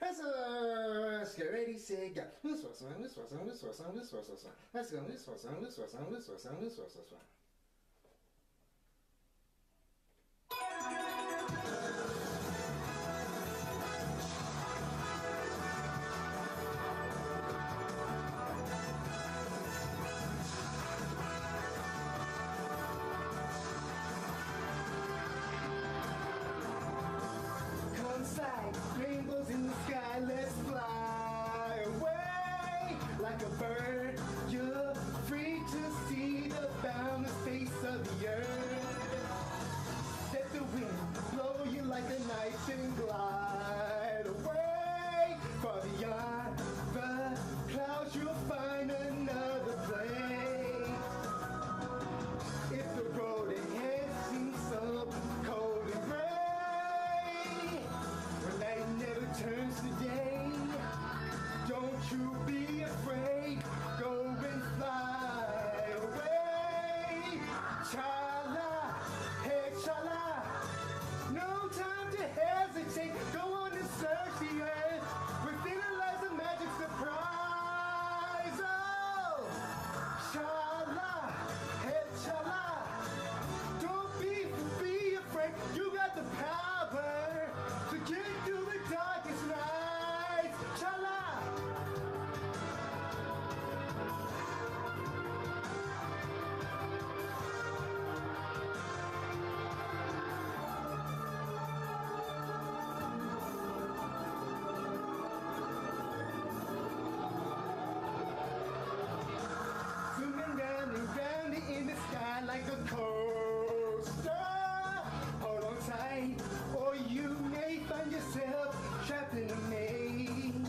Let's get ready, say, go. Let's go, son. Let's go, son. Let's go, son. Let's go, son. Let's go, let's go, son. Let's go, son. Let's go, son. Let's go, son. Like rainbows in the sky, let's fly away like a bird. You're free to see the boundless face of the earth. Let the wind blow you like a knife and glide away. Far beyond the clouds, you'll find another place. If the road ahead seems so cold and gray, night never turns to day. Don't you be afraid. Go and fly away. Chala, hey chala. No time to hesitate. Go on and search the earth. Within it lies a magic surprise. Oh, chala, hey chala. Don't be afraid. You got the power to get through the darkest nights. Chala. Zooming down and round in the sky like a coaster. Hold on tight, or you may find yourself trapped in a maze.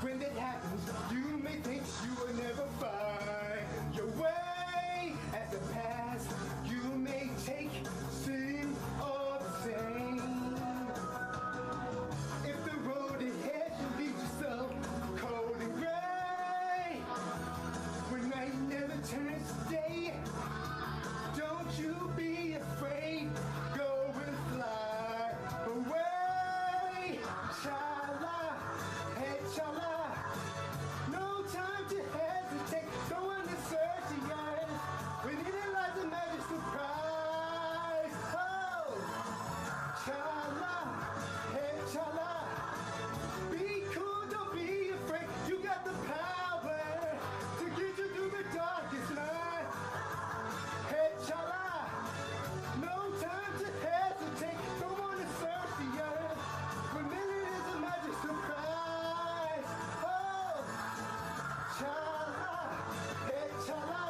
When that happens, you may think you will never find your way. As the past, you may take seem all the same. If the road ahead should lead you so cold and gray, when night never turns to day, don't you be afraid. Go and fly away. Chala, hey chala. No time to hesitate. Go on and search the earth. Within it lies a magic surprise. Oh, chala, hey chala. Be cool, don't be afraid. You got the power to get you through the darkest night. Hey chala. No time to hesitate. Go on and search the earth. Within it is a magic surprise. Oh, chala, hey chala.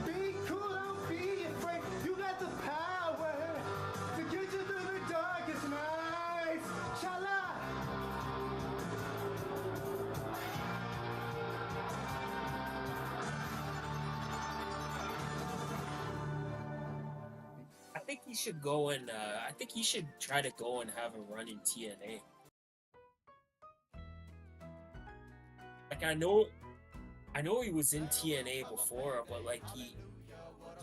Be cool, don't be afraid. You got the power to get you through the darkest nights. Chala. I think he should go and I think he should try to go and have a run in TNA. Like I know he was in TNA before, but like he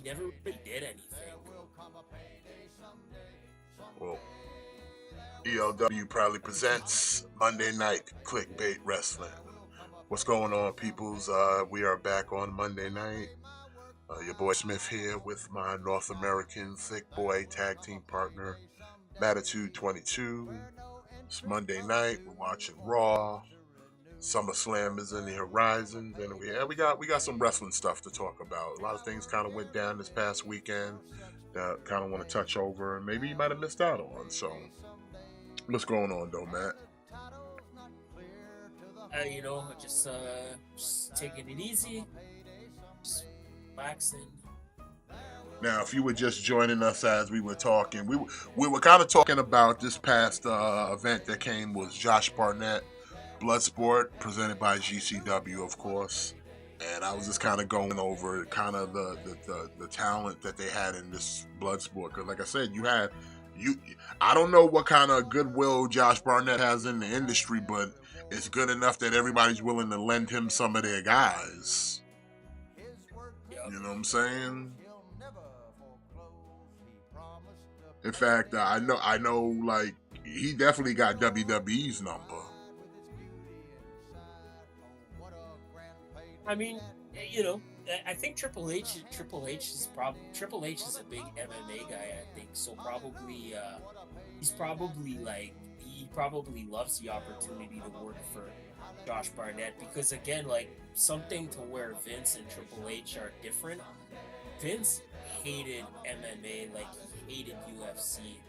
never really did anything. Well, ELW proudly presents Monday Night KliqBait Wrestling. What's going on, peoples? We are back on Monday night. Your boy Smith here with my North American thick boy tag team partner, Latitude 22. It's Monday night. We're watching Raw. SummerSlam is in the horizon, and we got some wrestling stuff to talk about. A lot of things kind of went down this past weekend that kind of want to touch over, and maybe you might have missed out on. So, what's going on, though, Matt? Just taking it easy, just relaxing. Now, if you were just joining us as we were talking, we were kind of talking about this past event that was Josh Barnett, Bloodsport, presented by GCW, of course. And I was just kind of going over kind of the talent that they had in this Bloodsport. Because like I said, I don't know what kind of goodwill Josh Barnett has in the industry, but it's good enough that everybody's willing to lend him some of their guys. You know what I'm saying? In fact, I know, like, he definitely got WWE's number. I mean, I think Triple H is a big MMA guy. I think so. Probably, he's probably like he probably loves the opportunity to work for Josh Barnett because again, like something to where Vince and Triple H are different. Vince hated MMA, like he hated UFC,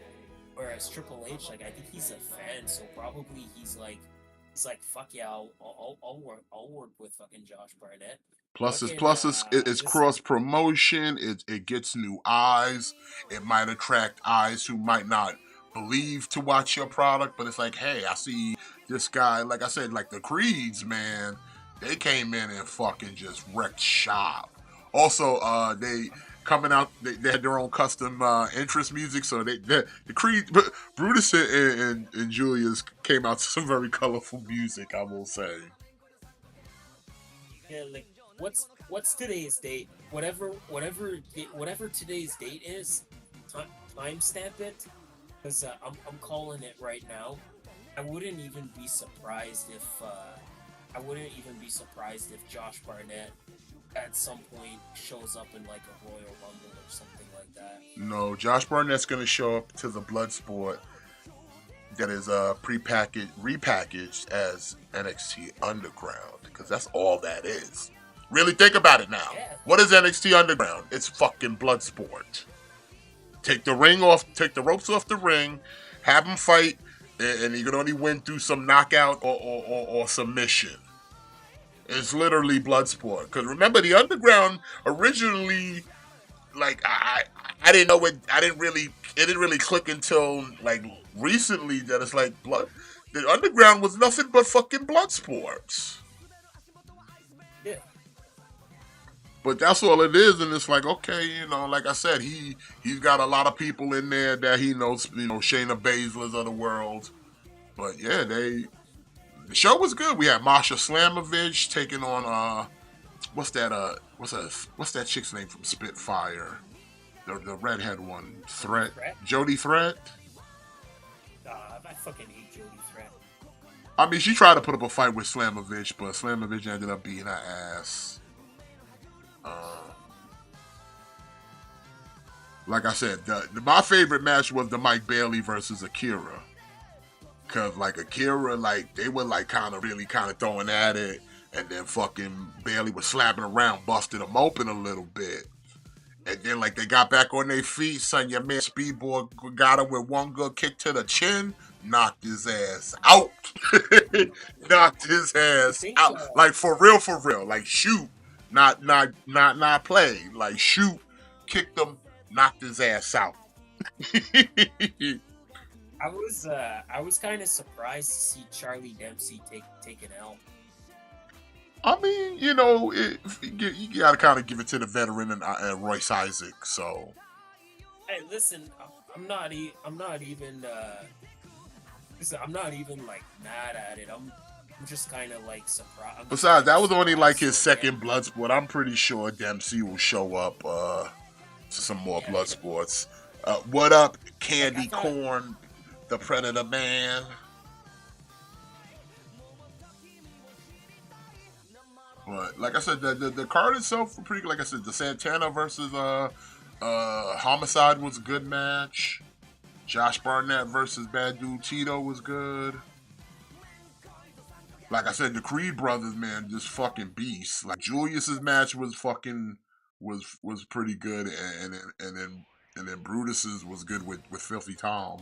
whereas Triple H, like I think he's a fan, so probably he's like fuck yeah, I'll work with fucking Josh Barnett. Plus, Fucking it's cross promotion. It gets new eyes. It might attract eyes who might not believe to watch your product, but it's like, hey, I see this guy. Like I said, like the Creeds, man, they came in and fucking just wrecked shop. Also, they coming out. They had their own custom interest music, so the Creed, Brutus and Julius came out to some very colorful music. I will say. Yeah, like what's today's date? Whatever today's date is, timestamp it, because I'm calling it right now. I wouldn't even be surprised if Josh Barnett at some point shows up in like a Royal Rumble or something like that. No, Josh Barnett's gonna show up to the Bloodsport that is repackaged as NXT Underground, because that's all that is. Really think about it now. Yeah. What is NXT Underground? It's fucking Bloodsport. Take the ropes off the ring, have them fight, and you can only win through some knockout or submission. It's literally Bloodsport. Because remember, the Underground originally, like I didn't know it. It didn't really click until like recently that it's like the Underground was nothing but fucking Bloodsport. Yeah. But that's all it is, and it's like, okay, like I said, he's got a lot of people in there that he knows, Shayna Baszler's of the world. But yeah, the show was good. We had Masha Slamovich taking on what's that chick's name from Spitfire? The redhead one, Threat. Jody Threat. I fucking hate Jody Threat. I mean, she tried to put up a fight with Slamovich, but Slamovich ended up beating her ass. Like I said, my favorite match was the Mike Bailey versus Akira. Cause like Akira, like they were like kind of throwing at it, and then fucking Bailey was slapping around, busting him open a little bit. And then like they got back on their feet, son, your man Speedboy got him with one good kick to the chin, knocked his ass out. Knocked his ass out. Like for real. Like shoot. Not play. Like shoot, kicked him, knocked his ass out. I was kind of surprised to see Charlie Dempsey take an L. I mean, you gotta kind of give it to the veteran and Royce Isaac. So, hey, listen, I'm not even like mad at it. I'm just kind of like surprised. Besides, that was only like his second Bloodsport. I'm pretty sure Dempsey will show up to some more Bloodsports. What up, Candy Corn, the Predator Man? But like I said, the card itself was pretty good. Like I said, the Santana versus Homicide was a good match. Josh Barnett versus Bad Dude Tito was good. Like I said, the Creed brothers, man, just fucking beasts. Like Julius's match was was pretty good, and then Brutus's was good with Filthy Tom.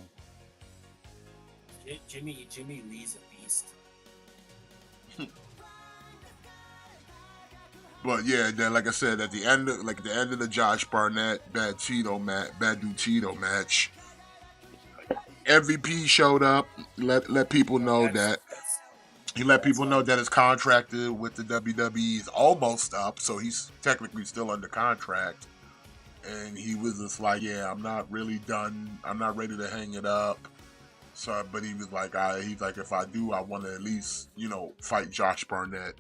Jimmy Lee's a beast. But yeah, then like I said, at the end of the Josh Barnett Bad Dude Tito match, MVP showed up. Let people know that. He let people know that his contract with the WWE is almost up, so he's technically still under contract. And he was just like, yeah, I'm not really done. I'm not ready to hang it up. So, but he was like, if I do, I want to at least, fight Josh Barnett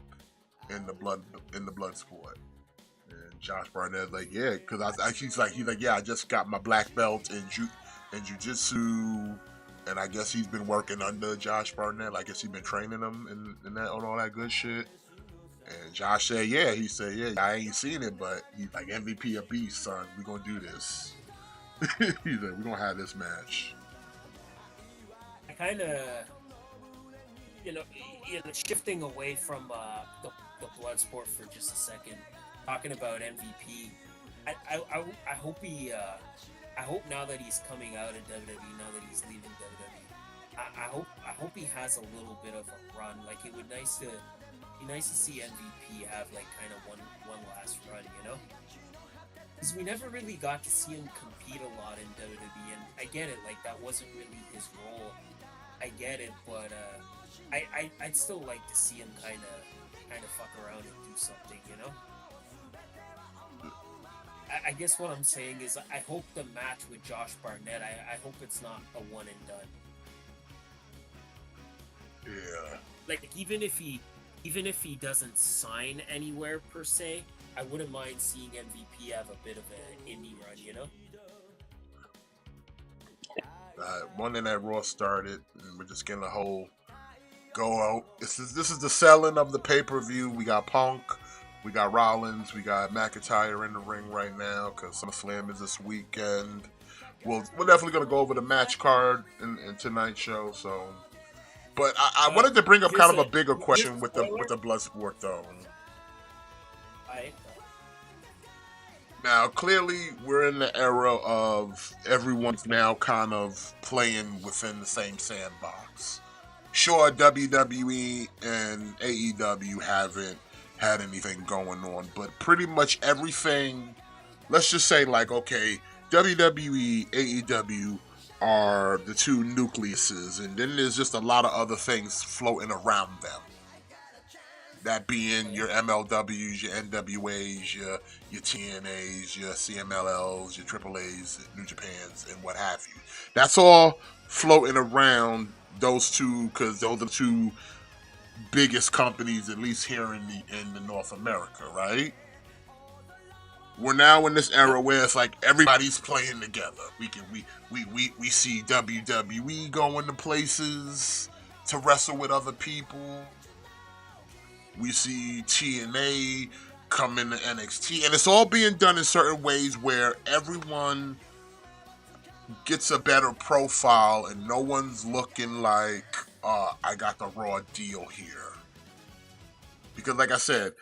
in the Bloodsport. And Josh Barnett's like, yeah, because he's like, yeah, I just got my black belt in jiu-jitsu, and I guess he's been working under Josh Barnett. I guess he's been training him and that on all that good shit. And Josh said, yeah. He said, yeah, I ain't seen it, but he's like, MVP of Beast, son. We gonna do this. He said, we gonna have this match. I kind of, shifting away from the Bloodsport for just a second, talking about MVP. I hope I hope now that he's coming out of WWE, now that he's leaving WWE, I hope he has a little bit of a run. Like, it would be nice to see MVP have like kind of one last run, because we never really got to see him compete a lot in WWE, and I get it, like that wasn't really his role. I get it, but I'd still like to see him kind of fuck around and do something, I guess what I'm saying is I hope the match with Josh Barnett, I hope it's not a one and done. Yeah. Like, even if he doesn't sign anywhere per se, I wouldn't mind seeing MVP have a bit of an indie run, Monday Night Raw started, and we're just getting a whole go out. This is the selling of the pay-per-view. We got Punk, we got Rollins, we got McIntyre in the ring right now because SummerSlam is this weekend. We're definitely gonna go over the match card in tonight's show. So, but I wanted to bring up kind of a bigger question with the Bloodsport though. Now, clearly, we're in the era of everyone's now kind of playing within the same sandbox. Sure, WWE and AEW haven't had anything going on, but pretty much everything, let's just say, like, okay, WWE, AEW are the two nucleuses, and then there's just a lot of other things floating around them. That being your MLWs, your NWAs, your TNAs, your CMLLs, your AAAs, New Japans, and what have you. That's all floating around those two, because those are the two biggest companies, at least here in the North America, right? We're now in this era where it's like everybody's playing together. We see WWE going to places to wrestle with other people. We see TNA come into NXT, and it's all being done in certain ways where everyone gets a better profile and no one's looking like, I got the raw deal here. Because like I said,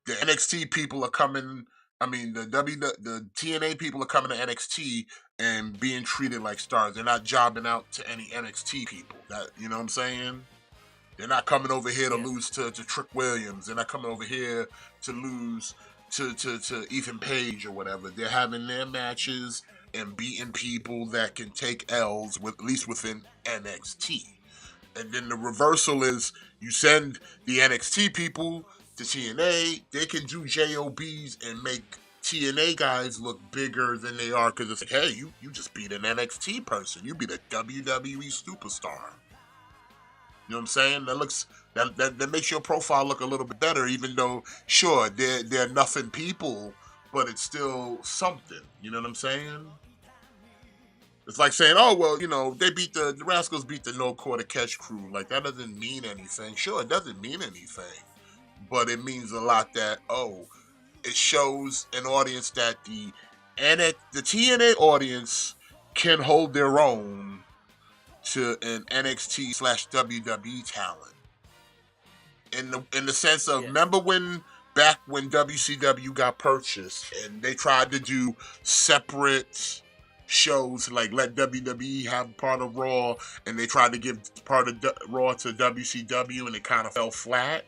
the NXT people are coming, the TNA people are coming to NXT and being treated like stars. They're not jobbing out to any NXT people. That, you know what I'm saying? They're not coming over here to lose to Trick Williams. They're not coming over here to lose to Ethan Page or whatever. They're having their matches and beating people that can take L's, at least within NXT. And then the reversal is you send the NXT people to TNA. They can do JOBs and make TNA guys look bigger than they are, because it's like, hey, you just beat an NXT person. You beat a WWE superstar. You know what I'm saying? That makes your profile look a little bit better, even though, sure, they're nothing people, but it's still something. You know what I'm saying? It's like saying, oh, well, the Rascals beat the No Quarter Catch crew. Like, that doesn't mean anything. Sure, it doesn't mean anything. But it means a lot that, it shows an audience that the TNA audience can hold their own to an NXT/WWE talent. In the sense of, remember back when WCW got purchased and they tried to do separate shows, like let WWE have part of Raw, and they tried to give part of Raw to WCW, and it kind of fell flat.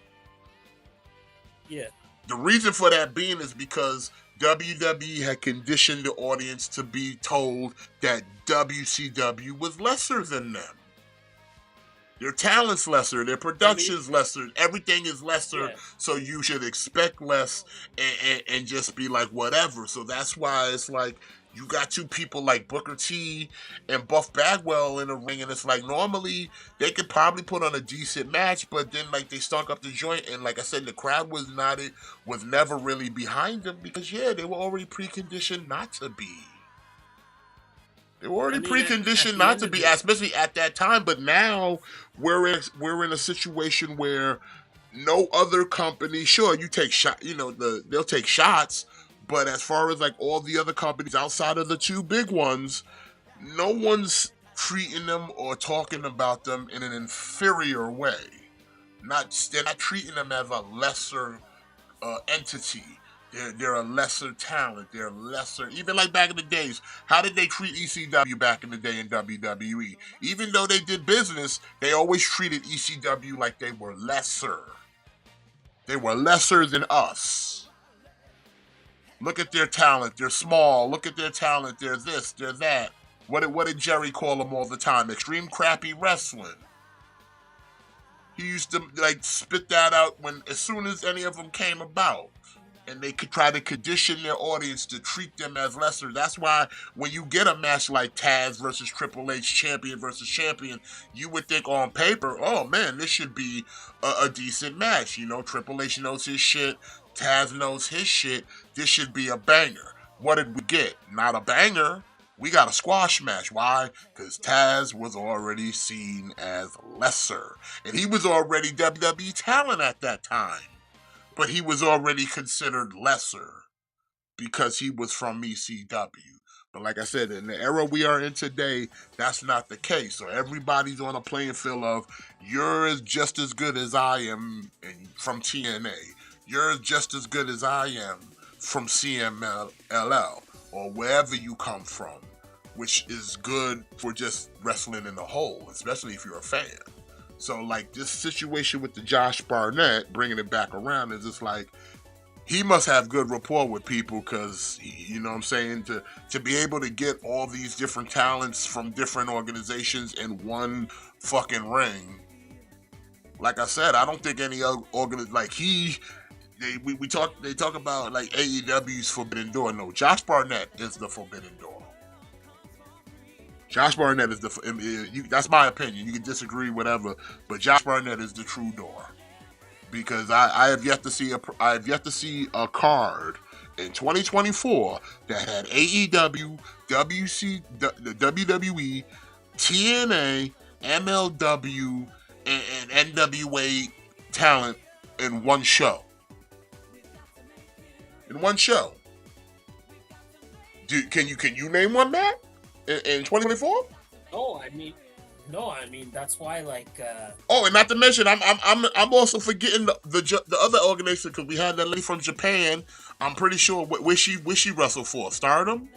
Yeah. The reason for that being is because WWE had conditioned the audience to be told that WCW was lesser than them. Their talent's lesser, their production's lesser, everything is lesser, so you should expect less and just be like, whatever. So that's why it's like, you got two people like Booker T and Buff Bagwell in the ring, and it's like, normally they could probably put on a decent match, but then like they stunk up the joint, and like I said, the crowd was never really behind them, because they were already preconditioned not to be. They were already I mean, at preconditioned the not end to of be, the especially at that time. But now we're in a situation where no other company. Sure, you take shot. They'll take shots. But as far as like all the other companies outside of the two big ones, no one's treating them or talking about them in an inferior way. They're not treating them as a lesser entity. They're a lesser talent. They're lesser. Even like back in the days, how did they treat ECW back in the day in WWE? Even though they did business, they always treated ECW like they were lesser. They were lesser than us. Look at their talent. They're small. Look at their talent. They're this. They're that. What did Jerry call them all the time? Extreme crappy wrestling. He used to like spit that out as soon as any of them came about. And they could try to condition their audience to treat them as lesser. That's why when you get a match like Taz versus Triple H, champion versus champion, you would think on paper, oh man, this should be a decent match. Triple H knows his shit, Taz knows his shit. This should be a banger. What did we get? Not a banger. We got a squash match. Why? Because Taz was already seen as lesser. And he was already WWE talent at that time. But he was already considered lesser because he was from ECW. But like I said, in the era we are in today, that's not the case. So everybody's on a playing field of, you're just as good as I am from TNA. You're just as good as I am from CMLL or wherever you come from, which is good for just wrestling in the whole, especially if you're a fan. So, like, this situation with the Josh Barnett, bringing it back around, is just like, he must have good rapport with people because, you know what I'm saying, to be able to get all these different talents from different organizations in one fucking ring. Like I said, I don't think any other they talk about, like, AEW's Forbidden Door. No, Josh Barnett is the Forbidden Door. Josh Barnett is that's my opinion. You can disagree, whatever, but Josh Barnett is the true door because I have yet to see a card in 2024 that had AEW, the WWE, TNA, MLW, and NWA talent in one show. In one show. Can you name one, Matt? In 2024? No, I mean that's why Oh, and not to mention, I'm also forgetting the other organization because we had that lady from Japan. I'm pretty sure where she wrestled for Stardom.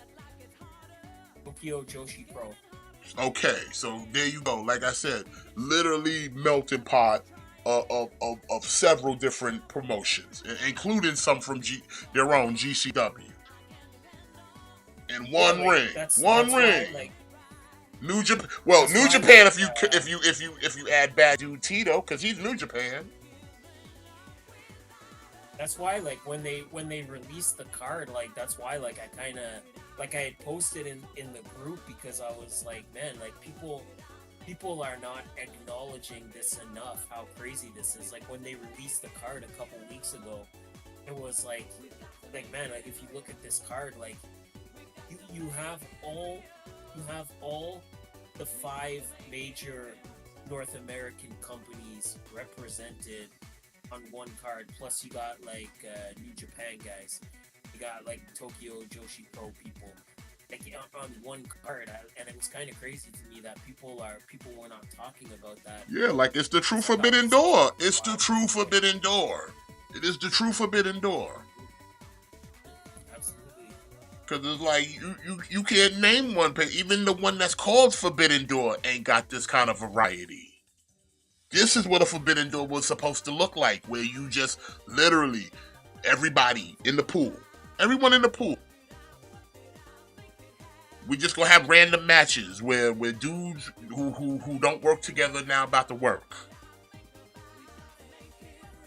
Tokyo Joshi Pro. Okay, so there you go. Like I said, literally melting pot of several different promotions, including some from their own GCW. In one ring. One ring. Why, New Japan. Well, New Japan. If you add Bad Dude Tito, because he's New Japan. That's why, when they released the card, that's why, I kind of, I had posted in the group because I was like, man, people are not acknowledging this enough. How crazy this is. When they released the card a couple weeks ago, it was man, if you look at this card, you have all the 5 major North American companies represented on one card, plus you got New Japan guys, you got Tokyo Joshi Pro people on one card, and it was kind of crazy to me that people were not talking about that. Yeah, it's the true Forbidden Door. It's the true Forbidden Door. It is the true Forbidden Door. Because it's you can't name one page. Even the one that's called Forbidden Door ain't got this kind of variety. This is what a Forbidden Door was supposed to look like, where you just literally, everybody in the pool. Everyone in the pool. We just gonna have random matches where dudes who don't work together now about to work.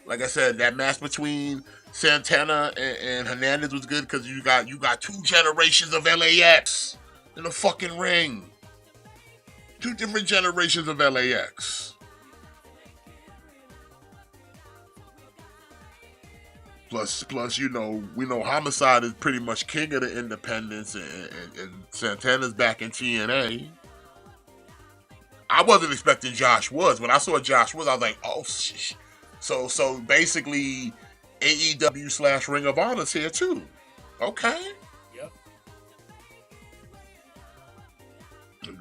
Like I said, that match between Santana and Hernandez was good because you got 2 generations of LAX in the fucking ring. 2 different generations of LAX. Plus, you know, we know Homicide is pretty much king of the independents, and Santana's back in TNA. I wasn't expecting Josh Woods. When I saw Josh Woods, I was like, oh, shit. So basically, AEW / Ring of Honor's here too. Okay. Yep.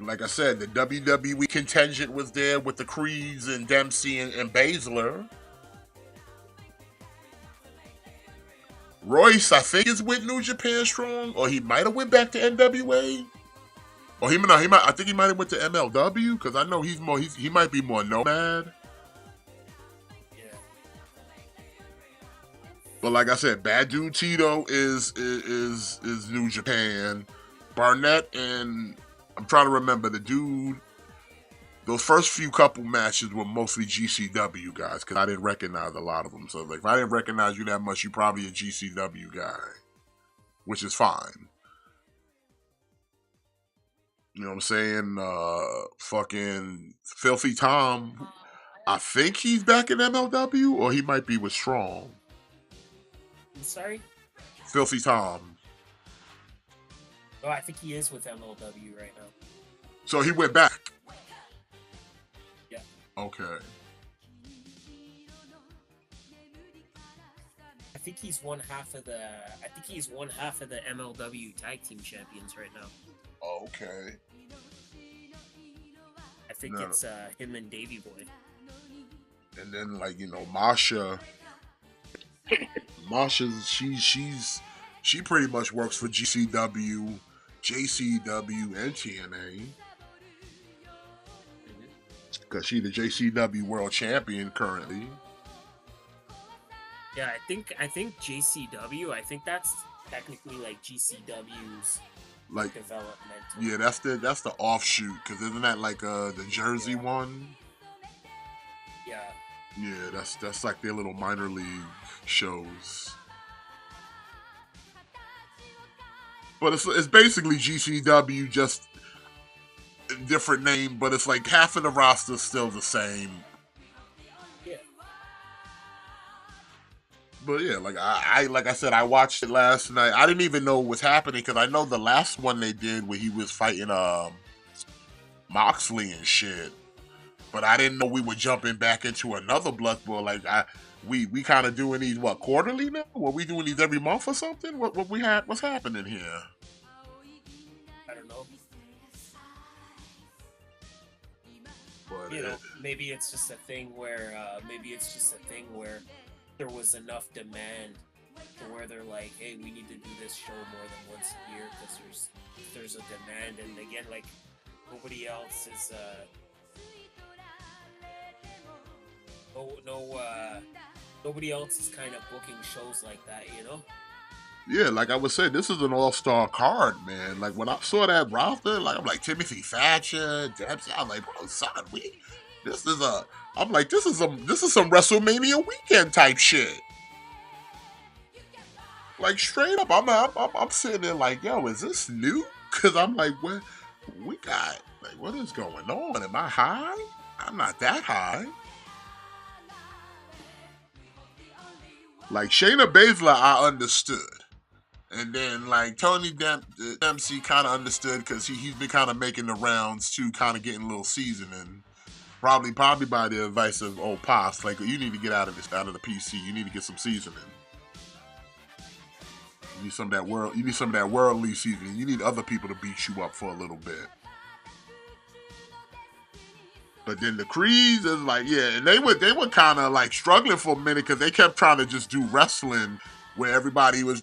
Like I said, the WWE contingent was there with the Creeds and Dempsey and Baszler. Royce, I think, is with New Japan Strong, or he might have went back to NWA. Or I think he might have went to MLW, because I know he might be more nomad. Yeah. But like I said, Bad Dude Tito is New Japan. Barnett and I'm trying to remember the dude. Those first few couple matches were mostly GCW guys, because I didn't recognize a lot of them. So like, if I didn't recognize you that much, you're probably a GCW guy, which is fine. You know what I'm saying? Fucking Filthy Tom, I think he's back in MLW, or he might be with Strong. I'm sorry? Filthy Tom. Oh, I think he is with MLW right now. So he went back. Yeah. Okay. I think he's one half of the MLW tag team champions right now. Okay. I think it's him and Davey Boy. And then, like, you know, Masha's she pretty much works for GCW, JCW, and TNA. Because she's the JCW World Champion currently. Yeah, I think JCW, I think that's technically like GCW's like developmental. Yeah, that's the offshoot, because isn't that like the Jersey one? Yeah. Yeah, that's like their little minor league shows. But it's basically GCW, just a different name, but it's like half of the roster's still the same. Yeah. But yeah, like I said, I watched it last night. I didn't even know what was happening, because I know the last one they did where he was fighting Moxley and shit. But I didn't know we were jumping back into another Bloodsport. Like we kind of doing these quarterly now? Were we doing these every month or something? What's happening here? I don't know. But you know, maybe it's just a thing where there was enough demand to where they're like, hey, we need to do this show more than once a year because there's a demand, and again, like nobody else is nobody else is kind of booking shows like that, you know? Yeah, like I was saying, this is an all-star card, man. Like when I saw that roster, like I'm like Timothy Thatcher, Dempsey. I'm like, bro, son, this is some WrestleMania weekend type shit. Like straight up, I'm sitting there like, yo, is this new? Cause I'm like, what we got? Like, what is going on? Am I high? I'm not that high. Like Shayna Baszler, I understood. And then, like, Tony Dempsey kind of understood, because he's been kind of making the rounds, too, kind of getting a little seasoning. Probably by the advice of old Pops. Like, you need to get out of the PC. You need to get some seasoning. You need some of that worldly seasoning. You need other people to beat you up for a little bit. But then the Creeds is like, yeah, and they were kind of like struggling for a minute, because they kept trying to just do wrestling where everybody was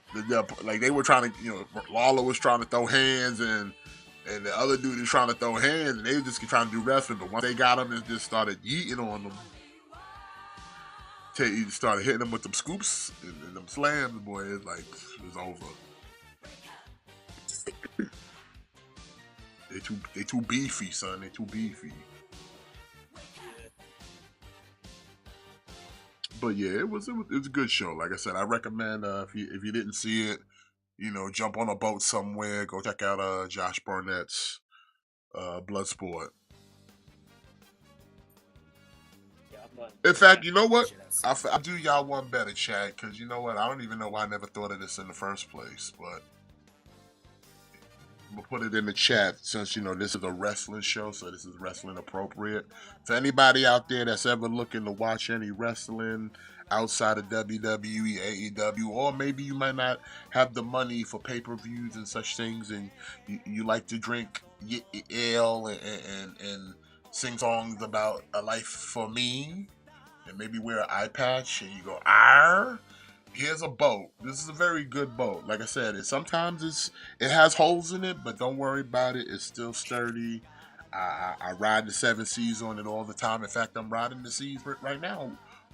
like, they were trying to, you know, Lawler was trying to throw hands, and the other dude was trying to throw hands, and they were just trying to do wrestling. But once they got them, it just started yeeting on them. He started hitting them with them scoops and them slams. Boy, it's like, it's over. They too beefy, son. They too beefy. But yeah, it was a good show. Like I said, I recommend if you didn't see it, you know, jump on a boat somewhere, go check out Josh Barnett's Bloodsport. Yeah. In fact, you know what? watch it at some I'll do y'all one better, Chad, because you know what? I don't even know why I never thought of this in the first place, but I'm gonna put it in the chat since you know this is a wrestling show, so this is wrestling appropriate. For anybody out there that's ever looking to watch any wrestling outside of WWE, AEW, or maybe you might not have the money for pay-per-views and such things, and you like to drink ale and sing songs about a life for me, and maybe wear an eye patch, and you go, "Arr." Here's a boat. This is a very good boat. Like I said, it has holes in it, but don't worry about it. It's still sturdy. I ride the 7 Seas on it all the time. In fact, I'm riding the Seas right now,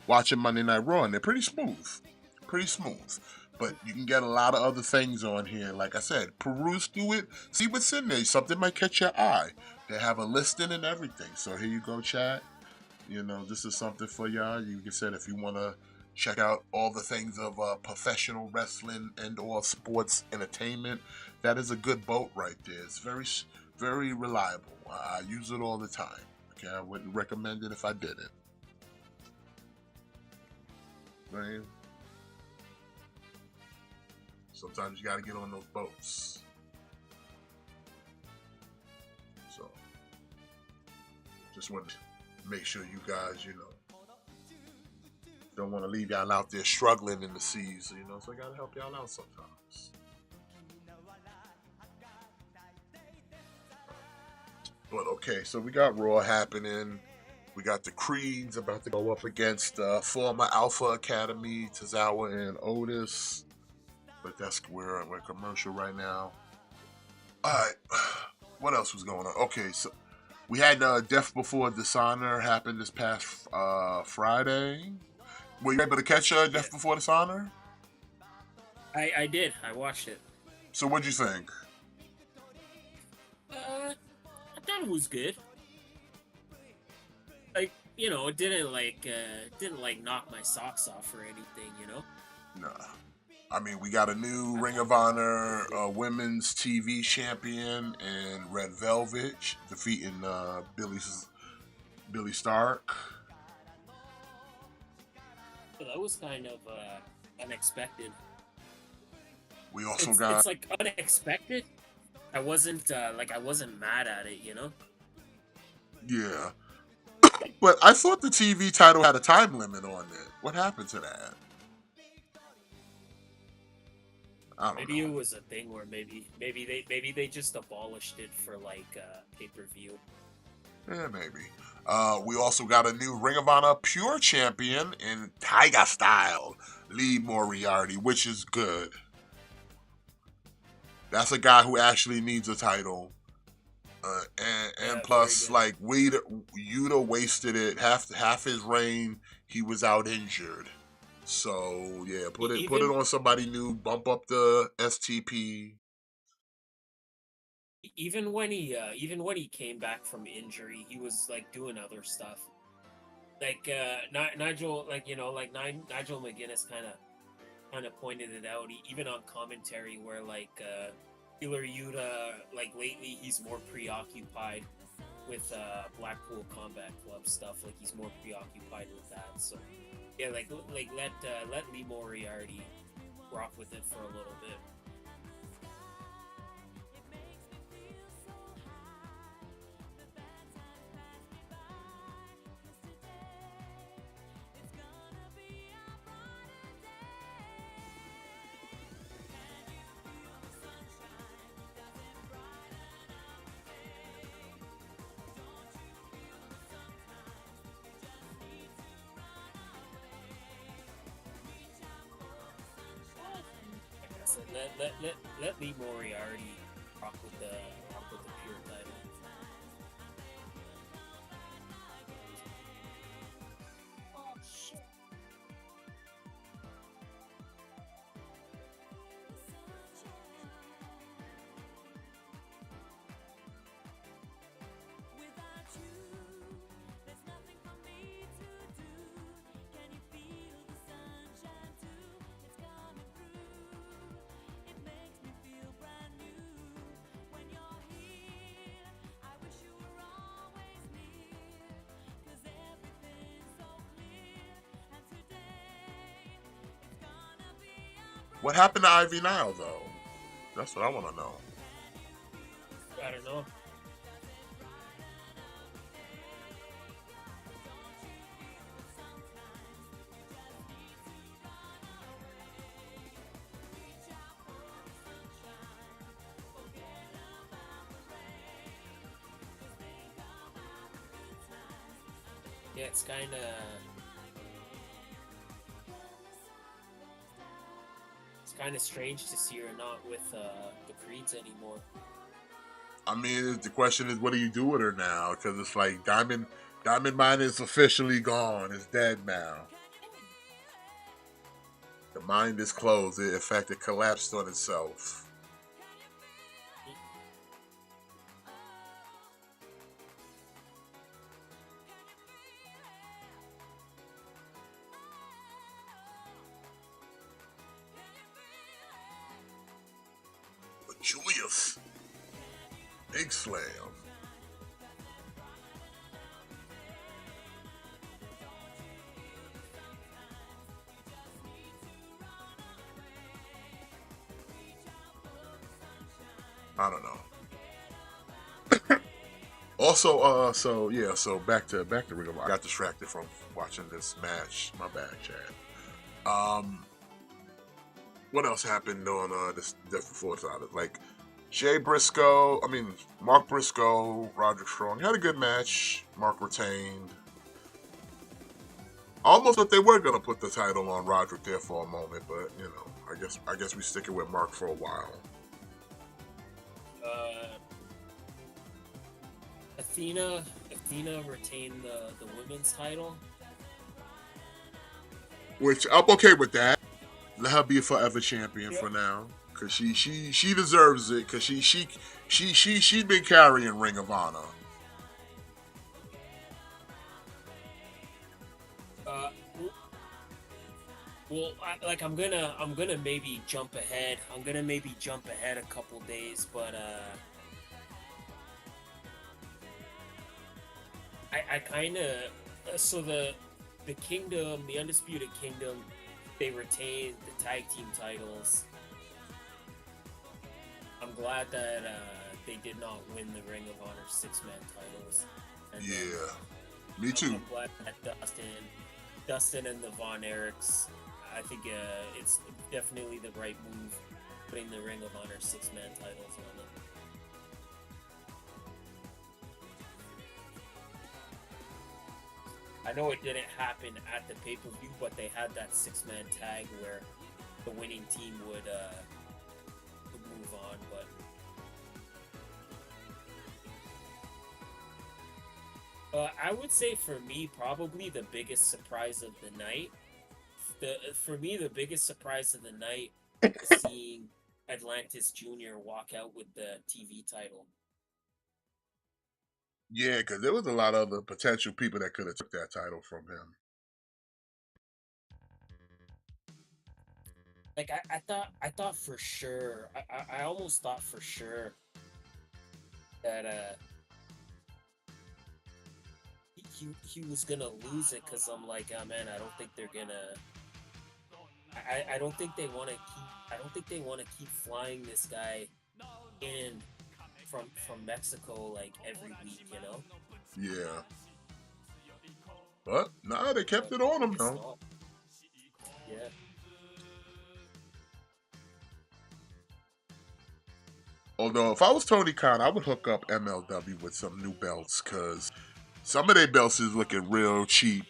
watching Monday Night Raw, and they're pretty smooth. Pretty smooth. But you can get a lot of other things on here. Like I said, peruse through it, see what's in there. Something might catch your eye. They have a listing and everything. So here you go, chat. You know, this is something for y'all. You can say if you want to check out all the things of professional wrestling and or sports entertainment. That is a good boat right there. It's very, very reliable. I use it all the time. Okay, I wouldn't recommend it if I didn't. Man, sometimes you got to get on those boats. So, just want to make sure you guys, you know, don't want to leave y'all out there struggling in the seas, you know, so I gotta help y'all out sometimes. But okay, so we got Raw happening. We got the Creeds about to go up against former Alpha Academy, Tozawa and Otis. But we're commercial right now. Alright, what else was going on? Okay, so we had Death Before Dishonor happen this past Friday. Were you able to catch Death Before Dishonor? I did. I watched it. So what'd you think? I thought it was good. Like, you know, it didn't knock my socks off or anything, you know? Nah. I mean, we got a new Ring of Honor women's TV champion in Red Velvet defeating Billy Stark. So that was kind of unexpected. We also It's like unexpected. I wasn't mad at it, you know? Yeah. But I thought the TV title had a time limit on it. What happened to that? Maybe it was a thing where maybe they just abolished it for like pay-per-view. Yeah, maybe. We also got a new Ring of Honor Pure Champion in Tiger Style, Lee Moriarty, which is good. That's a guy who actually needs a title. And plus, like, Yuta wasted it. Half his reign, he was out injured. So yeah, put it on somebody new. Bump up the STP. Even when he came back from injury, he was like doing other stuff. Like Nigel, like you know, like Nigel McGuinness kind of pointed it out. Even on commentary, where like Killer Yuta, like lately, he's more preoccupied with Blackpool Combat Club stuff. Like he's more preoccupied with that. So yeah, like let Lee Moriarty rock with it for a little bit. Let Lee Moriarty rock with the pure title. Oh shit. What happened to Ivy Nile though? That's what I want to know. I don't know. Yeah, it's kind of strange to see her not with the Creeds anymore. I mean, the question is, what do you do with her now? Because it's like Diamond Mine is officially gone. It's dead now. The mind is closed. In fact, it collapsed on itself. But Julius, big slam. I don't know. Also, so back to Ring of Honor. I got distracted from watching this match. My bad, Chad. What else happened on this Death Before Dishonor? Like Mark Briscoe, Roderick Strong had a good match. Mark retained. Almost thought they were gonna put the title on Roderick there for a moment, but you know, I guess we stick it with Mark for a while. Athena retained the women's title, Which I'm okay with that. Let her be a forever champion for now, cause she deserves it. Cause she's been carrying Ring of Honor. Well, I'm gonna maybe jump ahead. I'm gonna maybe jump ahead a couple days, but I kind of so the Kingdom, the Undisputed Kingdom, they retained the tag team titles. I'm glad that they did not win the Ring of Honor 6-man titles. And Me too. I'm glad that Dustin and the Von Erichs. I think it's definitely the right move, putting the Ring of Honor 6-man titles on it. I know it didn't happen at the pay-per-view, but they had that 6-man tag where the winning team would move on. But I would say for me, probably the biggest surprise of the night. For me, the biggest surprise of the night was seeing Atlantis Jr. walk out with the TV title. Yeah, because there was a lot of other potential people that could have took that title from him. Like I thought for sure. I almost thought for sure that he was gonna lose it, because I'm like, oh man, I don't think they're gonna. I don't think they want to keep. I don't think they want to keep flying this guy in from Mexico like every week, you know. Yeah. But nah, they kept it on him though. Yeah. Although if I was Tony Khan, I would hook up MLW with some new belts, because some of their belts is looking real cheap.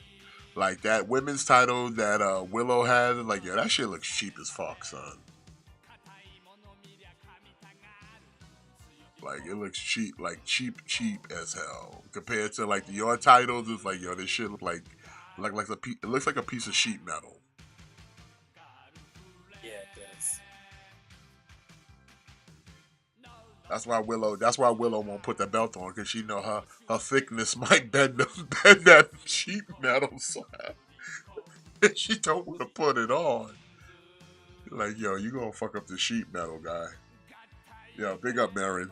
Like that women's title that Willow had, like, yeah, that shit looks cheap as fuck, son. Like, it looks cheap, like cheap as hell. Compared to like your titles, it's like, yo, this shit look like it looks like a piece of sheet metal. Yeah, it does. That's why Willow won't put the belt on, because she know her thickness might bend that sheet metal slab. She don't want to put it on. Like, yo, you gonna fuck up the sheet metal guy. Yo, big up Marin.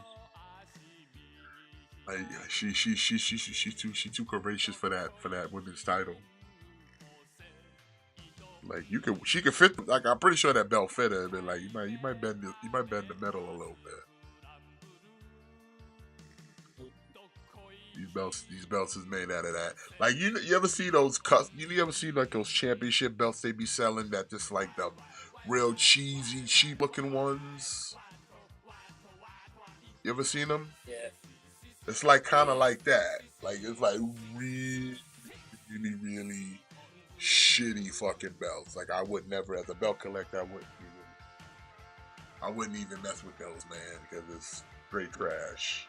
Like, she too courageous for that women's title. Like she could fit. Like I'm pretty sure that belt fit her. But like you might bend the metal a little bit. These belts is made out of that. Like you ever see those you ever see like those championship belts they be selling that just like the real cheesy, cheap looking ones? You ever seen them? Yeah. It's like kind of like that. Like it's like really, really shitty fucking belts. Like I would never, as a belt collector, I wouldn't even mess with those, man, because it's straight trash.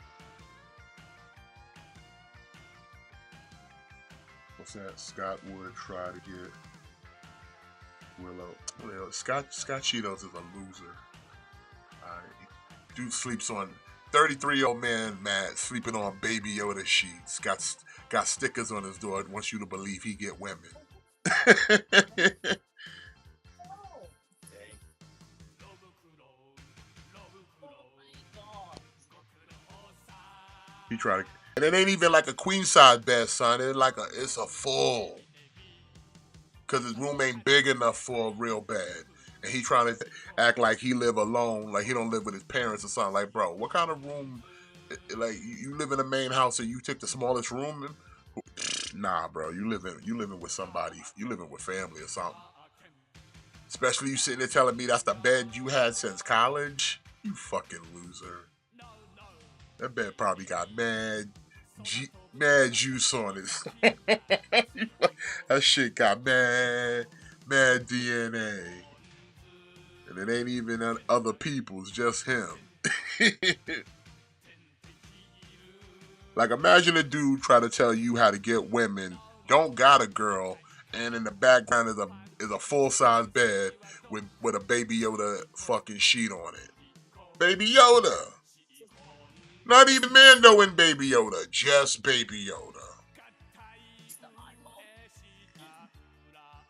What's that? Scott would try to get Willow. Well, Scott Cheetos is a loser. Dude sleeps on 33-year-old man mad sleeping on Baby Yoda sheets. Got stickers on his door. Wants you to believe he get women. He tried to, and it ain't even like a queen size bed, son. It's a full, cause his room ain't big enough for a real bed, and he trying to act like he live alone, like he don't live with his parents or something. Like, bro, what kind of room? Like you live in a main house and you took the smallest room? Nah, bro, you living with somebody. You living with family or something. Especially you sitting there telling me that's the bed you had since college. You fucking loser. That bed probably got mad juice on it. That shit got mad DNA. And it ain't even other people's, just him. Like, imagine a dude try to tell you how to get women, don't got a girl, and in the background is a full-size bed with a Baby Yoda fucking sheet on it. Baby Yoda! Not even Mando and Baby Yoda, just Baby Yoda.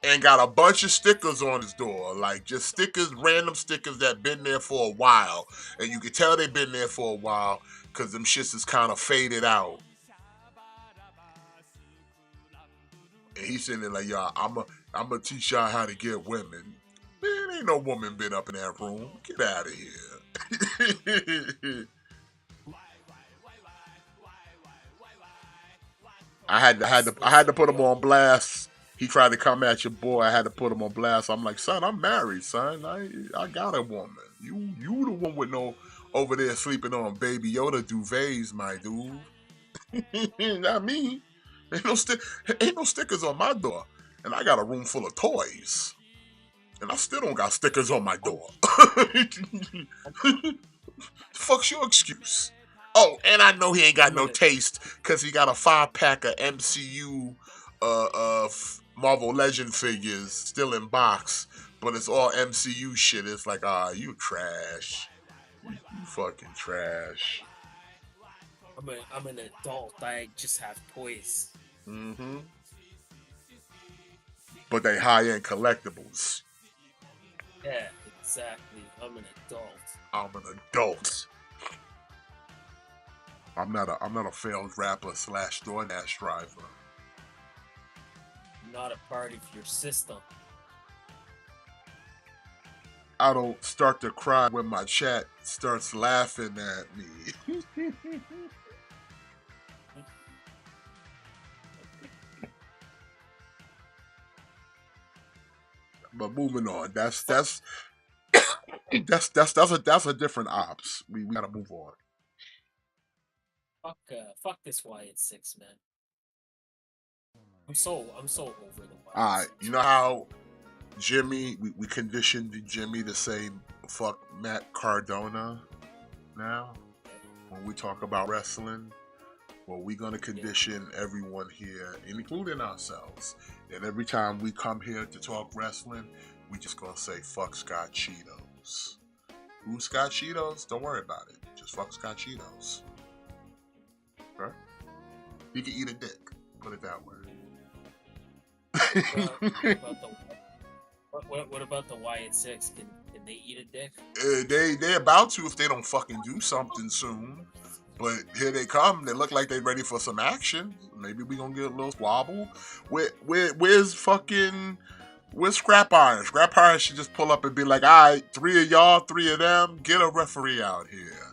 And got a bunch of stickers on his door, like just stickers, random stickers that been there for a while. And you can tell they've been there for a while because them shits is kind of faded out. And he's sitting there like, y'all, I'm gonna teach y'all how to get women. Man, ain't no woman been up in that room. Get out of here. I had to put him on blast. He tried to come at your boy. I had to put him on blast. I'm like, son, I'm married, son. I got a woman. You the one with no over there sleeping on Baby Yoda duvets, my dude. Not me. Ain't no stickers on my door. And I got a room full of toys. And I still don't got stickers on my door. Fuck's your excuse? Oh, and I know he ain't got no taste because he got a 5-pack of MCU Marvel Legend figures still in box, but it's all MCU shit. It's like, you trash. You fucking trash. I'm an adult. I just have toys. Mm-hmm. But they high-end collectibles. Yeah, exactly. I'm an adult. I'm an adult. I'm not a failed rapper / DoorDash driver. I'm not a part of your system. I don't start to cry when my chat starts laughing at me. But moving on, that's a different ops. We gotta move on. Fuck this YN6, man. I'm so over the YN6. Alright, you know how Jimmy, we conditioned Jimmy to say fuck Matt Cardona now when we talk about wrestling? Well, we're gonna condition everyone here, including ourselves, that every time we come here to talk wrestling, we just gonna say fuck Scott Cheetos. Who's Scott Cheetos? Don't worry about it. Just fuck Scott Cheetos. Okay? He can eat a dick. Put it that way. What about the YN6? Can they eat a dick? They about to if they don't fucking do something soon. But here they come. They look like they're ready for some action. Maybe we gonna get a little squabble. Where's fucking With Scrap Iron. Scrap Iron should just pull up and be like, all right, 3 of y'all, 3 of them, get a referee out here.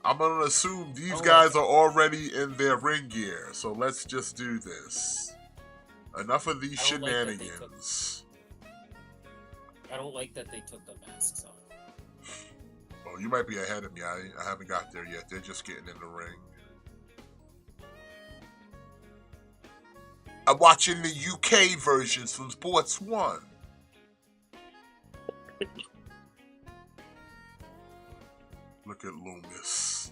I'm going to assume these guys are already in their ring gear, so let's just do this. Enough of these shenanigans. I don't like that they took the masks off. Oh, you might be ahead of me. I haven't got there yet. They're just getting in the ring. I'm watching the UK versions from Sports 1. Look at Loomis.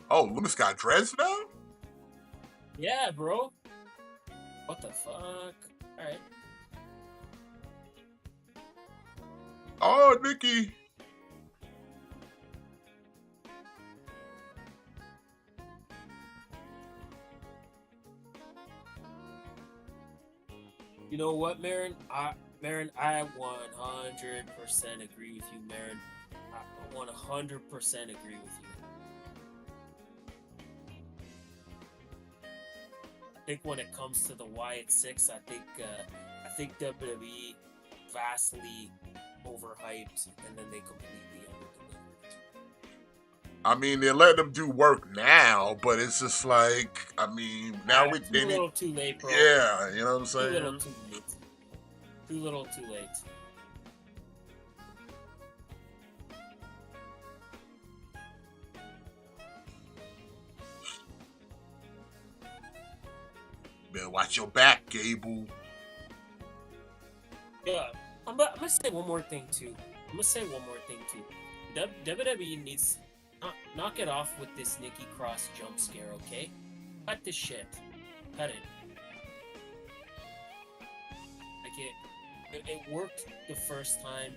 Oh, Loomis got dreads now? Yeah, bro. What the fuck? Alright. Oh, Nikki. You know what, Marin? I 100% agree with you, Marin. I 100% agree with you. I think when it comes to the Wyatt Six, I think WWE vastly overhyped, and then they completely underdelivered. I mean, they're letting them do work now, but it's just like, I mean, now Too little, too late, bro. Yeah, you know what I'm saying? Too little, too late. Too little, too late. Better watch your back, Gable. Yeah, I'm gonna say one more thing too. WWE needs knock it off with this Nikki Cross jump scare, okay? Cut this shit. Cut it. Like it worked the first time.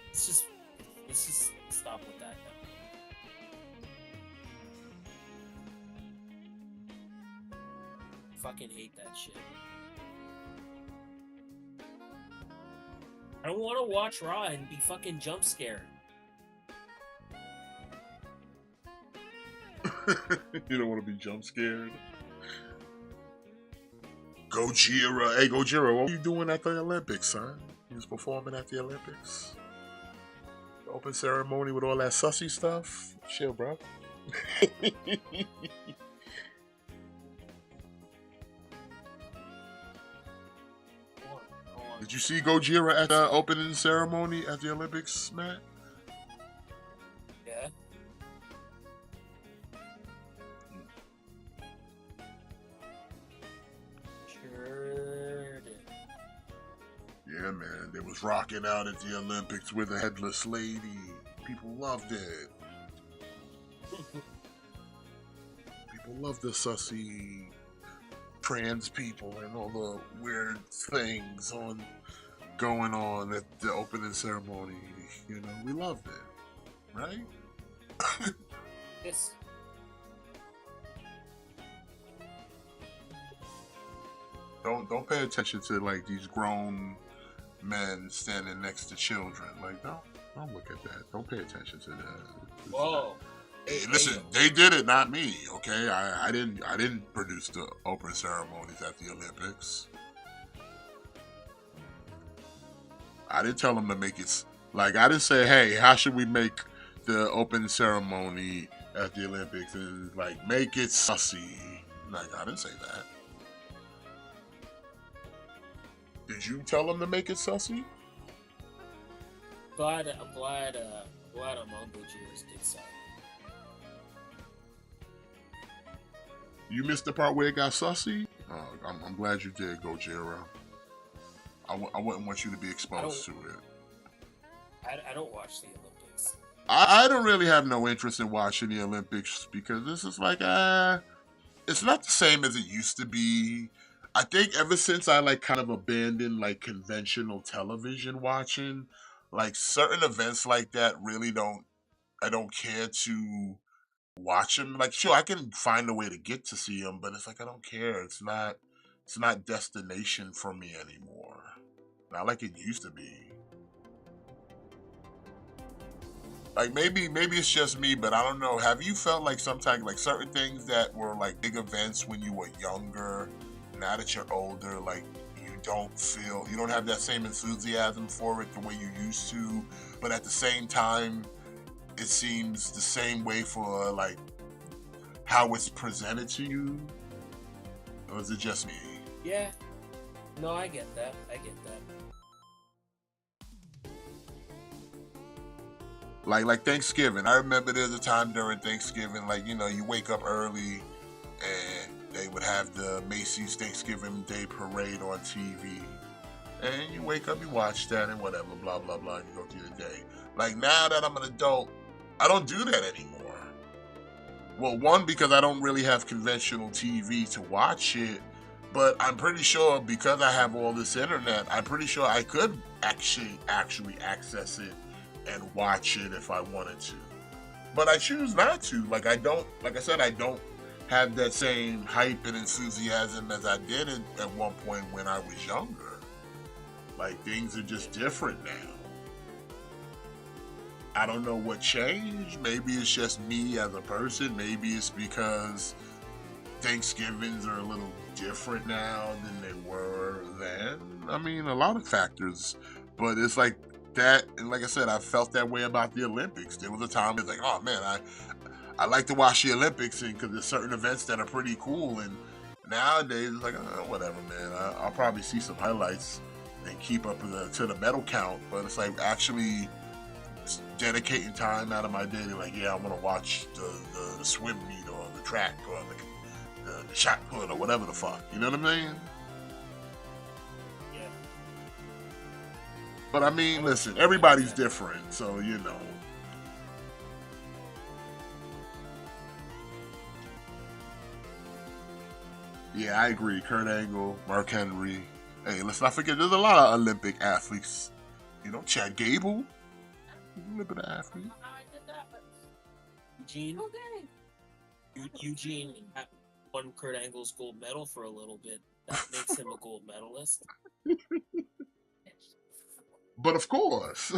Let's just stop with that now. Fucking hate that shit. I don't want to watch Raw and be fucking jump scared. You don't want to be jump scared. Gojira. Hey, Gojira, what were you doing at the Olympics, son? You was performing at the Olympics? The open ceremony with all that sussy stuff? Chill, bro. Did you see Gojira at the opening ceremony at the Olympics, Matt? Yeah. Sure did. Yeah, man. They was rocking out at the Olympics with a headless lady. People loved it. People love the sussy trans people and all the weird things going on at the opening ceremony. You know, we loved it, right? Yes. Don't pay attention to like these grown men standing next to children. Like, don't look at that. Don't pay attention to that. Whoa. Hey, listen, they did it, not me. Okay, I didn't produce the open ceremonies at the Olympics. I didn't tell them to make it. Like, I didn't say, hey, how should we make the open ceremony at the Olympics? And like, make it sussy. Like, I didn't say that. Did you tell them to make it sussy? Glad I'm on Gojira's good side. You missed the part where it got sussy? I'm glad you did, Gojira. I wouldn't want you to be exposed to it. I don't watch the Olympics. I don't really have no interest in watching the Olympics because this is like, it's not the same as it used to be. I think ever since I like kind of abandoned like conventional television watching, like certain events like that I don't care to watch them. Like, sure, I can find a way to get to see them, but it's like I don't care. It's not destination for me anymore. Not like it used to be. Like maybe it's just me, but I don't know. Have you felt like sometimes like certain things that were like big events when you were younger now that you're older, like you don't have that same enthusiasm for it the way you used to. But at the same time, it seems the same way for like how it's presented to you. Or is it just me? Yeah. No, I get that. I get that. Like Thanksgiving. I remember there's a time during Thanksgiving, like, you know, you wake up early and they would have the Macy's Thanksgiving Day Parade on TV. And you wake up, you watch that and whatever, blah, blah, blah, and you go through the day. Like, now that I'm an adult, I don't do that anymore. Well, one, because I don't really have conventional TV to watch it, but I'm pretty sure because I have all this internet, I'm pretty sure I could actually access it and watch it if I wanted to. But I choose not to. Like I said, I don't have that same hype and enthusiasm as I did at one point when I was younger. Like, things are just different now. I don't know what changed. Maybe it's just me as a person. Maybe it's because Thanksgivings are a little different now than they were then. I mean, a lot of factors. But it's like that, and like I said, I felt that way about the Olympics. There was a time it's like, oh man, I like to watch the Olympics because there's certain events that are pretty cool. And nowadays, it's like, whatever, man. I'll probably see some highlights and keep up to the medal count. But it's like actually dedicating time out of my day to like, yeah, I want to watch the swim meet or the track or the shot put or whatever the fuck. You know what I mean? Yeah. But I mean, listen, everybody's different, so you know. Yeah, I agree. Kurt Angle, Mark Henry. Hey, let's not forget, there's a lot of Olympic athletes. You know, Chad Gable. Olympic athlete. Eugene won Kurt Angle's gold medal for a little bit. That makes him a gold medalist. But of course.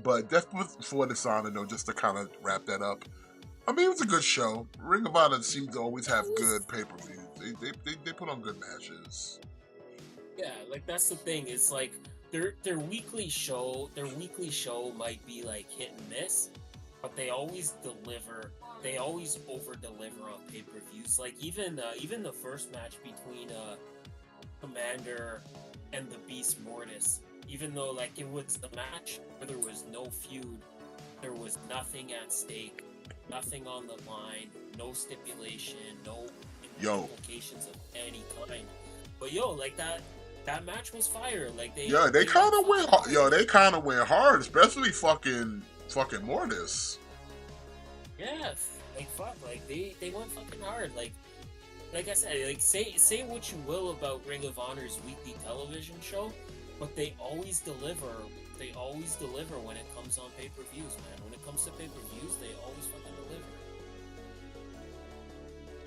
But definitely for this honor, though, just to kind of wrap that up. I mean, it was a good show. Ring of Honor seems to always have good pay-per-views. They put on good matches. Yeah, like that's the thing. It's like their weekly show might be like hit and miss, but they always deliver. They always over-deliver on pay-per-views. Like even the first match between Commander and the Beast Mortis, even though like it was the match where there was no feud, there was nothing at stake, nothing on the line, no stipulation, no implications of any kind. But like that match was fire. Like they kind of went hard. They kind of went hard, especially fucking Mortis. Yeah, like fuck, like they went fucking hard. Like I said, like say what you will about Ring of Honor's weekly television show, but they always deliver. They always deliver when it comes on pay-per-views, man. When it comes to pay-per-views, they always fucking deliver.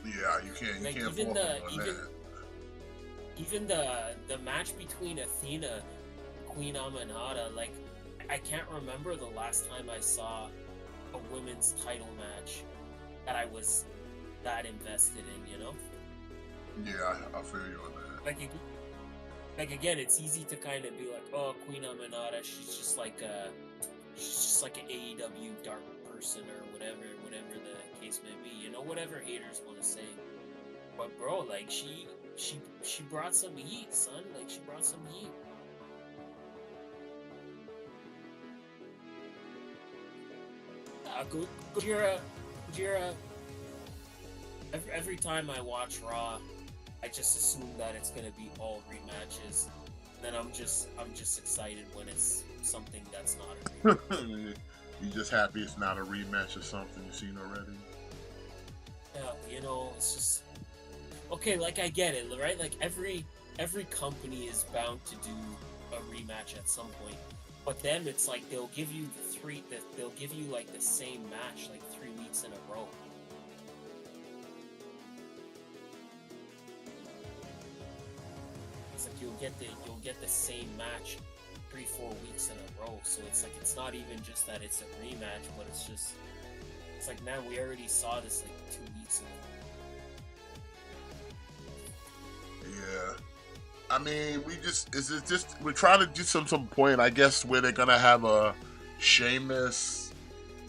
Yeah, you can't fault them on that. Even the match between Athena and Queen Aminata, like I can't remember the last time I saw a women's title match that I was that invested in, you know? Yeah, I feel you on that. Like again, it's easy to kind of be like, oh, Queen Aminata, she's just like an AEW dark person or whatever the case may be, you know, whatever haters want to say. But bro, like she brought some heat, son. Like she brought some heat. Gojira. Every time I watch Raw, I just assume that it's gonna be all rematches. Then I'm just excited when it's something that's not a rematch. You just happy it's not a rematch or something you've seen already. Yeah, you know, it's just okay. Like I get it, right? Like every company is bound to do a rematch at some point. But then it's like they'll give you like the same match like 3 weeks in a row. It's like you'll get the same match 3-4 weeks in a row. So it's like it's not even just that it's a rematch, but it's just It's like, man, we already saw this like 2 weeks ago. Yeah. I mean, we're trying to do some point, I guess, where they're gonna have a Sheamus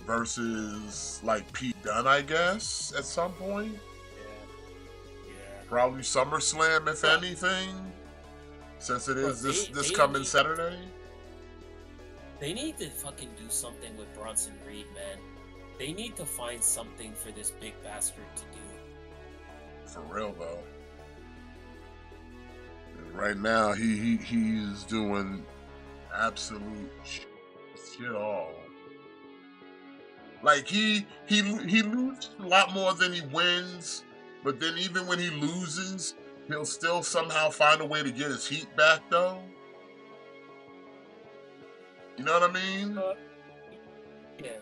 versus like Pete Dunne, I guess, at some point. Yeah. Probably SummerSlam, if Bro. anything, since it is Bro, this they coming need- Saturday. They need to fucking do something with Bronson Reed, man. They need to find something for this big bastard to do. For real though. And right now, he's doing absolute shit all. Like he loses a lot more than he wins, but then even when he loses, he'll still somehow find a way to get his heat back though. You know what I mean? Yeah.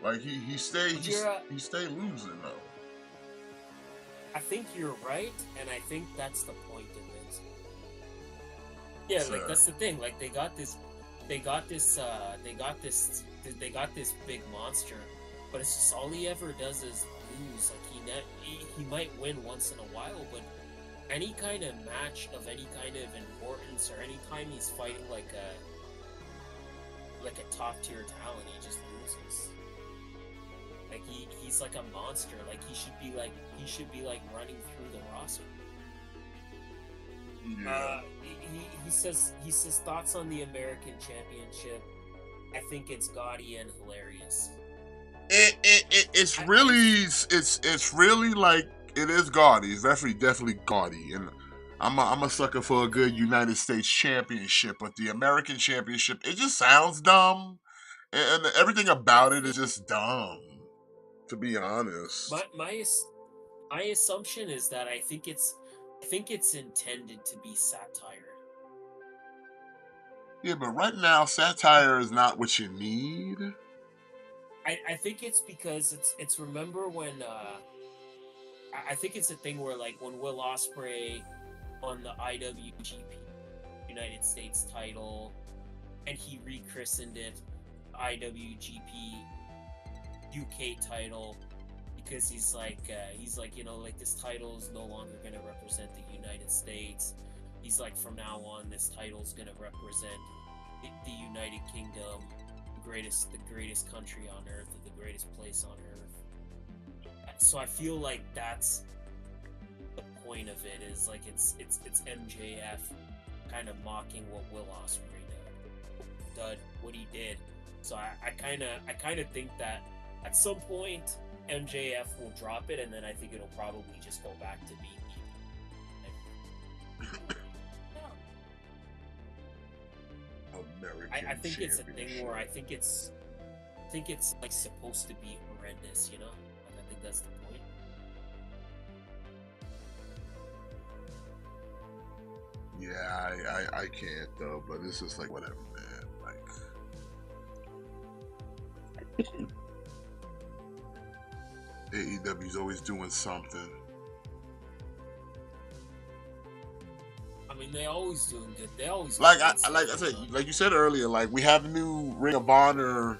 Like he stay losing though. I think you're right, and I think that's the point of it. Yeah, like that's the thing. Like they got this big monster, but it's just all he ever does is lose. Like he might win once in a while, but any kind of match of any kind of importance, or any time he's fighting like a top tier talent, he just loses. Like he's like a monster. Like he should be like running through the roster. Yeah. He says thoughts on the American Championship. I think it's gaudy and hilarious. It's really like it is gaudy. It's definitely gaudy, and I'm a sucker for a good United States Championship, but the American Championship, it just sounds dumb, and everything about it is just dumb. To be honest, my assumption is that I think it's intended to be satire. Yeah, but right now satire is not what you need. I think it's because it's remember when I think it's a thing where like when Will Ospreay won the IWGP United States title and he rechristened it IWGP UK title because he's like you know, like this title is no longer going to represent the United States. He's like, from now on this title is going to represent the United Kingdom, the greatest country on earth, the greatest place on earth. So I feel like that's the point of it, is like it's MJF kind of mocking what Will Ospreay did, what he did. So I kind of think that at some point MJF will drop it, and then I think it'll probably just go back to being American I think it's a thing where I think it's like supposed to be horrendous, you know? Like, I think that's the point. Yeah, I can't though, but it's just like whatever, man. Like AEW's always doing something. I mean, they always doing good. They always like I said, like you said earlier, like we have a new Ring of Honor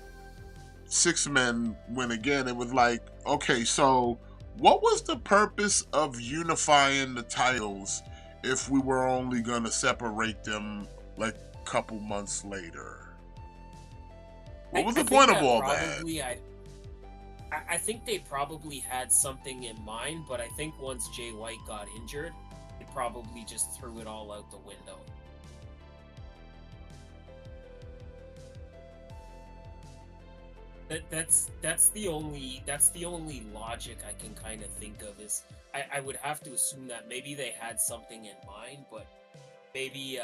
6-man win again. It was like, okay, so what was the purpose of unifying the titles if we were only gonna separate them like a couple months later? What was the point of all that? I think they probably had something in mind, but I think once Jay White got injured, they probably just threw it all out the window. That's the only logic I can kind of think of, is I would have to assume that maybe they had something in mind, but maybe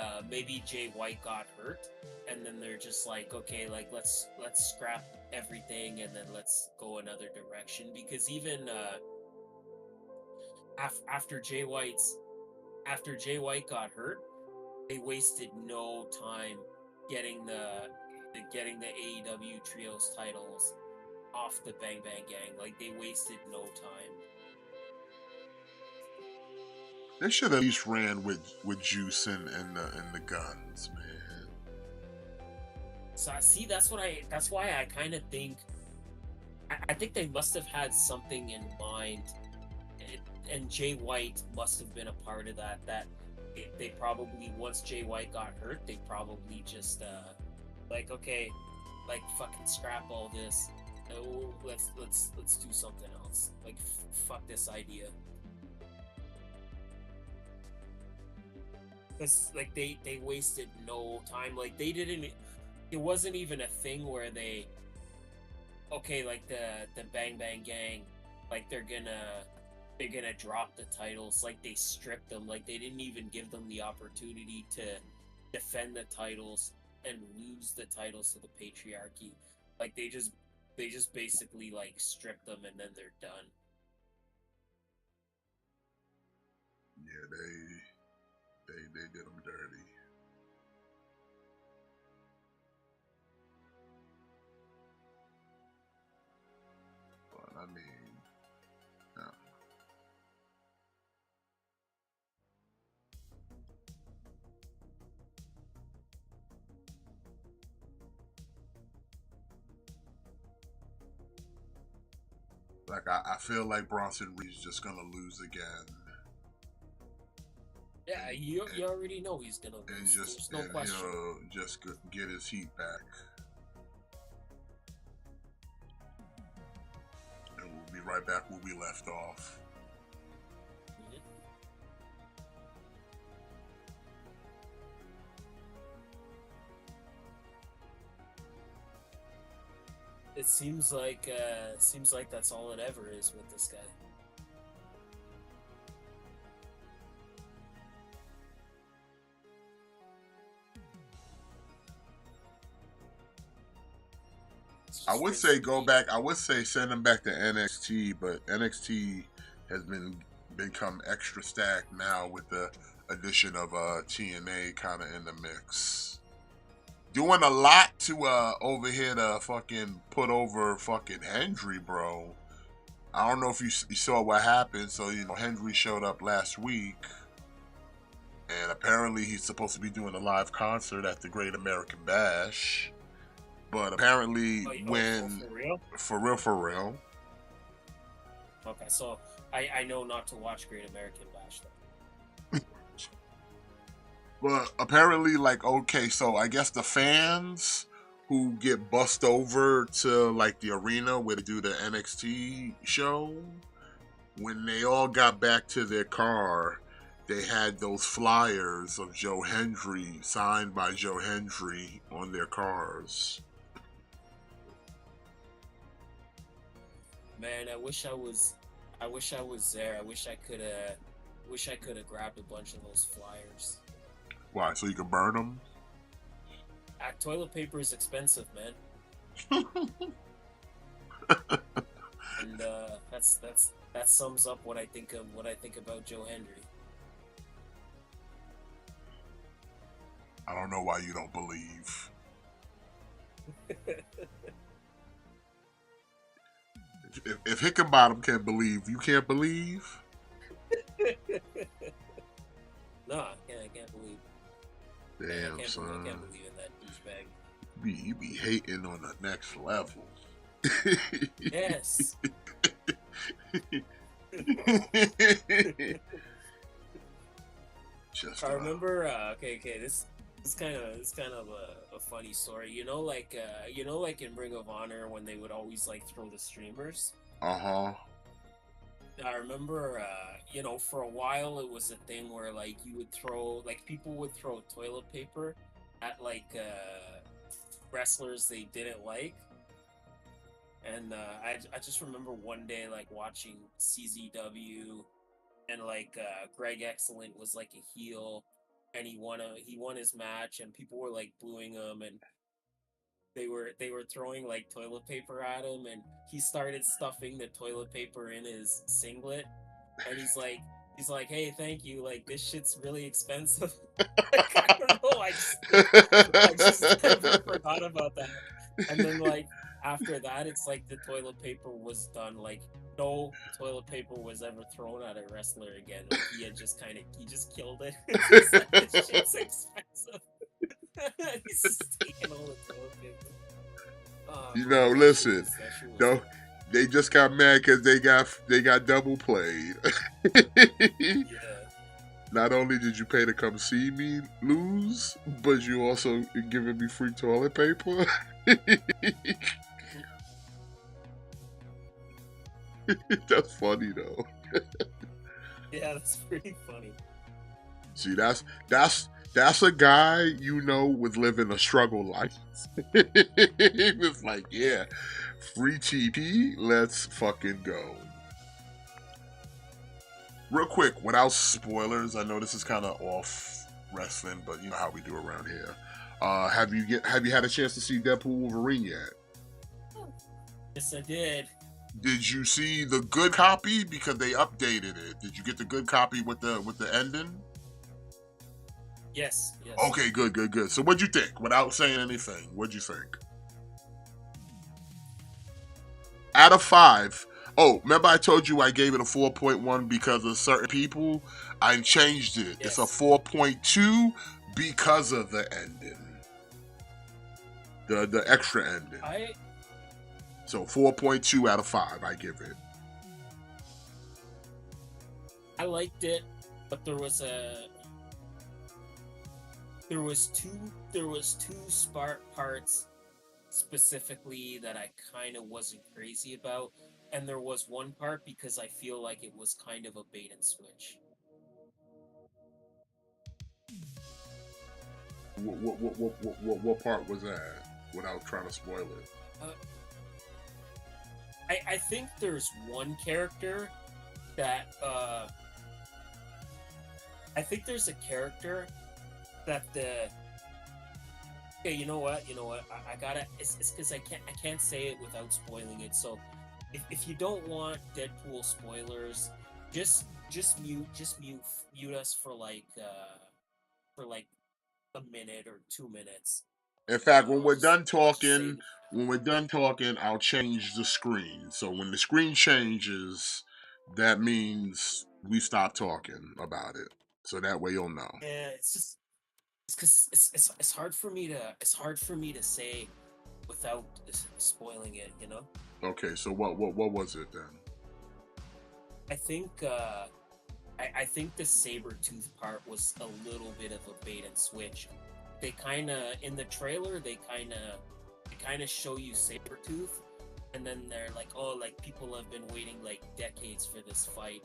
Jay White got hurt, and then they're just like, okay, like let's scrap everything and then let's go another direction. Because even after Jay White got hurt, they wasted no time getting the AEW Trios titles off the Bang Bang Gang. Like, they wasted no time. They should have at least ran with Juice and the Guns, man. So see, that's why I kind of think I think they must have had something in mind, and Jay White must have been a part of that. That they probably, once Jay White got hurt, they probably just like, okay, like fucking scrap all this. No, let's do something else. Like fuck this idea. It's like they wasted no time. Like they didn't. It wasn't even a thing where they, okay, like the Bang Bang Gang, like they're gonna drop the titles. Like they stripped them. Like they didn't even give them the opportunity to defend the titles and lose the titles to the patriarchy. Like they just basically like strip them and then they're done. Yeah, they did them dirty. But I mean, yeah. Like I feel like Bronson Reed's just gonna lose again. Yeah, you already know he's gonna lose. And just There's no question. Just get his heat back. And we'll be right back where we left off. It seems like that's all it ever is with this guy. I would say go back. I would say send him back to NXT, but NXT has become extra stacked now with the addition of TNA kind of in the mix. Doing a lot to over here to fucking put over fucking Hendry, bro. I don't know if you saw what happened. So, you know, Hendry showed up last week, and apparently he's supposed to be doing a live concert at the Great American Bash. But apparently, for real. Okay, so I know not to watch Great American Bash though. But apparently, like, okay, so I guess the fans who get bussed over to like the arena where they do the NXT show, when they all got back to their car, they had those flyers of Joe Hendry, signed by Joe Hendry, on their cars. Man, I wish I was there. I wish I could have grabbed a bunch of those flyers. Why? So you can burn them? Toilet paper is expensive, man. And that sums up what I think about Joe Hendry. I don't know why you don't believe. If Hickenbottom can't believe, you can't believe? No, I can't believe. Damn, I son. I can't believe in that douchebag. You be hating on the next level. Yes. I remember. Okay. This is kind of a funny story. You know, like in Ring of Honor when they would always like throw the streamers. Uh-huh. I remember, for a while it was a thing where like people would throw toilet paper at like wrestlers they didn't like. And I just remember one day like watching CZW, and like Greg Excellent was like a heel, and he won his match, and people were like booing him, and they were throwing like toilet paper at him, and he started stuffing the toilet paper in his singlet, and he's like, hey, thank you, like this shit's really expensive. Like, I don't know, I just never forgot about that. And then like after that, it's like the toilet paper was done. Like no toilet paper was ever thrown at a wrestler again. Like, he just killed it. It's like, this shit's expensive. He's just taking all the toilet paper. You know, listen, They just got mad because they got double played. Yeah. Not only did you pay to come see me lose, but you also giving me free toilet paper. That's funny though. Yeah, that's pretty funny. See, that's a guy you know was living a struggle life. He was like, yeah, free TP, let's fucking go. Real quick, without spoilers, I know this is kind of off wrestling, but you know how we do around here. Have you had a chance to see Deadpool Wolverine yet? Yes, I did. Did you see the good copy because they updated it? Did you get the good copy with the ending? Yes. Okay, good. So what'd you think? Without saying anything, what'd you think? Out of 5. Oh, remember I told you I gave it a 4.1 because of certain people? I changed it. Yes. It's a 4.2 because of the ending. The extra ending. So 4.2 out of 5, I give it. I liked it, but there was two spark parts specifically that I kind of wasn't crazy about, and there was one part because I feel like it was kind of a bait and switch. What part was that? Without trying to spoil it. I think there's one character that I think there's a character that the okay, you know what? I gotta. It's because I can't say it without spoiling it. So if you don't want Deadpool spoilers, just mute us for like a minute or 2 minutes. In fact, when we're done talking, I'll change the screen. So when the screen changes, that means we stop talking about it. So that way you'll know. Yeah, it's because it's hard for me to say without spoiling it. Okay, so what was it then? I think I think the Sabretooth part was a little bit of a bait and switch. They kind of in the trailer they kind of show you Sabretooth, and then they're like, oh, like people have been waiting like decades for this fight,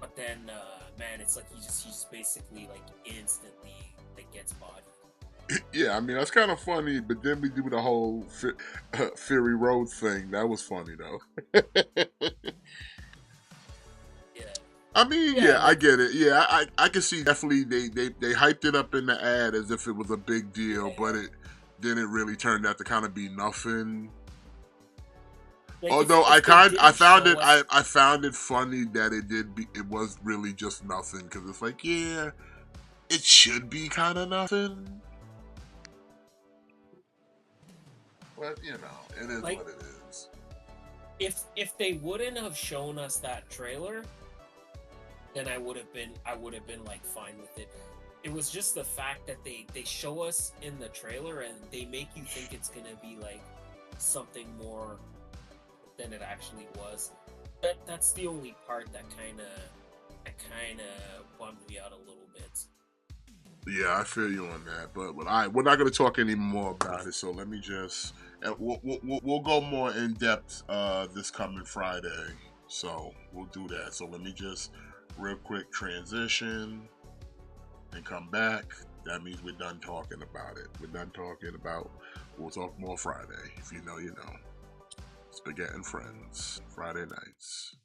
but then man, it's like he just basically like instantly like gets bodied. Yeah, I mean that's kind of funny, but then we do the whole Fury Road thing. That was funny though. I mean, yeah, I get it. Yeah, I can see definitely they hyped it up in the ad as if it was a big deal, but it really turned out to kind of be nothing. Like although I found it funny that it was really just nothing because it's like, yeah, it should be kind of nothing, but you know, it is like, what it is. If they wouldn't have shown us that trailer, then I would have been like fine with it. It was just the fact that they show us in the trailer and they make you think it's gonna be like something more than it actually was. That's the only part that kind of bummed me out a little bit. Yeah, I feel you on that, but we're not gonna talk any more about it. So let me just we'll go more in depth this coming Friday. So we'll do that. So let me just real quick transition and come back. That means we're done talking about it. We'll talk more Friday. If you know, you know. Spaghetti and Friends, Friday nights.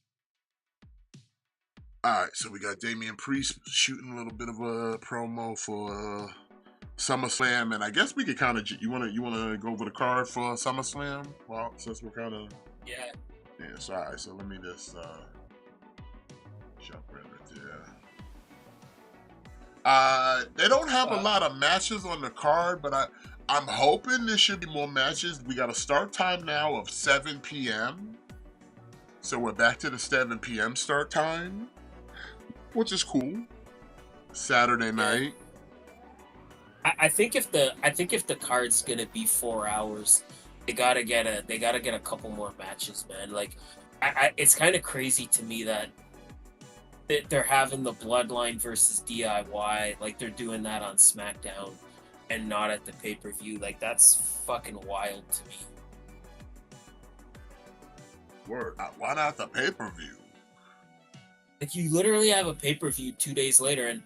Alright, so we got Damian Priest shooting a little bit of a promo for SummerSlam, and I guess we could kind of, you wanna go over the card for SummerSlam? Well, since we're kind of yeah. So alright, so let me just jump right there. They don't have a lot of matches on the card, but I'm hoping there should be more matches. We got a start time now of 7 p.m. So we're back to the 7 p.m. start time, which is cool. Saturday night. I think if the card's gonna be 4 hours, They gotta get a couple more matches, man. Like, it's kind of crazy to me that they're having the Bloodline versus DIY, like they're doing that on SmackDown, and not at the pay-per-view. Like, that's fucking wild to me. Word. Why not the pay-per-view? Like, you literally have a pay-per-view 2 days later, and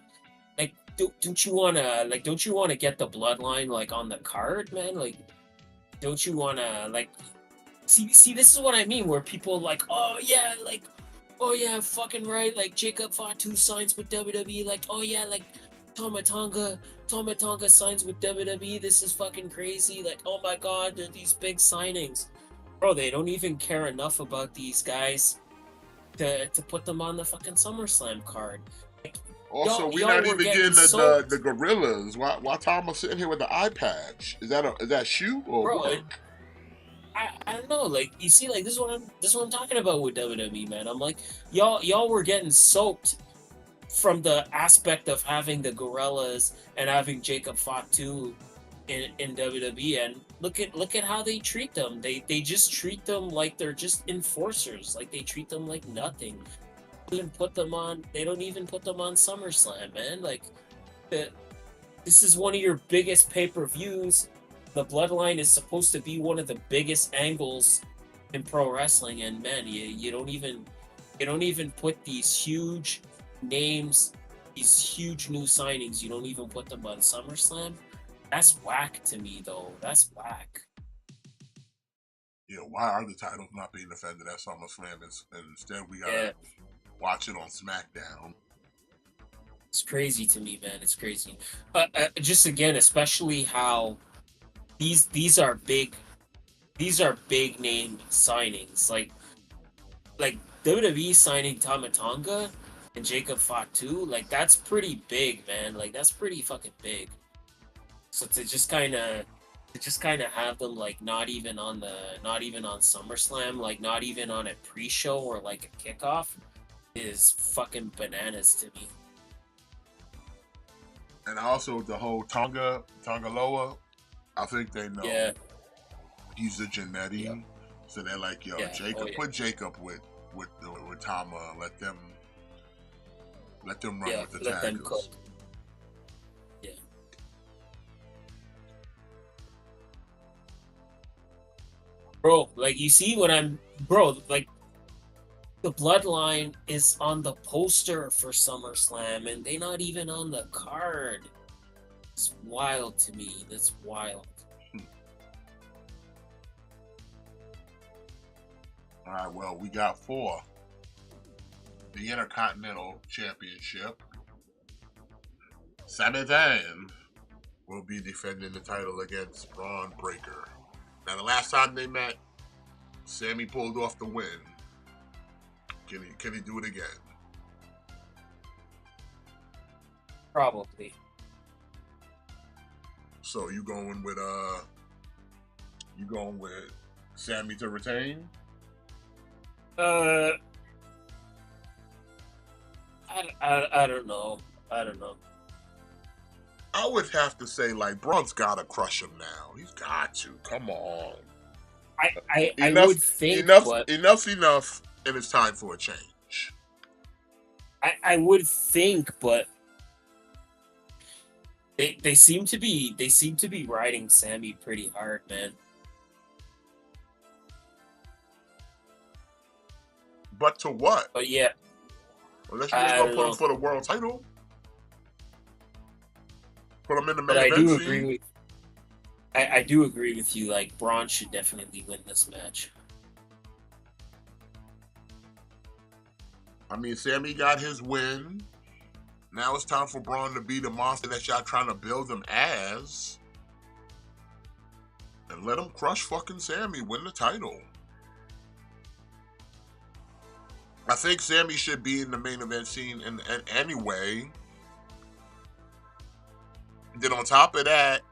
like, don't you wanna get the Bloodline like on the card, man? Like, don't you wanna like see? This is what I mean, where people like, oh yeah, fucking right. Like, Jacob Fatu signs with WWE. Like, oh yeah, like Tama Tonga signs with WWE. This is fucking crazy. Like, oh my god, they're these big signings. Bro, they don't even care enough about these guys to put them on the fucking SummerSlam card. Like, Also, we're y'all not were even getting getting soaked. the gorillas. Why Thomas sitting here with the eye patch? Is that shoe or Bro, what? I don't know, like, you see, like, this is what I'm talking about with WWE, man. I'm like, y'all were getting soaked from the aspect of having the gorillas and having Jacob Fatu in WWE, and look at how they treat them. They just treat them like they're just enforcers. Like, they treat them like nothing. They don't even put them on SummerSlam, man. Like, this is one of your biggest pay-per-views. The Bloodline is supposed to be one of the biggest angles in pro wrestling, and man, you don't even put these huge names, these huge new signings. You don't even put them on SummerSlam. That's whack to me, though. That's whack. Yeah, why are the titles not being defended at SummerSlam? And instead, we gotta watch it on SmackDown. It's crazy to me, man. It's crazy. Just again, especially how these are big name signings. Like WWE signing Tama Tonga and Jacob Fatu. Like, that's pretty big, man. Like, that's pretty fucking big. So to just kind of have them like not even on SummerSlam, like not even on a pre-show or like a kickoff, is fucking bananas to me. And also the whole Tongaloa, I think they know he's a Genetti. Yep. So they're like, yo, Yeah. Jacob, Oh, yeah. put Jacob with Tama, let them run with the let them tackles. cook. Yeah. Bro, like, you see what like, the Bloodline is on the poster for SummerSlam, and they're not even on the card. It's wild to me. That's wild. All right, well, we got 4. The Intercontinental Championship. Sami Zayn will be defending the title against Braun Breaker. Now, the last time they met, Sami pulled off the win. Can he do it again? Probably. So you going with Sami to retain? I don't know. I don't know. I would have to say, like, Braun's gotta crush him now. He's got to. Come on. I would think, but enough, and it's time for a change. I would think, but they seem to be riding Sami pretty hard, man. But to what? But yeah, Unless you're just gonna put him for the world title. Put him in the main but event. I do agree with you. Like, Braun should definitely win this match. I mean, Sami got his win. Now it's time for Braun to be the monster that y'all trying to build him as. And let him crush fucking Sami, win the title. I think Sami should be in the main event scene in anyway. Then on top of that,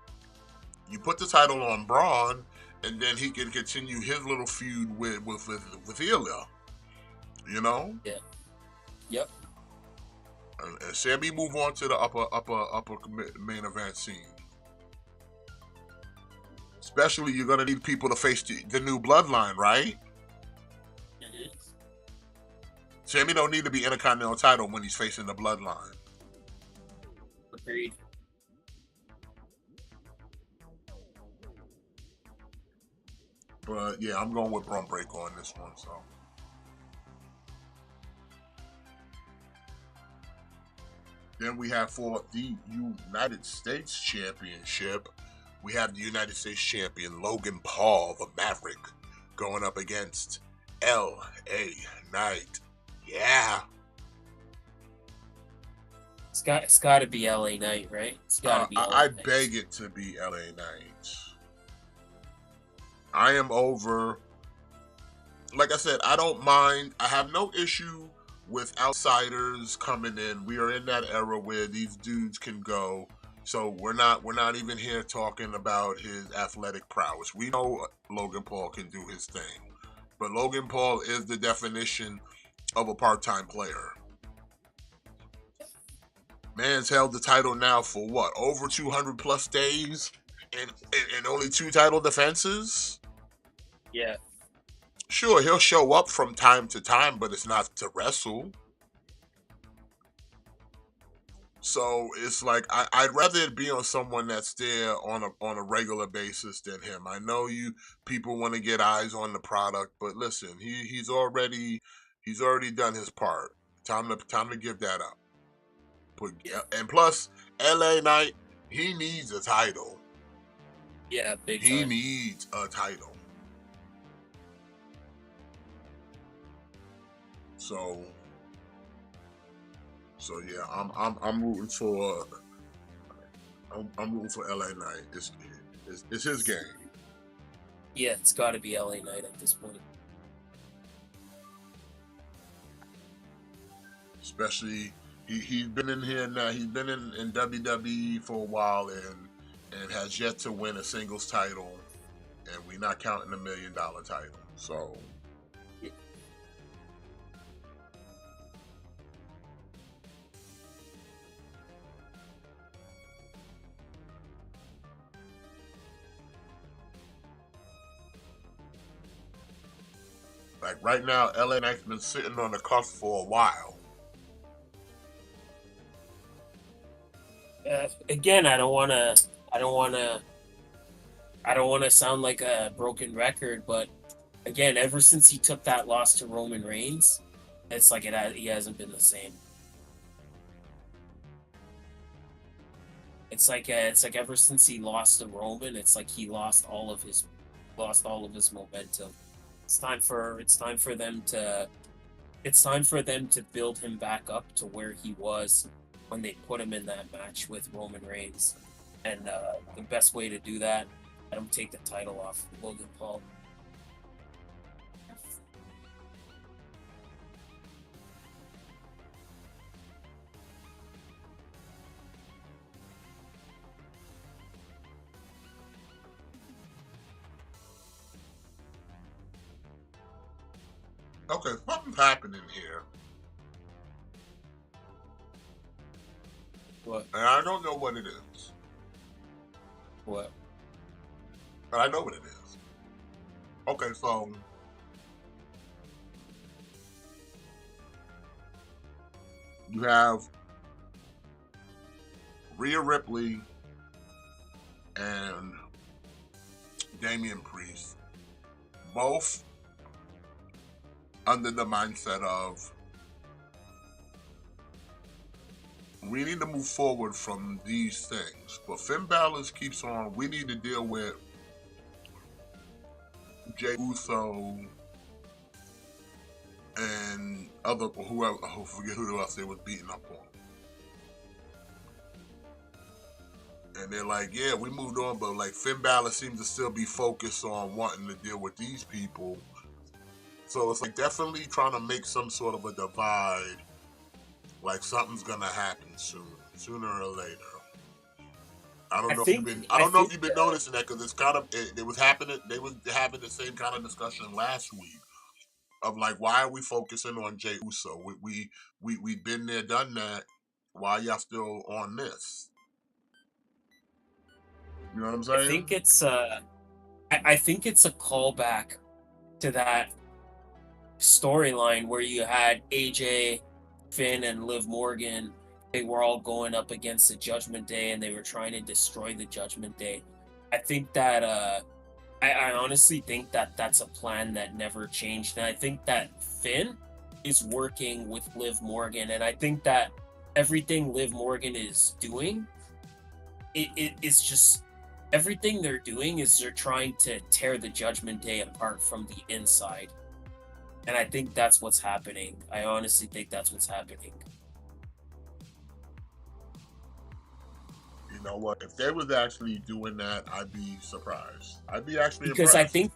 you put the title on Braun, and then he can continue his little feud with Ilya. You know? Yeah. Yep. And Sami move on to the upper main event scene. Especially, you're gonna need people to face the new bloodline, right? Mhm. Sammy don't need to be Intercontinental title when he's facing the bloodline. Agreed. But yeah, I'm going with Brum Breaker on this one. So then we have for the United States Championship, we have the United States Champion Logan Paul, the Maverick, going up against L.A. Knight. Yeah. It's got to be LA Knight, right? It's got to be LA I Knight. beg it to be L.A. Knight. I am over. Like I said, I don't mind. I have no issue with outsiders coming in. We are in that era where these dudes can go. So we're not even here talking about his athletic prowess. We know Logan Paul can do his thing. But Logan Paul is the definition of a part-time player. Man's held the title now for what? Over 200 plus days and only 2 title defenses? Yeah. Sure, he'll show up from time to time, but it's not to wrestle. So it's like I'd rather it be on someone that's there on a regular basis than him. I know people want to get eyes on the product, but listen, he's already done his part. Time to give that up. And plus, LA Knight, he needs a title. Yeah, big He time. needs a title. So yeah, I'm rooting for LA Knight. It's his game. Yeah, it's got to be LA Knight at this point. Especially he's been in here now. He's been in WWE for a while and has yet to win a singles title, and we're not counting $1 million title. So. Like right now, LA Knight's been sitting on the cusp for a while. Again, I don't want to sound like a broken record, but again, ever since he took that loss to Roman Reigns, it's like he hasn't been the same. It's like ever since he lost to Roman, it's like he lost all of his momentum. It's time for them to build him back up to where he was when they put him in that match with Roman Reigns. And the best way to do that, let him take the title off Logan Paul. Okay, something's happening here. What? And I don't know what it is. What? But I know what it is. Okay, so you have Rhea Ripley and Damian Priest, both under the mindset of we need to move forward from these things. But Finn Balor keeps on, we need to deal with Jey Uso and whoever, I forget who else they was beating up on. And they're like, yeah, we moved on, but like Finn Balor seems to still be focused on wanting to deal with these people. So it's like definitely trying to make some sort of a divide. Like something's gonna happen sooner or later. I don't know if you've been noticing that because it's kind of it was happening. They was having the same kind of discussion last week of like, why are we focusing on Jey Uso? We've been there, done that. Why y'all still on this? You know what I'm saying? I think it's I think it's a callback to that storyline where you had AJ, Finn, and Liv Morgan. They were all going up against the Judgment Day, and they were trying to destroy the Judgment Day. I think that I honestly think that that's a plan that never changed, and I think that Finn is working with Liv Morgan, and I think that everything Liv Morgan is doing, it's just everything they're doing is they're trying to tear the Judgment Day apart from the inside. And I think that's what's happening. I honestly think that's what's happening. You know what? If they was actually doing that, I'd be surprised. I'd be actually Because impressed.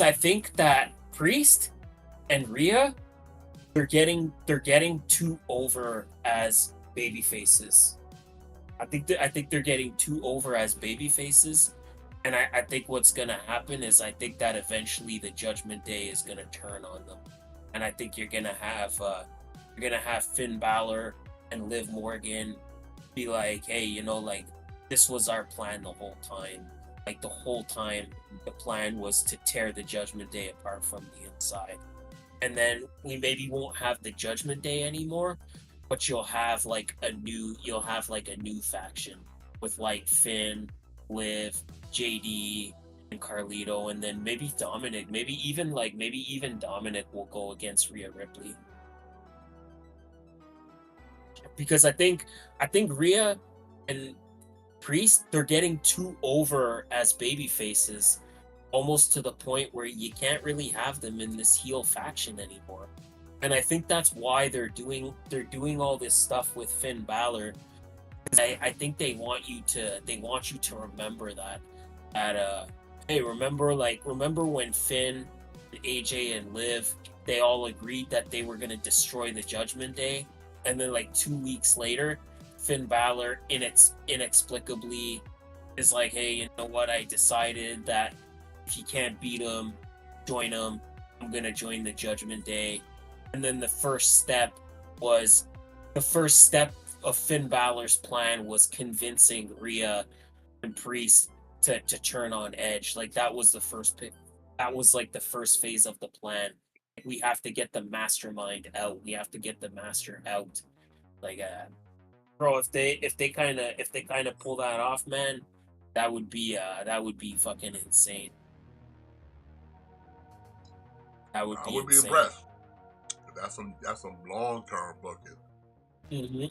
I think that Priest and Rhea, they're getting too over as baby faces. I think they're getting too over as baby faces. And I think what's gonna happen is I think that eventually the Judgment Day is gonna turn on them. And I think you're gonna have Finn Balor and Liv Morgan be like, hey, like this was our plan the whole time. Like the whole time the plan was to tear the Judgment Day apart from the inside. And then we maybe won't have the Judgment Day anymore, but you'll have like a new faction with like Finn, Liv, JD, and Carlito, and then maybe Dominic, maybe even Dominic will go against Rhea Ripley. Because I think Rhea and Priest, they're getting too over as baby faces, almost to the point where you can't really have them in this heel faction anymore. And I think that's why they're doing all this stuff with Finn Balor. I think they want you to remember that hey, remember when Finn, AJ, and Liv, they all agreed that they were gonna destroy the Judgment Day, and then like 2 weeks later, Finn Balor inexplicably is like, hey, you know what? I decided that if you can't beat him, join him. I'm gonna join the Judgment Day. And then the first step of Finn Balor's plan was convincing Rhea and Priest to turn on Edge. Like that was the first pick. That was like the first phase of the plan. Like, we have to get the mastermind out. We have to get the master out. Like, bro, if they kind of pull that off, man, that would be fucking insane. That would I be would be insane. impressed. That's some long term booking. Mm-hmm.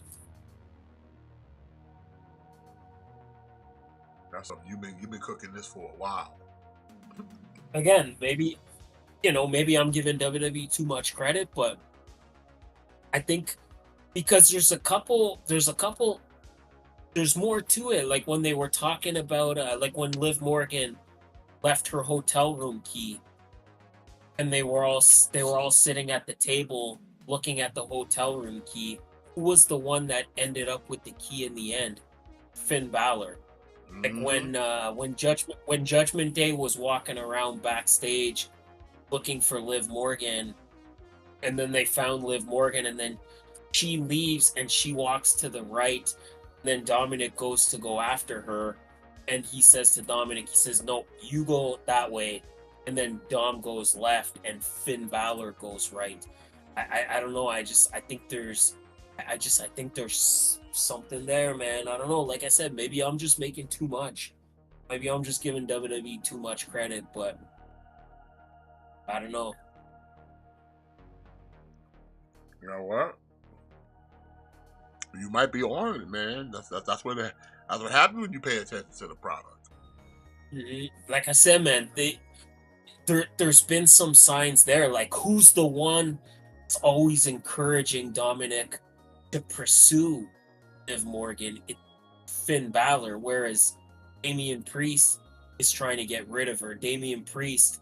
That's something you've been cooking this for a while. Again, maybe I'm giving WWE too much credit, but I think because there's more to it. Like when they were talking about like when Liv Morgan left her hotel room key, and they were all sitting at the table looking at the hotel room key. Who was the one that ended up with the key in the end? Finn Balor. Like when Judgment Day was walking around backstage looking for Liv Morgan, and then they found Liv Morgan, and then she leaves and she walks to the right. And then Dominic goes to go after her, and he says to Dominic, he says, "No, you go that way." And then Dom goes left, and Finn Balor goes right. I don't know. I think there's something there, man. I don't know. Like I said, maybe I'm just making too much. Maybe I'm just giving WWE too much credit, but I don't know. You know what? You might be on it, man. That's what happens when you pay attention to the product. Like I said, man, there's been some signs there. Like, who's the one that's always encouraging Dominic to pursue Liv Morgan? It's Finn Balor, whereas Damian Priest is trying to get rid of her. Damian Priest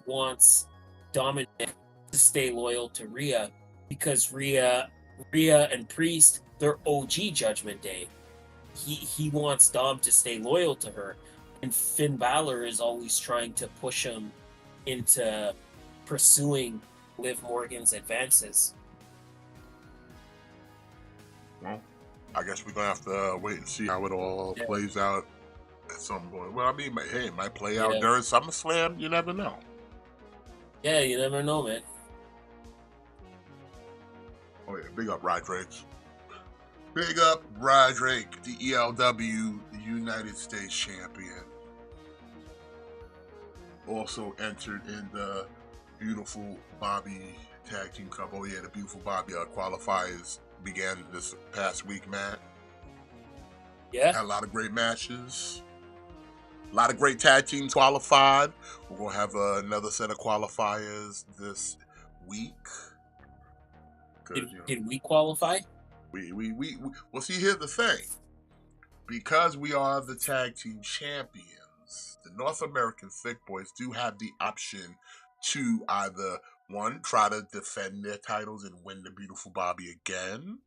wants Dominic to stay loyal to Rhea because Rhea and Priest, they're OG Judgment Day. He wants Dom to stay loyal to her. And Finn Balor is always trying to push him into pursuing Liv Morgan's advances. Well, I guess we're gonna have to wait and see how it all plays out at some point. Well, I mean, hey, it might play out Yeah. during SummerSlam. You never know. Yeah, you never know, man. Oh yeah, big up Roderick. Big up Roderick, the ELW United States champion. Also entered in the Beautiful Bobby Tag Team Cup. Oh yeah, the Beautiful Bobby qualifiers began this past week, man. Yeah. Had a lot of great matches. A lot of great tag teams qualified. We're going to have another set of qualifiers this week. Did we qualify? Well, see, here's the thing. Because we are the tag team champions, the North American Thick Boys do have the option to either, one, try to defend their titles and win the Beautiful Bobby again,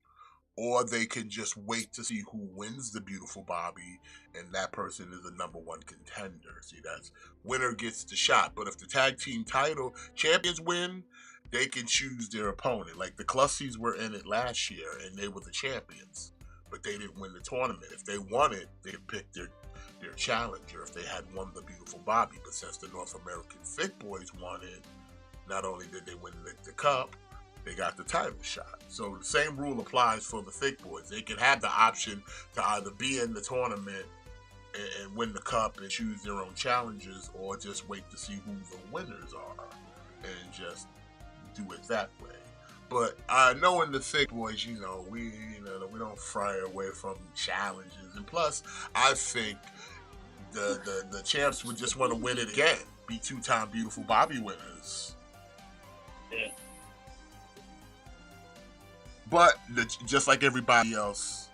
or they can just wait to see who wins the Beautiful Bobby, and that person is the number one contender. See, that's winner gets the shot. But if the tag team title champions win, they can choose their opponent. Like the Clussies were in it last year, and they were the champions, but they didn't win the tournament. If they won it, they could pick their challenger if they had won the Beautiful Bobby. But since the North American Thick Boys won it, not only did they win the cup, they got the title shot. So the same rule applies for the Thick Boys. They can have the option to either be in the tournament and win the cup and choose their own challengers, or just wait to see who the winners are and just do it that way. But knowing the Thick Boys, we don't fry away from challenges. And plus, I think the champs would just want to win it again, be two-time Beautiful Bobby winners. Yeah. But just like everybody else,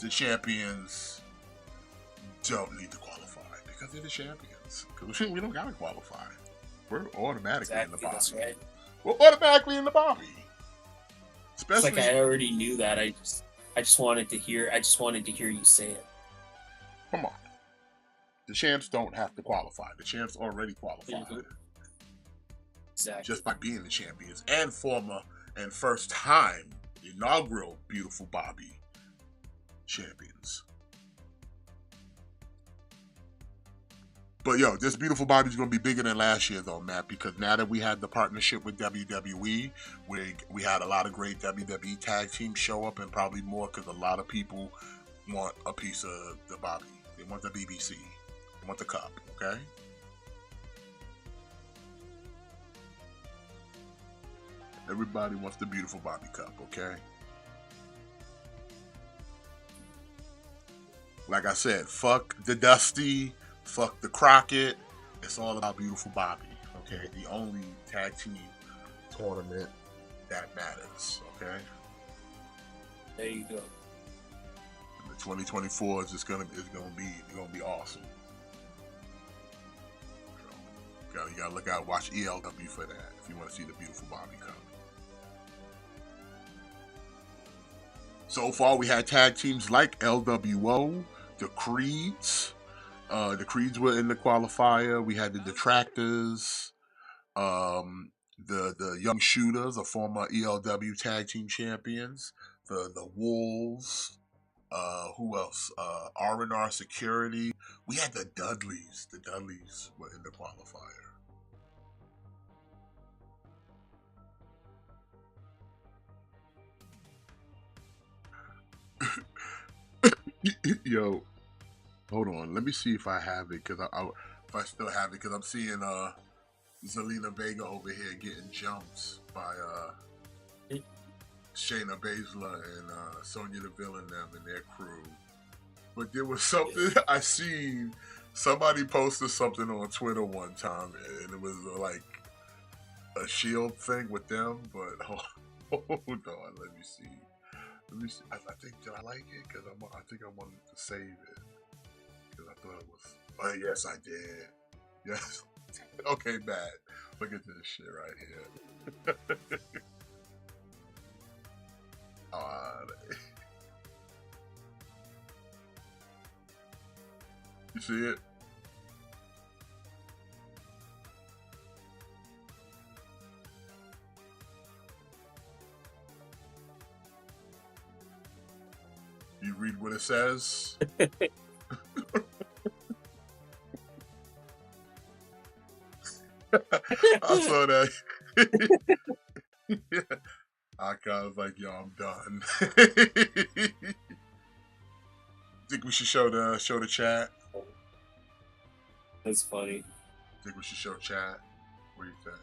the champions don't need to qualify because they're the champions. Because we don't gotta qualify. We're automatically in the Bobby. That's right. We're automatically in the Bobby. Especially, It's like I already knew that. I just wanted to hear. I just wanted to hear you say it. come on. The champs don't have to qualify. The champs already qualified. Mhm. Exactly. Just by being the champions and former and first time inaugural Beautiful Bobby champions. But yo, this Beautiful Bobby's gonna be bigger than last year though, Matt, because now that we had the partnership with WWE, we had a lot of great WWE tag teams show up, and probably more because a lot of people want a piece of the Bobby. They want the BBC. They want the cup, okay? Everybody wants the Beautiful Bobby Cup, okay? Like I said, fuck the Dusty, fuck the Crockett. It's all about Beautiful Bobby, okay? The only tag team tournament that matters, okay? There you go. And the 2024 is just gonna be awesome. So, you gotta look out, watch ELW for that if you want to see the Beautiful Bobby Cup. So far, we had tag teams like LWO, the Creeds. The Creeds were in the qualifier. We had the Detractors, the Young Shooters, the former ELW tag team champions, the Wolves. Who else? R&R Security. We had the Dudleys. The Dudleys were in the qualifier. Yo, hold on. Let me see if I have it, because if I still have it, because I'm seeing Zelina Vega over here getting jumps by Shayna Baszler and Sonya Deville and them and their crew. But there was something I seen. Somebody posted something on Twitter one time, and it was like a Shield thing with them. But hold on, let me see. I think, did I like it? Because I think I wanted to save it. Because I thought it was. Oh, yes, I did. Yes. Okay, bad. Look at this shit right here. You see it? You read what it says? I saw that. I was like, yo, I'm done. Think we should show the chat? That's funny. Think we should show chat? What do you think?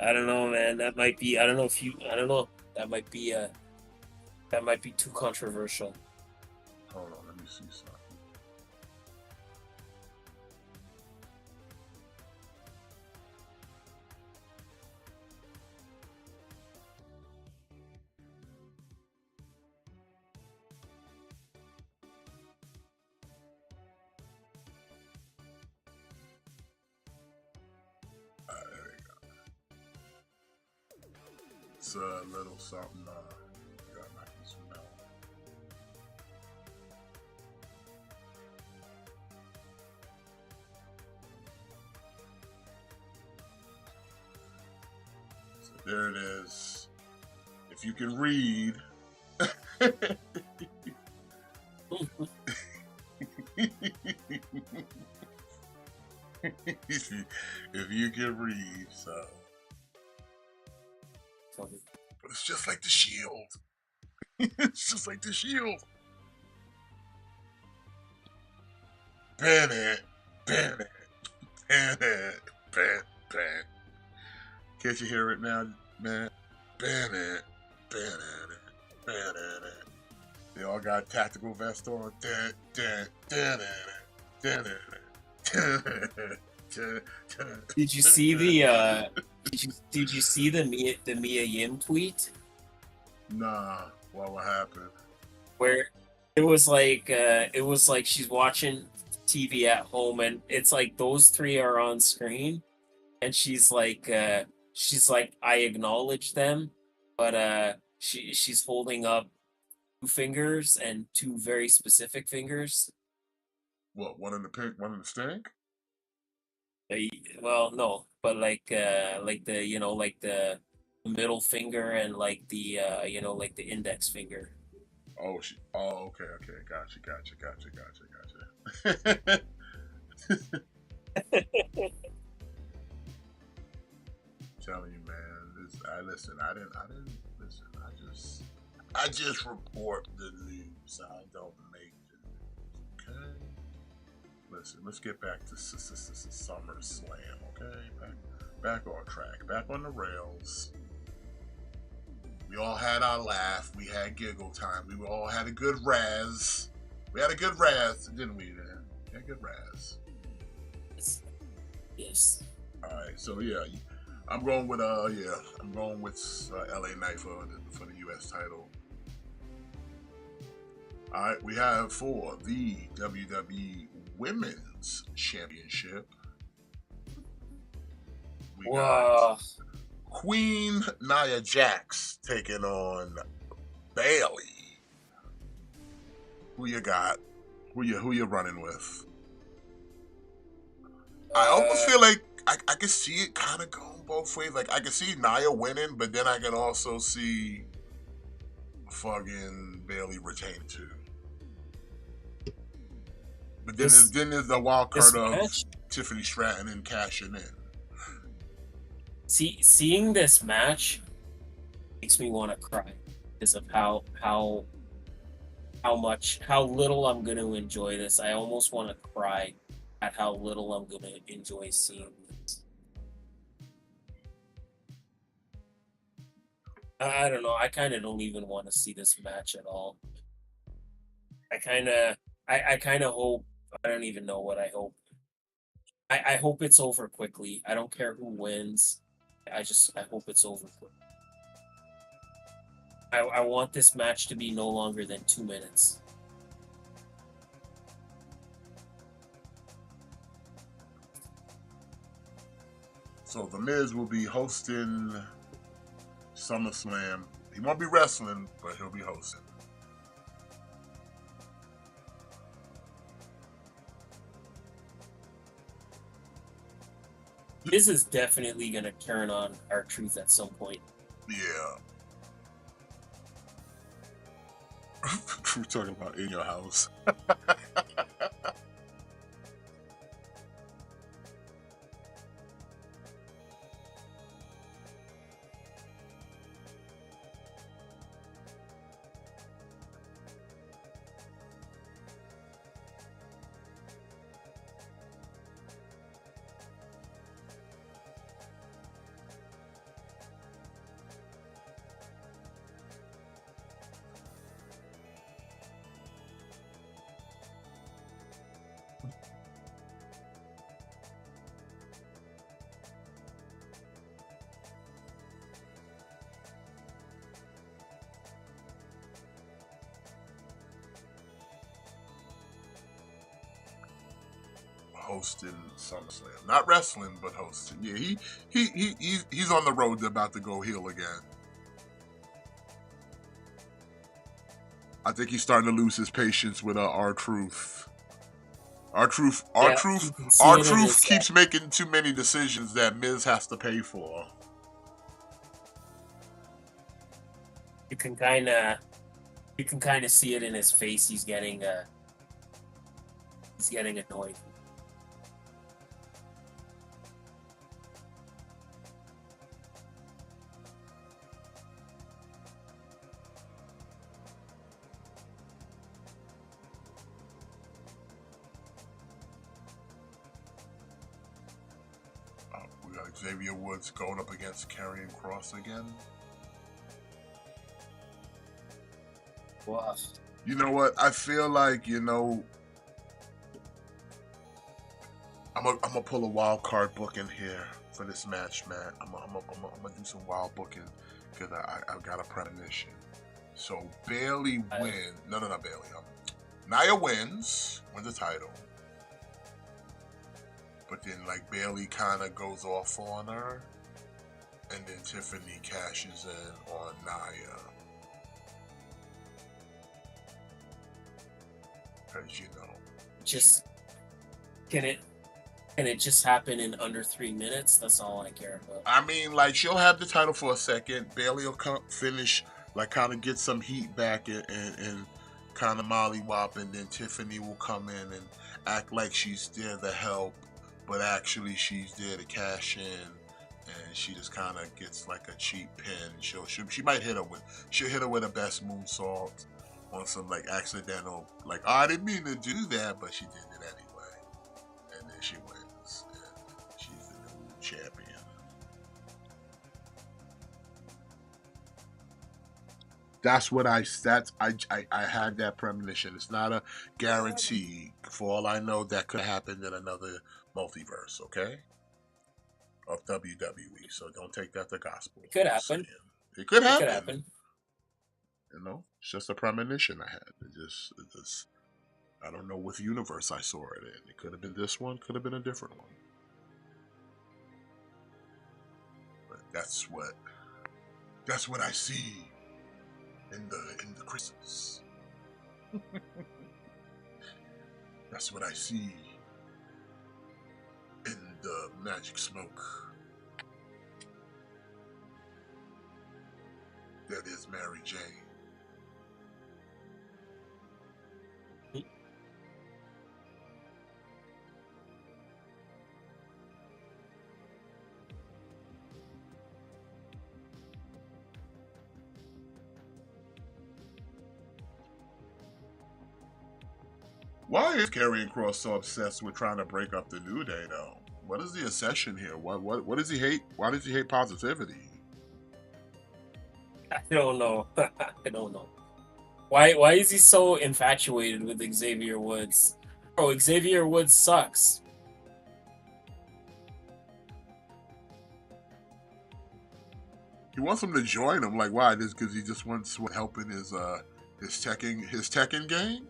I don't know, man. That might be. I don't know if you. I don't know. That might be. That might be too controversial. Hold on, let me see something. There we go. It's a little something. Got my smell. So there it is. If you can read. if you can read, so. But it's just like the Shield. It's just like the Shield. Bennett. Can't you hear it now, man? Bennett. They all got tactical vest on. Did you see the did you see the Mia Yim tweet? Nah, what happened? Where it was like she's watching TV at home and it's like those three are on screen and she's like I acknowledge them, but she's holding up two fingers and two very specific fingers. What, one in the pink, one in the stink? Well, no, but like the like the middle finger and like the like the index finger. Oh, okay, gotcha. Telling you, man, I didn't listen. I just report the news. I don't make the news. Okay. Listen, let's get back to SummerSlam. Okay, back on track, back on the rails. We all had our laugh. We had giggle time. We all had a good razz. We had a good razz, didn't we? We had a good razz. Yes. All right. So yeah, I'm going with LA Knight for the U.S. title. All right. We have for the WWE Women's Championship. We got Queen Nia Jax taking on Bayley. Who you got? Who you running with? I almost feel like I can see it kind of going both ways. Like I can see Nia winning, but then I can also see fucking Bayley retaining too. But then there's the wild card of match? Tiffany Stratton and cashing in. Seeing this match makes me want to cry because of how little I'm going to enjoy this. I almost want to cry at how little I'm going to enjoy seeing this. I don't know. I kind of don't even want to see this match at all. I kind of hope. I don't even know what I hope. I hope it's over quickly. I don't care who wins. I hope it's over quick. I want this match to be no longer than 2 minutes. So The Miz will be hosting SummerSlam. He won't be wrestling, but he'll be hosting. This is definitely going to turn on R-Truth at some point. Yeah. We're talking about in your house. hosting SummerSlam. Not wrestling, but hosting. Yeah, he's on the road to about to go heel again. I think he's starting to lose his patience with R-Truth. R-Truth keeps making too many decisions that Miz has to pay for. You can kind of see it in his face. He's getting annoyed. We got Xavier Woods going up against Karrion Kross again. Wow. You know what? I feel like, you know, I'm gonna pull a wild card booking here for this match, man. I'm gonna do some wild booking because I've got a premonition. So Bayley wins. No, not Bayley. Nia wins the title, but then like Bayley kind of goes off on her, and then Tiffany cashes in on Nia. As you know, just can it just happen in under 3 minutes? That's all I care about. I mean, like, she'll have the title for a second. Bayley will finish, like, kind of get some heat back and kind of mollywop, and then Tiffany will come in and act like she's there to help, but actually she's there to cash in, and she just kind of gets like a cheap pin. She might hit her with a best moonsault on some like accidental, like, oh, I didn't mean to do that, but she did it anyway, and then she wins, and she's the new champion. That's what I had that premonition. It's not a guarantee. For all I know, that could happen in another multiverse, okay? Of WWE. So don't take that to gospel. It could happen. It could happen. You know, it's just a premonition I had. It just I don't know what universe I saw it in. It could have been this one, could have been a different one. But that's what I see in the crystals. That's what I see in the magic smoke. That is Mary Jane. Why is Karrion Kross so obsessed with trying to break up the New Day, though? What is the obsession here? What does he hate? Why does he hate positivity? I don't know. I don't know. Why is he so infatuated with Xavier Woods? Bro, Xavier Woods sucks. He wants him to join him. Like, why? This because he just wants help in his Tekken game.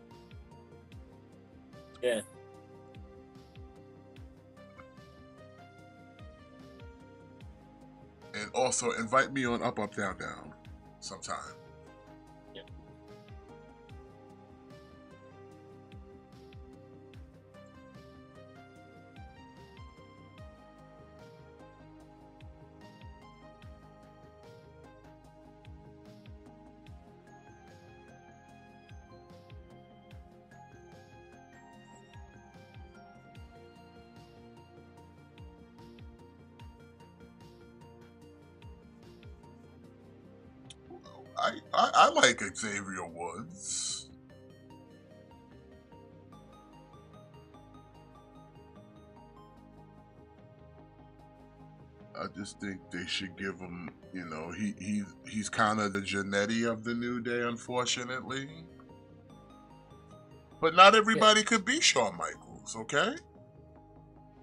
Yeah. And also invite me on Up Up Down Down sometime. Yeah. I like Xavier Woods. I just think they should give him, you know, he's kind of the Jannetty of the New Day, unfortunately. But not everybody could be Shawn Michaels, okay?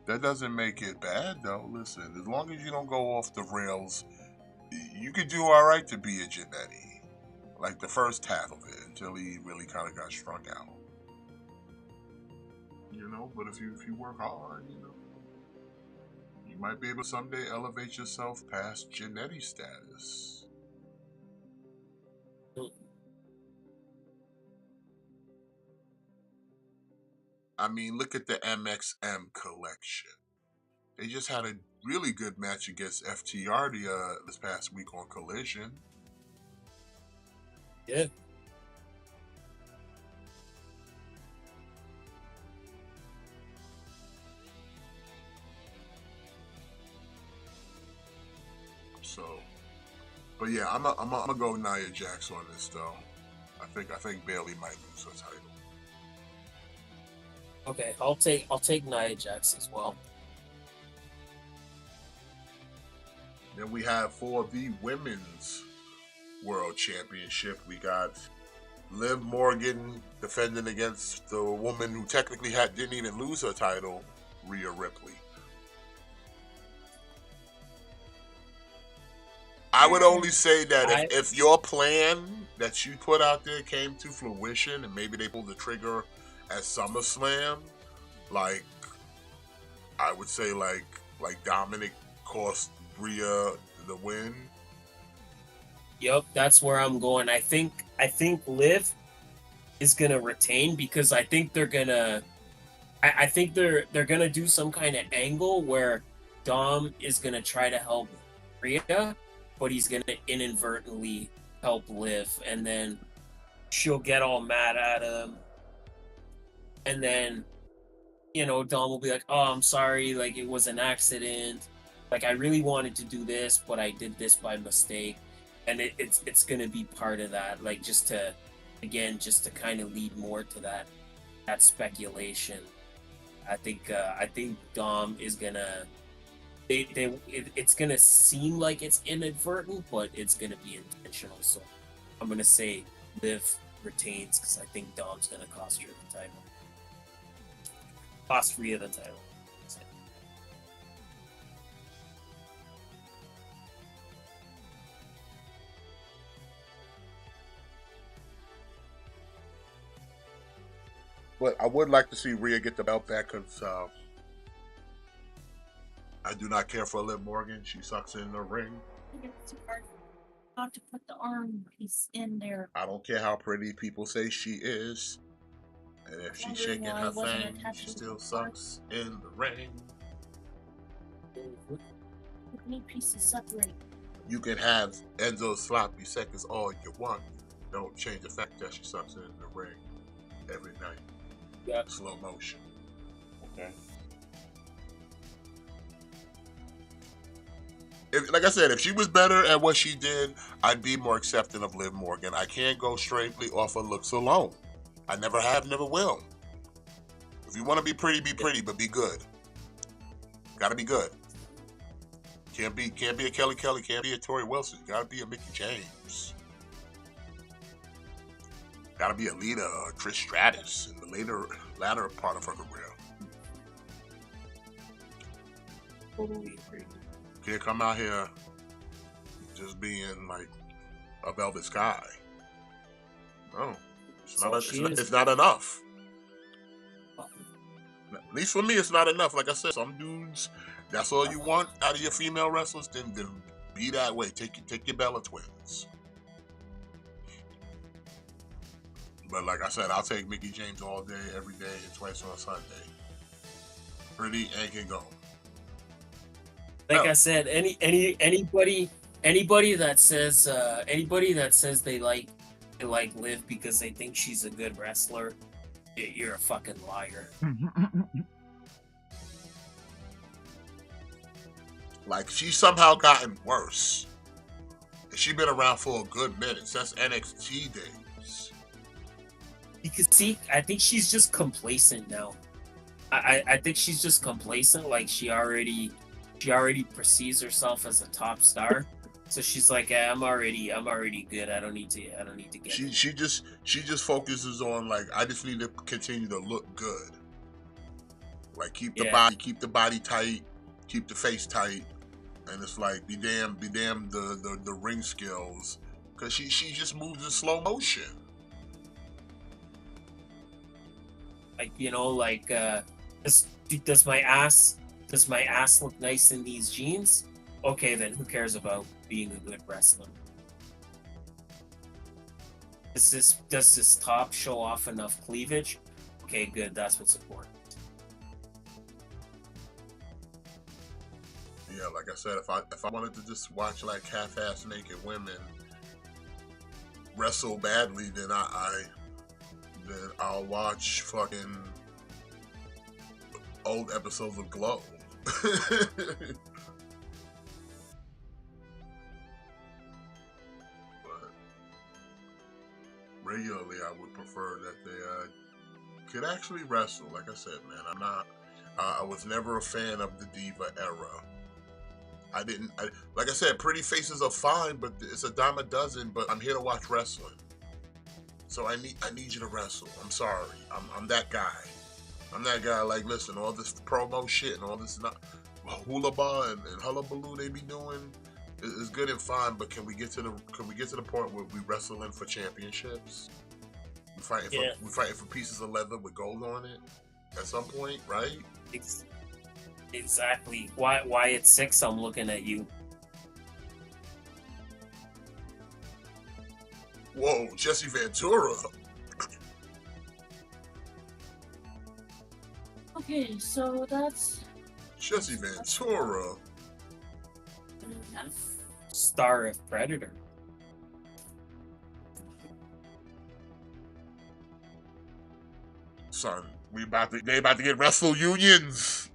That doesn't make it bad, though. Listen, as long as you don't go off the rails, you could do all right to be a Jannetty. Like the first half of it, until he really kind of got struck out. you know. But if you work hard, you know, you might be able to someday elevate yourself past Janetti status. I mean, look at the MXM collection. They just had a really good match against FTR this past week on Collision. Yeah. So, but yeah, I'm gonna go Nia Jax on this though. I think Bayley might lose her title. Okay, I'll take Nia Jax as well. Then we have for the women's world championship, we got Liv Morgan defending against the woman who technically didn't even lose her title, Rhea Ripley. I would only say that if your plan that you put out there came to fruition and maybe they pulled the trigger at SummerSlam, like I would say like Dominic cost Rhea the win. Yep, that's where I'm going. I think Liv is gonna retain because I think they're gonna do some kind of angle where Dom is gonna try to help Rhea, but he's gonna inadvertently help Liv, and then she'll get all mad at him, and then Dom will be like, "Oh, I'm sorry, like it was an accident. Like I really wanted to do this, but I did this by mistake." And it's gonna be part of that, like just to kind of lead more to that speculation. I think Dom is gonna it's gonna seem like it's inadvertent, but it's gonna be intentional. So I'm gonna say Liv retains because I think Dom's gonna cost her the title, cost Rhea the title. But I would like to see Rhea get the belt back because I do not care for Liv Morgan. She sucks in the ring. It's hard not to put the arm piece in there. I don't care how pretty people say she is. And if she's shaking her thing, she still sucks in the ring. Need pieces separate. You can have Enzo's sloppy seconds all you want. Don't change the fact that she sucks in the ring every night. Yeah. Slow motion. Okay. Like I said, if she was better at what she did, I'd be more accepting of Liv Morgan. I can't go straightly off of looks alone. I never have, never will. If you want to be pretty, but be good. Gotta be good. Can't be a Kelly, can't be a Tori Wilson. Gotta be a Mickey James. Gotta be a Lita or Trish Stratus in the latter part of her career. Totally agree. Can't come out here just being like a velvet sky. No, it's not enough. At least for me, it's not enough. Like I said, some dudes, that's all you want out of your female wrestlers. Then be that way. Take your Bella Twins. But like I said, I'll take Mickey James all day, every day, and twice on Sunday. Pretty and can go. Like I said, anybody that says they like Liv because they think she's a good wrestler, you're a fucking liar. Like she's somehow gotten worse. She's been around for a good minute since NXT days. You can see, I think she's just complacent now. I think she's just complacent. Like she already perceives herself as a top star, so she's like, yeah, I'm already good. I don't need to get. She just focuses on like, I just need to continue to look good. Like keep the body tight, keep the face tight, and it's like be damn the ring skills, because she just moves in slow motion. Like, you know, like does my ass look nice in these jeans? Okay, then who cares about being a good wrestler? Does this top show off enough cleavage? Okay, good. That's what's important. Yeah, like I said, if I wanted to just watch like half-ass naked women wrestle badly, then I'll watch fucking old episodes of Glow. But regularly, I would prefer that they could actually wrestle. Like I said, man, I was never a fan of the Diva era. Like I said, pretty faces are fine, but it's a dime a dozen. But I'm here to watch wrestling, so I need you to wrestle. I'm sorry, I'm that guy. I'm that guy. Like, listen, all this promo shit and all this hula bar and hullabaloo they be doing is good and fine. But can we get to the point where we wrestling for championships? We fighting for pieces of leather with gold on it at some point, right? Exactly. Why at 6? I'm looking at you. Whoa, Jesse Ventura. Okay, so that's Jesse Ventura. Star of Predator. Son, they about to get wrestle unions.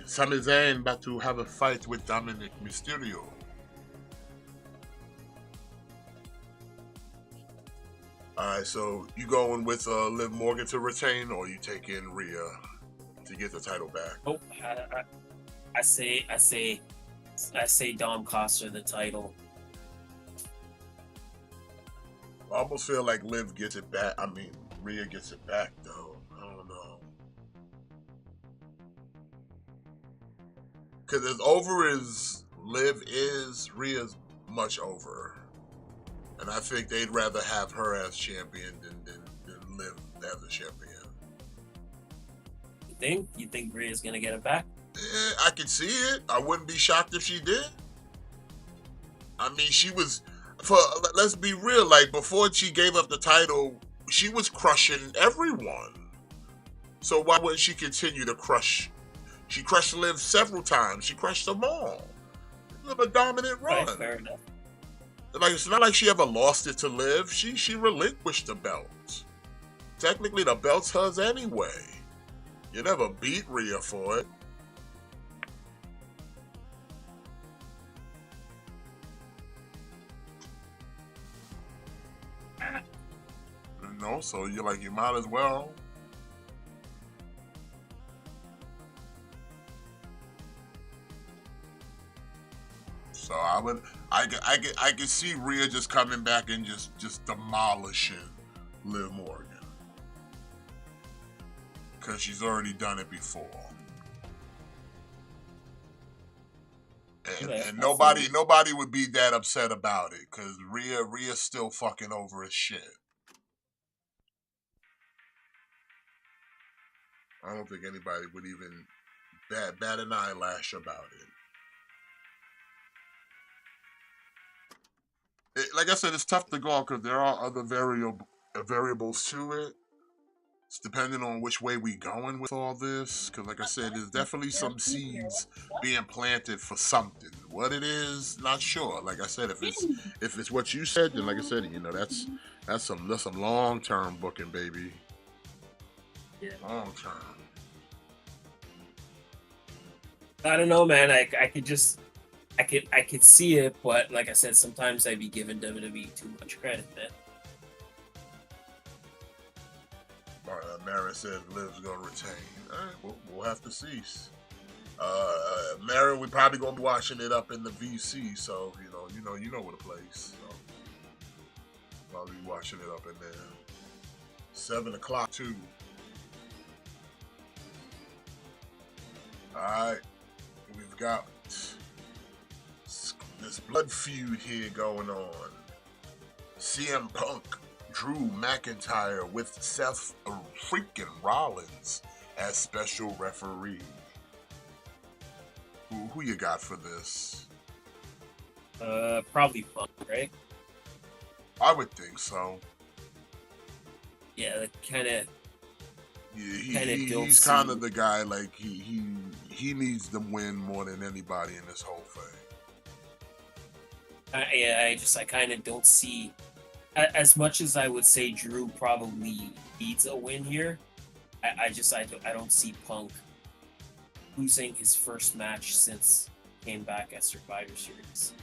Sami Zayn about to have a fight with Dominic Mysterio. Alright, so you going with Liv Morgan to retain, or you taking Rhea to get the title back? Oh, I say Dom cost her the title. I almost feel like Liv gets it back. I mean, Rhea gets it back, though. I don't know. Because as over as Liv is, Rhea's much over. And I think they'd rather have her as champion than Liv as a champion. You think Rhea's gonna get it back? Yeah, I can see it. I wouldn't be shocked if she did. I mean, let's be real, like, before she gave up the title, she was crushing everyone. So why wouldn't she continue to crush? She crushed Liv several times. She crushed them all. Live a dominant run. Right, fair enough. Like, it's not like she ever lost it to Liv. She relinquished the belt. Technically, the belt's hers anyway. You never beat Rhea for it. No, so you might as well. So I can see Rhea just coming back and just demolishing Liv Morgan, because she's already done it before. And nobody would be that upset about it, because Rhea's still fucking over as shit. I don't think anybody would even bat an eyelash about it. Like I said, it's tough to go because there are other variables to it. It's depending on which way we going with all this. Because like I said, there's definitely some seeds being planted for something. What it is, not sure. Like I said, if it's what you said, then like I said, you know, that's some long term booking, baby. Yeah. Long term. I don't know, man. I could see it, but like I said, sometimes I'd be giving WWE too much credit, man. Mara says Liv's gonna retain. All right, we'll have to see. Mara, we probably gonna be watching it up in the VC, so you know what a place. So probably be watching it up in there. 7 o'clock too. All right, we've got this blood feud here going on. CM Punk, Drew McIntyre with Seth freaking Rollins as special referee. Who you got for this? Probably Punk, right? I would think so. Yeah, that kind of. Yeah, he's kind of the guy. Like he needs to win more than anybody in this whole thing. I kind of don't see. As much as I would say Drew probably needs a win here, I don't see Punk losing his first match since he came back at Survivor Series.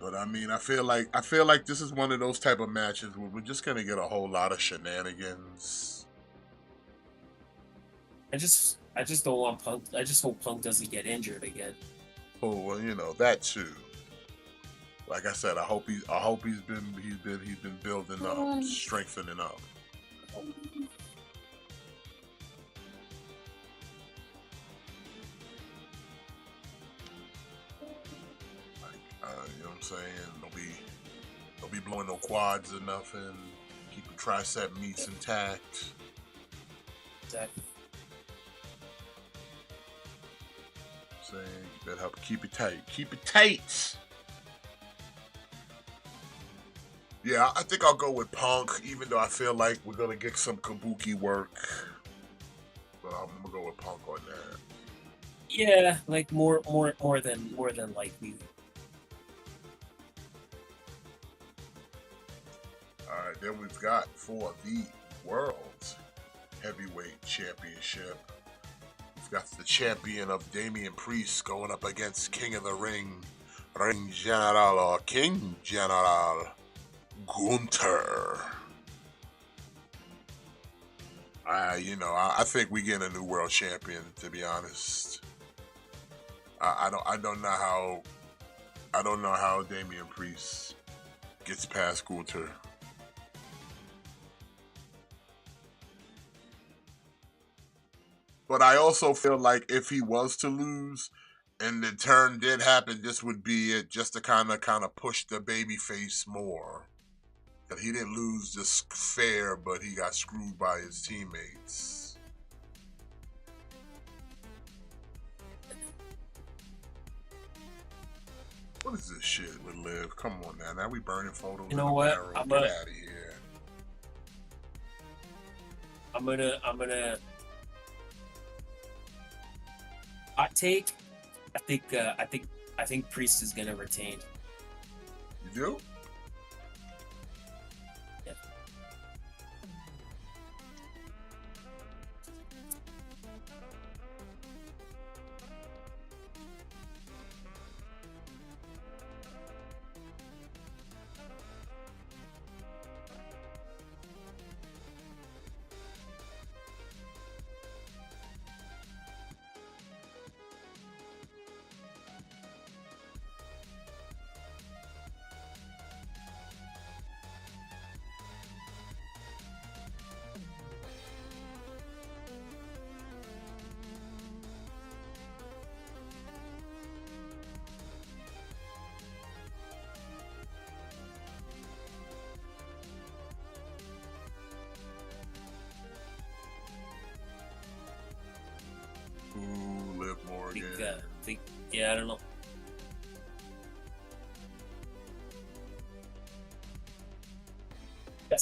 But I mean, I feel like this is one of those type of matches where we're just gonna get a whole lot of shenanigans. I just don't want Punk. I just hope Punk doesn't get injured again. Oh well, you know that too. Like I said, I hope he's been building up, strengthening up. You know what I'm saying? Don't be blowing no quads or nothing. Keep your tricep meats intact. Exactly. Saying you better help keep it tight. Keep it tight. Yeah, I think I'll go with Punk, even though I feel like we're gonna get some kabuki work. But I'm gonna go with Punk on that. Yeah, like more than likely. All right, then we've got for the World Heavyweight Championship. We've got the champion of Damian Priest going up against King of the Ring, Ring General or King General Gunther. I think we get a new world champion. To be honest, I don't know how Damian Priest gets past Gunther. But I also feel like if he was to lose, and the turn did happen, this would be it, just to kind of push the babyface more. That he didn't lose just fair, but he got screwed by his teammates. What is this shit with Liv? Come on now. Now we burning photos. You know what? Get out of here. I'm gonna hot take. I think Priest is gonna retain. You do? Yep. Ooh, Liv Morgan. Yeah, I don't know.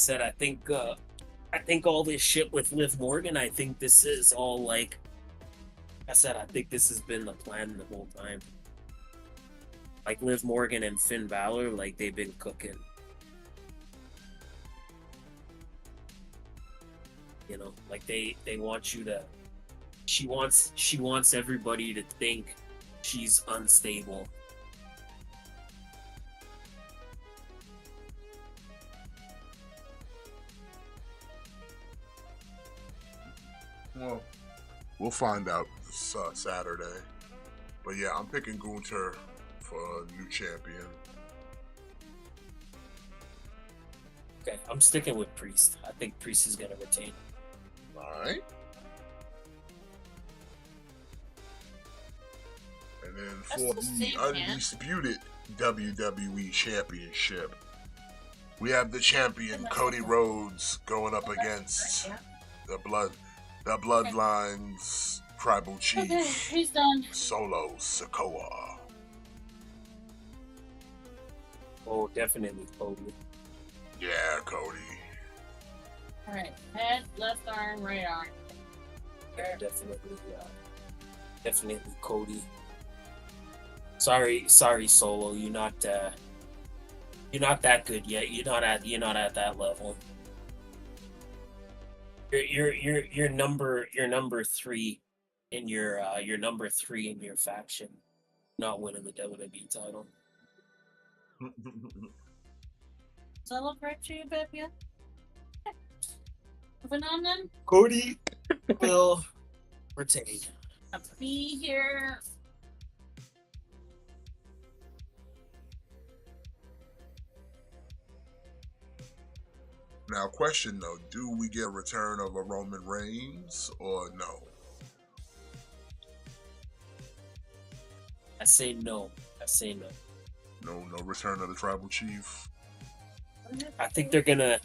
said, I think all this shit with Liv Morgan, I think this is all like I said, I think this has been the plan the whole time. Like Liv Morgan and Finn Balor, like they've been cooking. You know, like they want you to. She wants everybody to think she's unstable. Well, we'll find out this Saturday. But yeah, I'm picking Gunther for new champion. Okay, I'm sticking with Priest. I think Priest is gonna retain. Alright. And then for the undisputed WWE Championship, we have the champion Cody Rhodes going up against the Bloodlines Tribal Chief. Okay, he's done. Solo Sikoa. Oh, definitely Cody. Yeah, Cody. Alright, head, left arm, right arm. Yeah, definitely Cody. Sorry, Solo. You're not that good yet. You're not at that level. You're number 3 in your number 3 in your faction, not winning the WWE title. Celebrate you, baby. Moving on then. Cody will retain. I'll be here. Now, question though, do we get a return of a Roman Reigns or no? I say no. No return of the Tribal Chief. I think they're gonna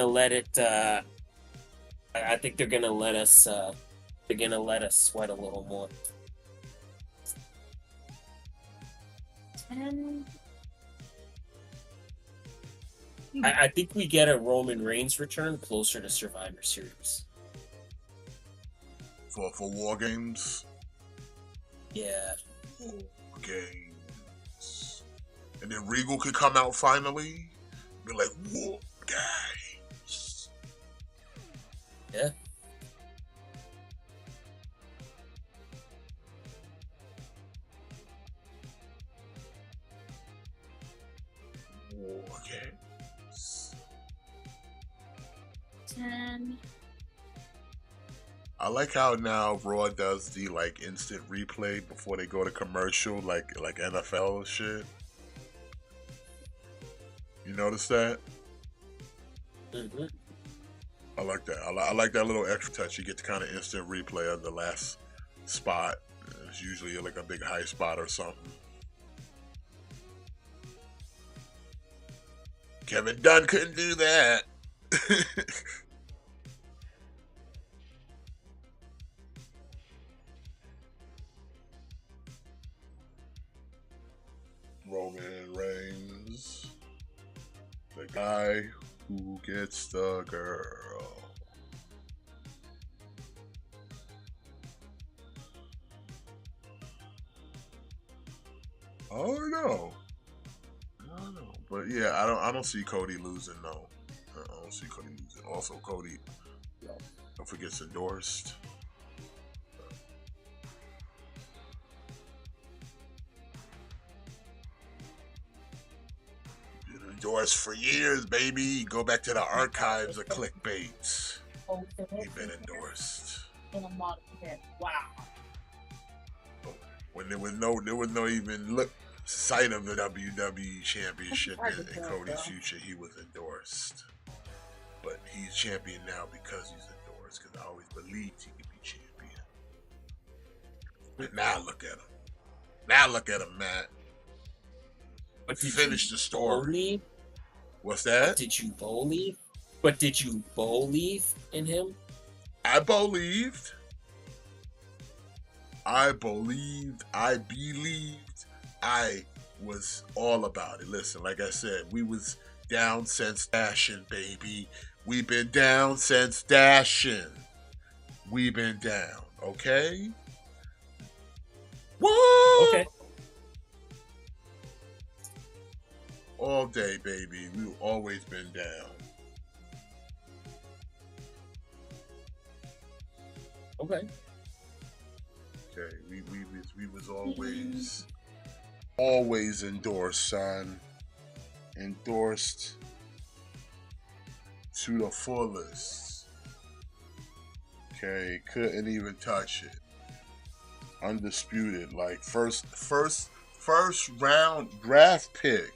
let it. I think they're gonna let us. They're gonna let us sweat a little more. 10. I think we get a Roman Reigns return closer to Survivor Series. For War Games? Yeah. War Games. And then Regal could come out finally. Be like, War Games. Yeah. War Games. 10. I like how now Raw does the like instant replay before they go to commercial, like NFL shit. You notice that? Mm-hmm. I like that. I like that little extra touch. You get the kind of instant replay of the last spot. It's usually like a big high spot or something. Kevin Dunn couldn't do that. Roman Reigns, the guy who gets the girl. Oh no, I don't know, but yeah, I don't see Cody losing. No, I don't see Cody losing. Also, Cody, don't forget, gets endorsed. Endorsed for years, baby. Go back to the archives of KliqBait. He's been endorsed. Wow. When there was no even sight of the WWE Championship in Cody's future, he was endorsed. But he's champion now because he's endorsed. Because I always believed he could be champion. And now look at him. Now look at him, Matt. But Finish the story. Believe? What's that? Did you believe? But did you believe in him? I believed. I was all about it. Listen, like I said, we was Down since dashing, baby. We've been down since dashing. We've been down, okay? What? Okay. All day, baby. We've always been down. Okay. Okay, we was always endorsed, son. Endorsed to the fullest. Okay, couldn't even touch it. Undisputed, like first round draft pick.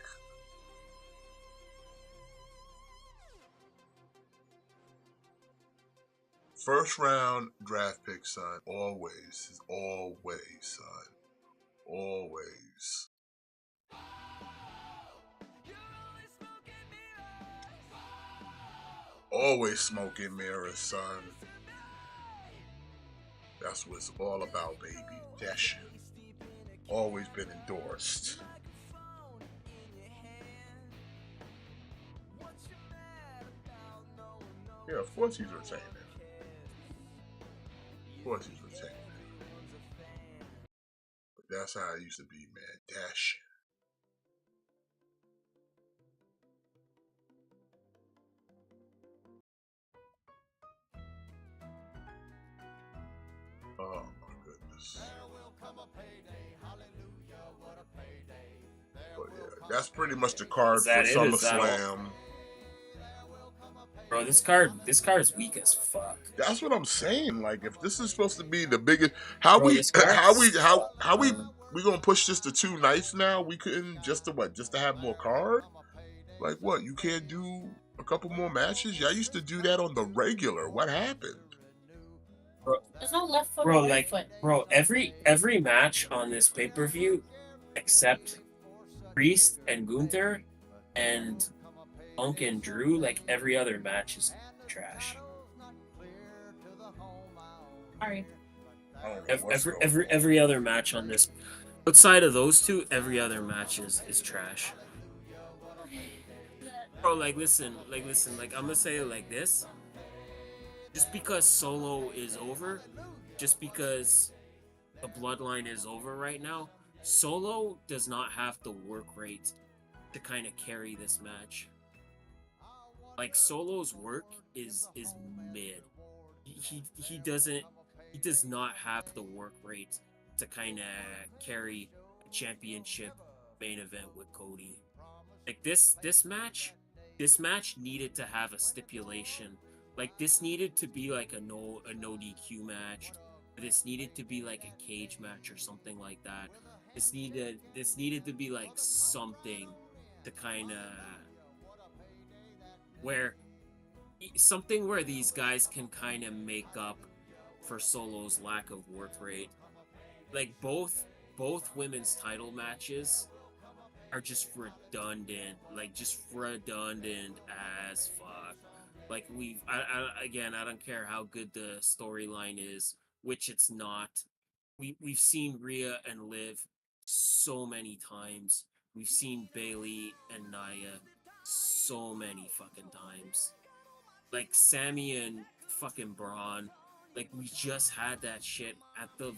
First round draft pick, son. Always, son. Always. Always smoking mirrors, son. That's what it's all about, baby. That shit. Always been endorsed. Yeah, of course he's retaining. Of course he's retaining. But that's how it used to be, man. That shit. Oh my goodness. But yeah, that's pretty much the card for SummerSlam. Bro, this card is weak as fuck. That's what I'm saying. Like, if this is supposed to be the biggest, how Bro, we gonna push this to 2 nights now? We couldn't just to have more card? Like what? You can't do a couple more matches? Y'all used to do that on the regular. What happened? Bro, There's no left foot. bro, or right like, foot. bro, every match on this pay-per-view, except Priest and Gunther and Punk and Drew, like every other match is trash. Sorry. I don't know what's going on. Every other match on this, outside of those two, every other match is trash. Bro, like listen, like I'm gonna say it like this. Just because Solo is over, just because the bloodline is over right now, Solo does not have the work rate to kind of carry this match. Like Solo's work is mid. He does not have the work rate to kind of carry a championship main event with Cody. Like this match needed to have a stipulation. Like this needed to be like a no DQ match. This needed to be like a cage match or something like that. This needed to be like something to kind of where these guys can kind of make up for Solo's lack of work rate. Like both women's title matches are just redundant, as fuck. Like I don't care how good the storyline is, which it's not. We've seen Rhea and Liv so many times. We've seen Bayley and Nia so many fucking times. Like Sammy and fucking Braun, like we just had that shit at the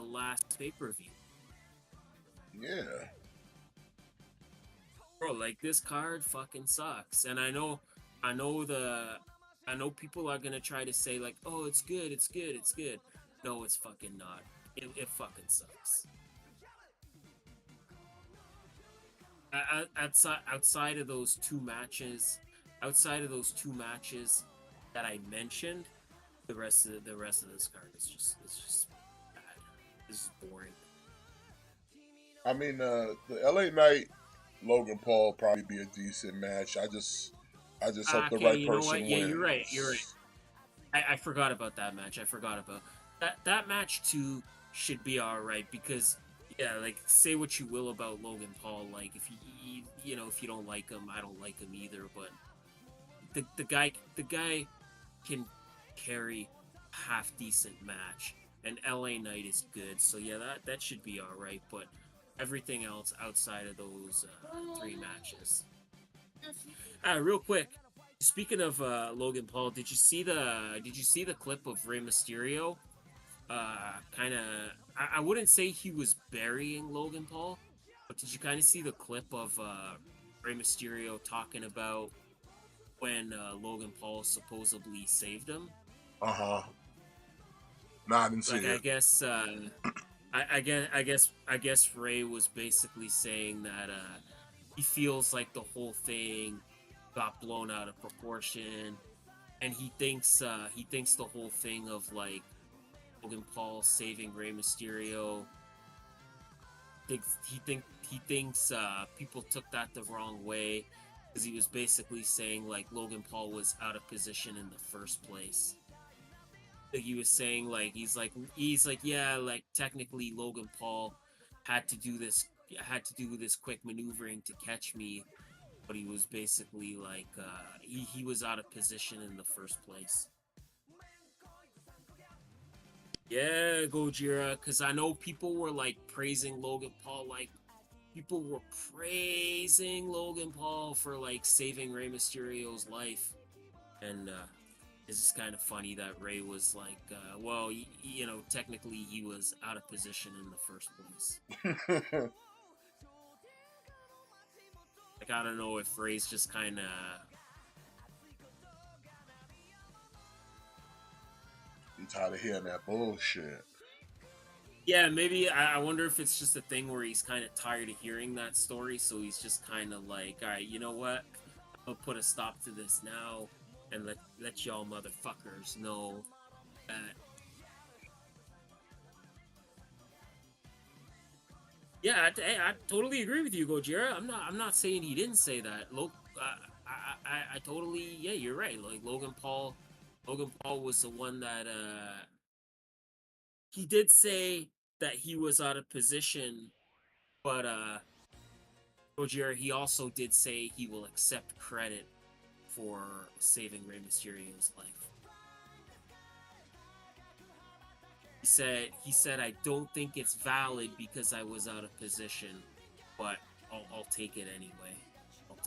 last pay-per-view. Yeah. Bro, like this card fucking sucks. And I know people are gonna try to say like, oh, it's good. No, it's fucking not. It fucking sucks. Outside of those two matches that I mentioned, the rest of this card is just bad. This is boring. I mean, the LA Knight Logan Paul probably be a decent match. I just hope the right person wins. Yeah, you're right. I forgot about that match. That match too should be all right because yeah, like say what you will about Logan Paul, like if if you don't like him, I don't like him either. But the guy can carry a half decent match, and LA Knight is good, so yeah, that should be all right. But everything else outside of those 3 matches. Real quick, speaking of Logan Paul, did you see the clip of Rey Mysterio? Kind of, I wouldn't say he was burying Logan Paul, but did you kind of see the clip of Rey Mysterio talking about when Logan Paul supposedly saved him? Uh-huh. Nah, I didn't see Like, it. I guess Ray was basically saying that he feels like the whole thing got blown out of proportion, and he thinks the whole thing of like Logan Paul saving Rey Mysterio. He thinks people took that the wrong way, because he was basically saying like Logan Paul was out of position in the first place. Like he was saying like he's like yeah, like technically Logan Paul had to do this quick maneuvering to catch me, but he was basically like he was out of position in the first place. Yeah, Gojira, because I know people were like praising Logan Paul, like people were praising Logan Paul for like saving Rey Mysterio's life, and it's just kind of funny that Ray was like, well, you know, technically he was out of position in the first place. Like, I don't know if Ray's just kind of... He's tired of hearing that bullshit. Yeah, maybe, I wonder if it's just a thing where he's kind of tired of hearing that story, so he's just kind of like, alright, you know what? I'll put a stop to this now, and let y'all motherfuckers know that. Yeah, I totally agree with you, Gojira. I'm not saying he didn't say that. I totally, yeah, you're right. Like Logan Paul was the one that he did say that he was out of position, but Gojira, he also did say he will accept credit for saving Rey Mysterio's life. He said I don't think it's valid because I was out of position, but I'll take it anyway.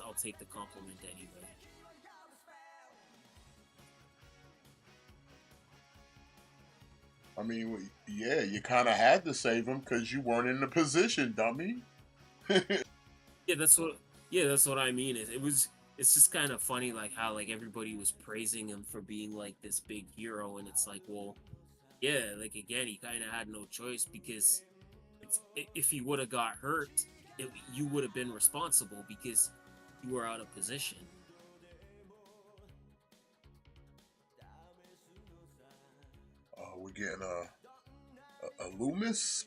I'll take the compliment anyway. I mean, yeah, you kind of had to save him because you weren't in the position, dummy. Yeah, that's what I mean. It's just kind of funny, like how like everybody was praising him for being like this big hero, and it's like, well, yeah, like again, he kind of had no choice, because if he would have got hurt, you would have been responsible because you were out of position. We're getting a Loomis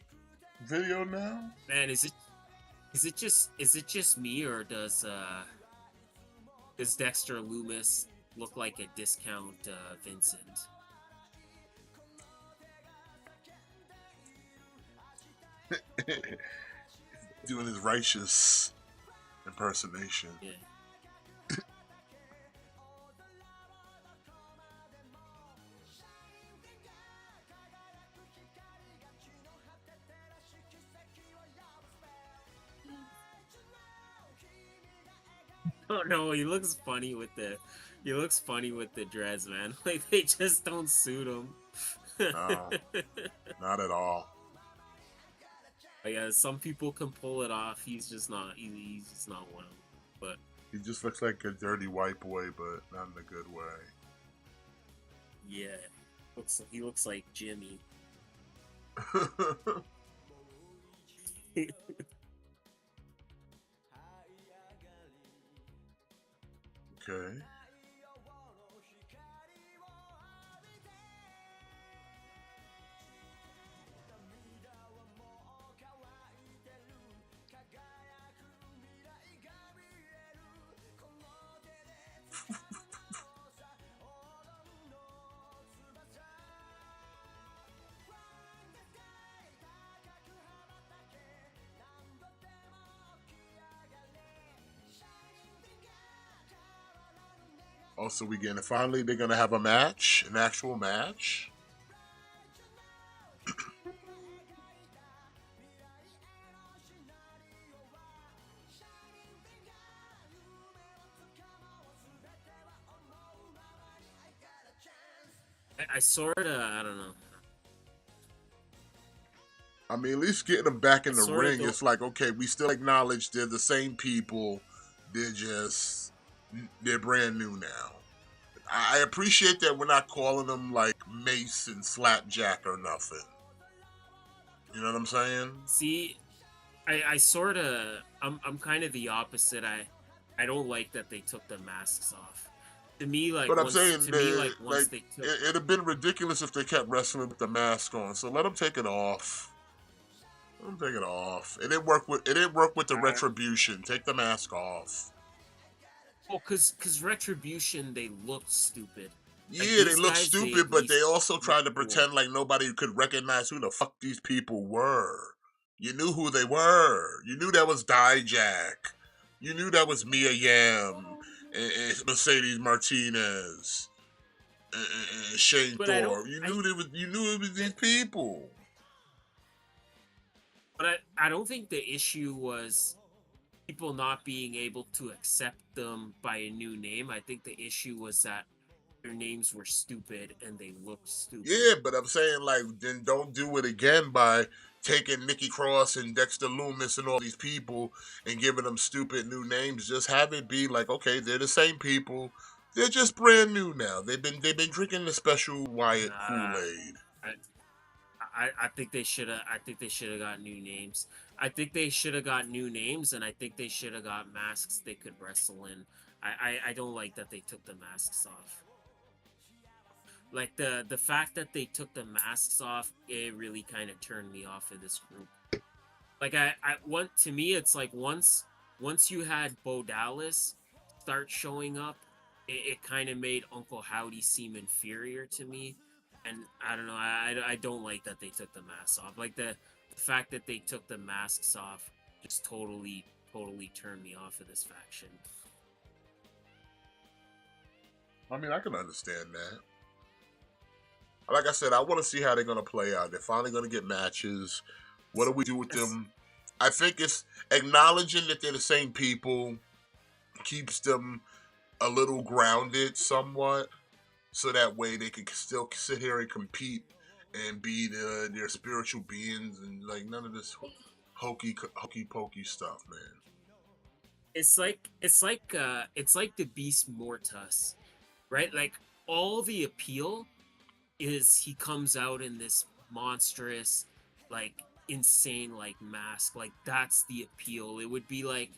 video now. Man, is it just me, or does Dexter Loomis look like a discount Vincent? Doing his righteous impersonation. Yeah. Oh no, he looks funny with the dreads, man. Like they just don't suit him. No, not at all. But yeah, some people can pull it off. He's just not. He's just not one of them. But he just looks like a dirty white boy, but not in a good way. Yeah, he looks like Jimmy. Okay. Also, finally they're gonna have a match, an actual match. I sort of, I don't know. I mean, at least getting them back in I the sort of ring, don't. it's like, okay, we still acknowledge they're the same people. They're brand new now. I appreciate that we're not calling them like Mace and Slapjack or nothing. You know what I'm saying? See, I sort of, I'm kind of the opposite. I don't like that they took the masks off. To me, But I'm saying once like they took, it'd have been ridiculous if they kept wrestling with the mask on. So let them take it off. Let them take it off. It didn't work with the retribution. Take the mask off. well, cause Retribution, they looked stupid. Like Yeah, they these look guys, they stupid, at but they least also look tried to cool. pretend like nobody could recognize who the fuck these people were. You knew who they were. You knew that was Dijak. You knew that was Mia Yim and Mercedes Martinez and Shane But I don't, Thor. You knew it was these people. I don't think the issue was people not being able to accept them by a new name. I think the issue was that their names were stupid and they looked stupid. Yeah, but I'm saying like then don't do it again by taking Nikki Cross and Dexter Loomis and all these people and giving them stupid new names. Just have it be like, okay, they're the same people. They're just brand new now. They've been drinking the special Wyatt Nah, Kool-Aid. I think they should have. I think they should have got new names. I think they should have got new names, and I think they should have got masks they could wrestle in. I don't like that they took the masks off. Like the fact that they took the masks off, it really kind of turned me off of this group. Like I want to me, it's like once you had Bo Dallas start showing up, it kind of made Uncle Howdy seem inferior to me, and I don't know, I don't like that they took the masks off. Like the fact that they took the masks off just totally turned me off of this faction. I mean, I can understand that. Like I said, I want to see how they're going to play out. They're finally going to get matches. What do we do with them? I think it's acknowledging that they're the same people keeps them a little grounded somewhat, so that way they can still sit here and compete and be their spiritual beings and like none of this hokey pokey stuff, man. It's like the Beast Mortus, right? Like all the appeal is he comes out in this monstrous, like insane like mask. Like that's the appeal. It would be like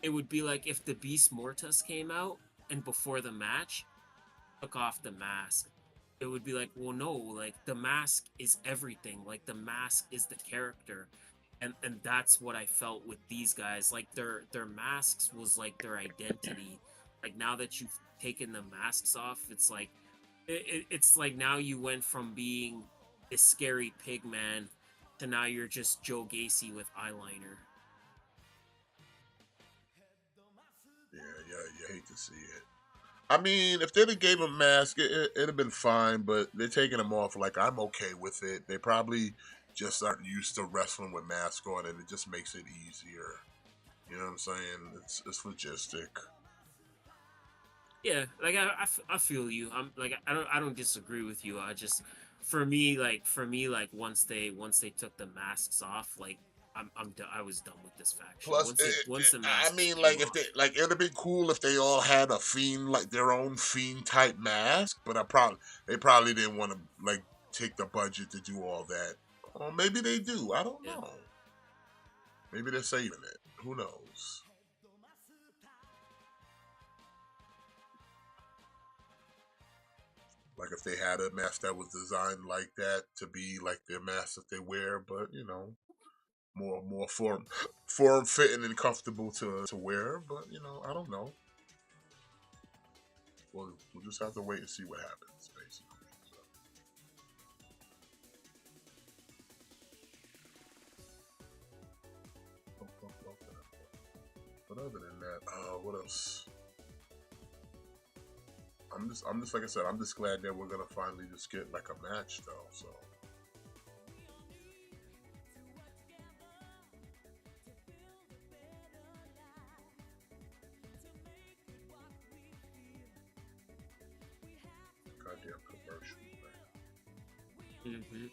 if the Beast Mortus came out and before the match took off the mask. It would be like, well, no, like the mask is everything. Like the mask is the character, and that's what I felt with these guys. Like their masks was like their identity. Like now that you've taken the masks off, it's like it's like now you went from being this scary pig man to now you're just Joe Gacy with eyeliner. Yeah, you hate to see it. I mean, if they'd have gave him a mask, it'd have been fine, but they're taking him off. Like, I'm okay with it. They probably just aren't used to wrestling with mask on, and it just makes it easier. You know what I'm saying? It's logistic. Yeah, like I feel you. I'm like I don't disagree with you. I just for me like once they took the masks off, like I was done with this faction. Plus, Once the I masks mean, came like if off. they like, it'd have been cool if they all had a fiend, like their own fiend type mask. But they probably didn't want to like take the budget to do all that. Or maybe they do. I don't Yeah. know. Maybe they're saving it. Who knows? Like if they had a mask that was designed like that to be like their mask that they wear, but more form fitting and comfortable to wear. But I don't know. We'll just have to wait and see what happens, basically. So. But other than that, what else? I'm just like I said, I'm just glad that we're gonna finally just get like a match though. So. Goddamn commercial, man. Mm-hmm.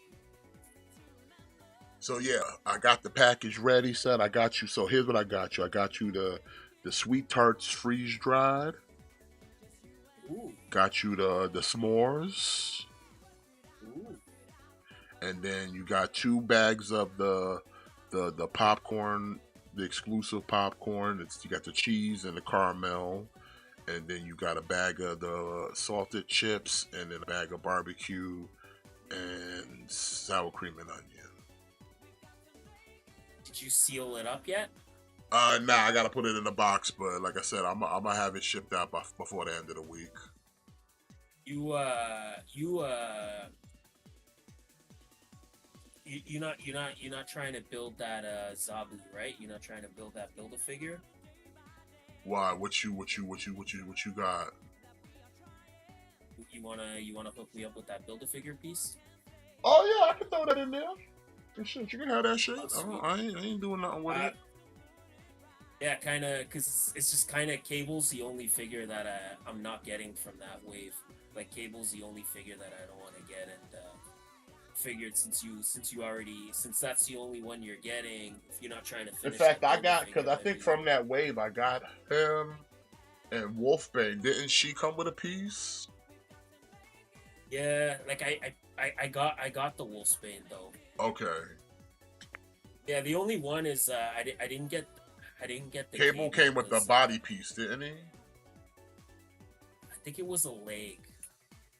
So yeah, I got the package ready, son. I got you. So here's what I got you. I got you the sweet tarts freeze dried. Ooh. Got you the s'mores. Ooh. And then you got 2 bags of the popcorn, the exclusive popcorn. You got the cheese and the caramel, and then you got a bag of the salted chips, and then a bag of barbecue and sour cream and onion. Did you seal it up yet? Nah, I gotta put it in a box, but like I said, I'm gonna have it shipped out before the end of the week. You're not trying to build that Zabu, right? You're not trying to build that Build-A-Figure? Why? What you got? You wanna hook me up with that Build-A-Figure piece? Oh yeah, I can throw that in there. Shit, you can have that shit. Oh, I ain't doing nothing with it. Yeah, kind of, because it's just kind of Cable's the only figure that I'm not getting from that wave. Like, Cable's the only figure that I don't want to get, and figured since that's the only one you're getting, if you're not trying to finish. In fact, that I got, figure, because I think from that wave, I got him and Wolfbane. Didn't she come with a piece? Yeah, like I got the Wolfsbane though. Okay. Yeah, the only one is I didn't get the Cable came with the body piece, didn't he? I think it was a leg.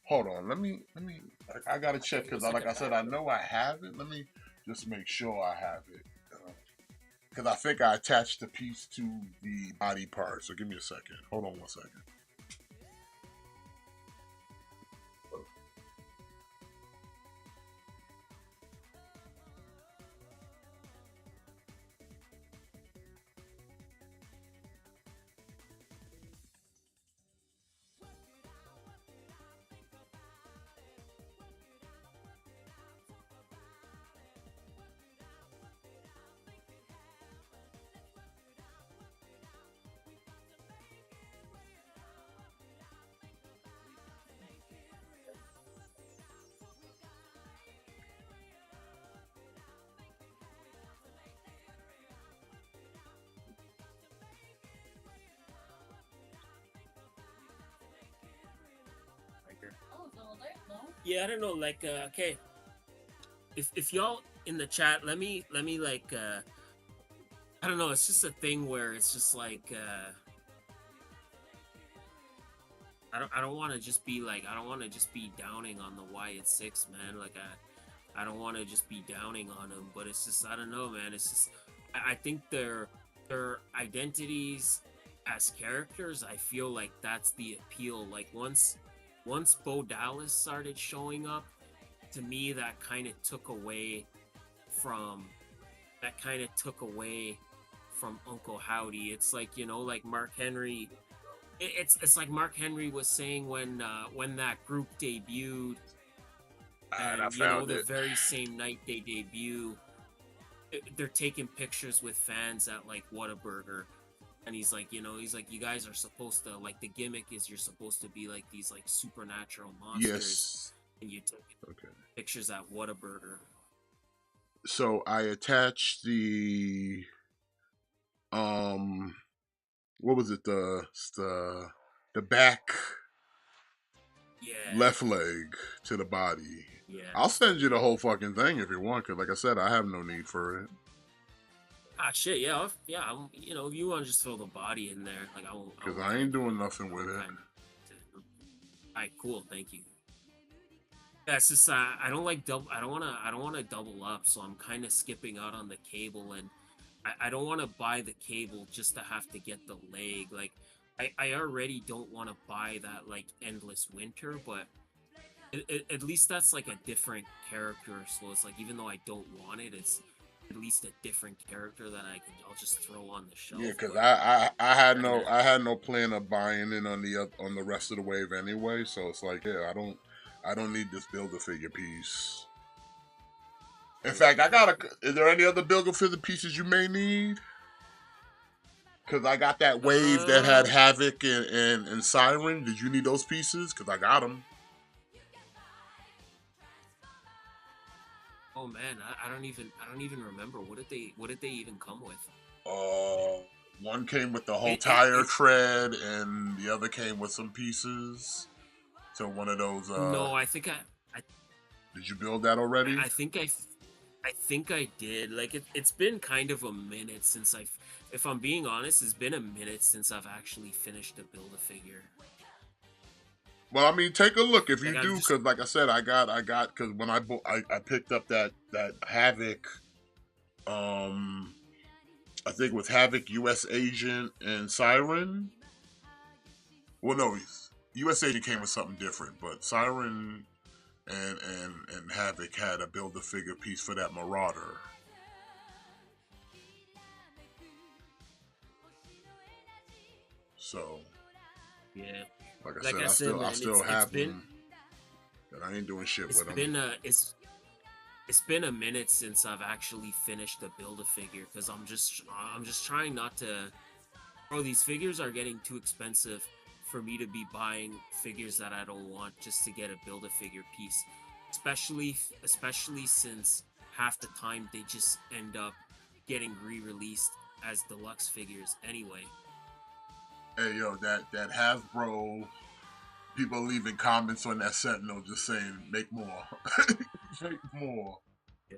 Hold on, let me. I gotta check because, like I said, I know I have it. Let me just make sure I have it, because I think I attached the piece to the body part. So give me a second. Hold on 1 second. Yeah, I don't know, like okay. If y'all in the chat, let me like I don't know, it's just a thing where it's just like I don't want to just be like, I don't want to just be downing on the Wyatt 6, man. Like I don't want to just be downing on them, but it's just, I don't know, man. It's just, I think their identities as characters, I feel like that's the appeal. Like once Bo Dallas started showing up, to me that kind of took away from Uncle Howdy. It's like, you know, like Mark Henry. It's like Mark Henry was saying when that group debuted, and you know, the very same night they debut, they're taking pictures with fans at like Whataburger, and he's like, you know, you guys are supposed to, like, the gimmick is you're supposed to be like these like supernatural monsters, Yes. and you take pictures at Whataburger. So I attached the what was it, the back left leg to the body. Yeah, I'll send you the whole fucking thing if you want, because like I said, I have no need for it. Ah, shit, yeah, you know, if you want to just throw the body in there, like, I won't. Because I ain't doing nothing with it. Alright, cool, thank you. Yeah, it's just I don't want to double up, so I'm kind of skipping out on the Cable, and I don't want to buy the Cable just to have to get the leg. Like, I already don't want to buy that, like, Endless Winter, but at least that's like a different character. So it's like, even though I don't want it, it's at least a different character that I'll just throw on the shelf. Yeah, because I had no plan of buying it on the rest of the wave anyway. So it's like, yeah, I don't need this Build-A-Figure piece. In fact, is there any other Build-A-Figure pieces you may need? Because I got that wave that had Havoc and Siren. Did you need those pieces? Because I got them. Oh man, I don't even remember. What did they even come with? One came with the whole It, tire it's tread, and the other came with some pieces. So one of those. no, I Did you build that already? I think I did. Like it's been kind of a minute since if I'm being honest, it's been a minute since I've actually finished to build a figure. Well, I mean, take a look if you Like I'm do, just because like I said, I got, because when I picked up that Havoc, I think with Havoc, U.S. Agent, and Siren. Well, no, U.S. Agent came with something different, but Siren and Havoc had a build a figure piece for that Marauder. So, yeah. like I Like said, I said, I man, still it's have been them, and I ain't doing shit it's with them. been it's been a minute since I've actually finished to build a figure because I'm just trying not to. Bro, these figures are getting too expensive for me to be buying figures that I don't want just to get a build a figure piece. Especially since half the time they just end up getting re-released as deluxe figures anyway. Hey yo, that Hasbro people leaving comments on that Sentinel just saying make more, make more. Yeah.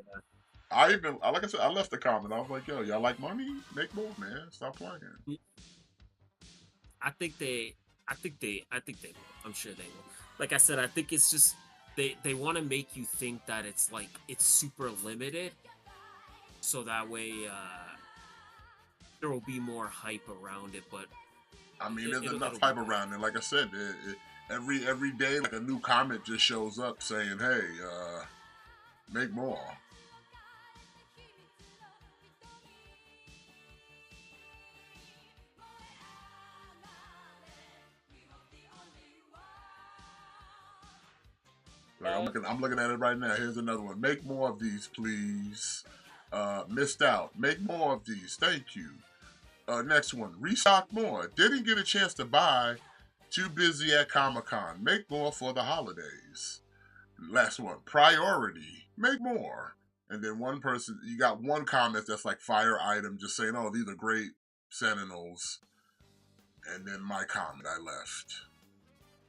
Like I said, I left the comment. I was like, yo, y'all like money? Make more, man. Stop playing. I think they I think they will. I'm sure they will. Like I said, I think it's just they want to make you think that it's like it's super limited so that way there will be more hype around it, but I mean, there's enough it'll be hype fine. around it. Like I said, every day, like a new comment just shows up saying, hey, make more. Like I'm looking at it right now. Here's another one. Make more of these, please. Missed out. Make more of these. Thank you. Next one. Restock more. Didn't get a chance to buy. Too busy at Comic-Con. Make more for the holidays. Last one. Priority. Make more. And then one person, you got one comment that's like fire item, just saying, oh, these are great Sentinels. And then my comment I left,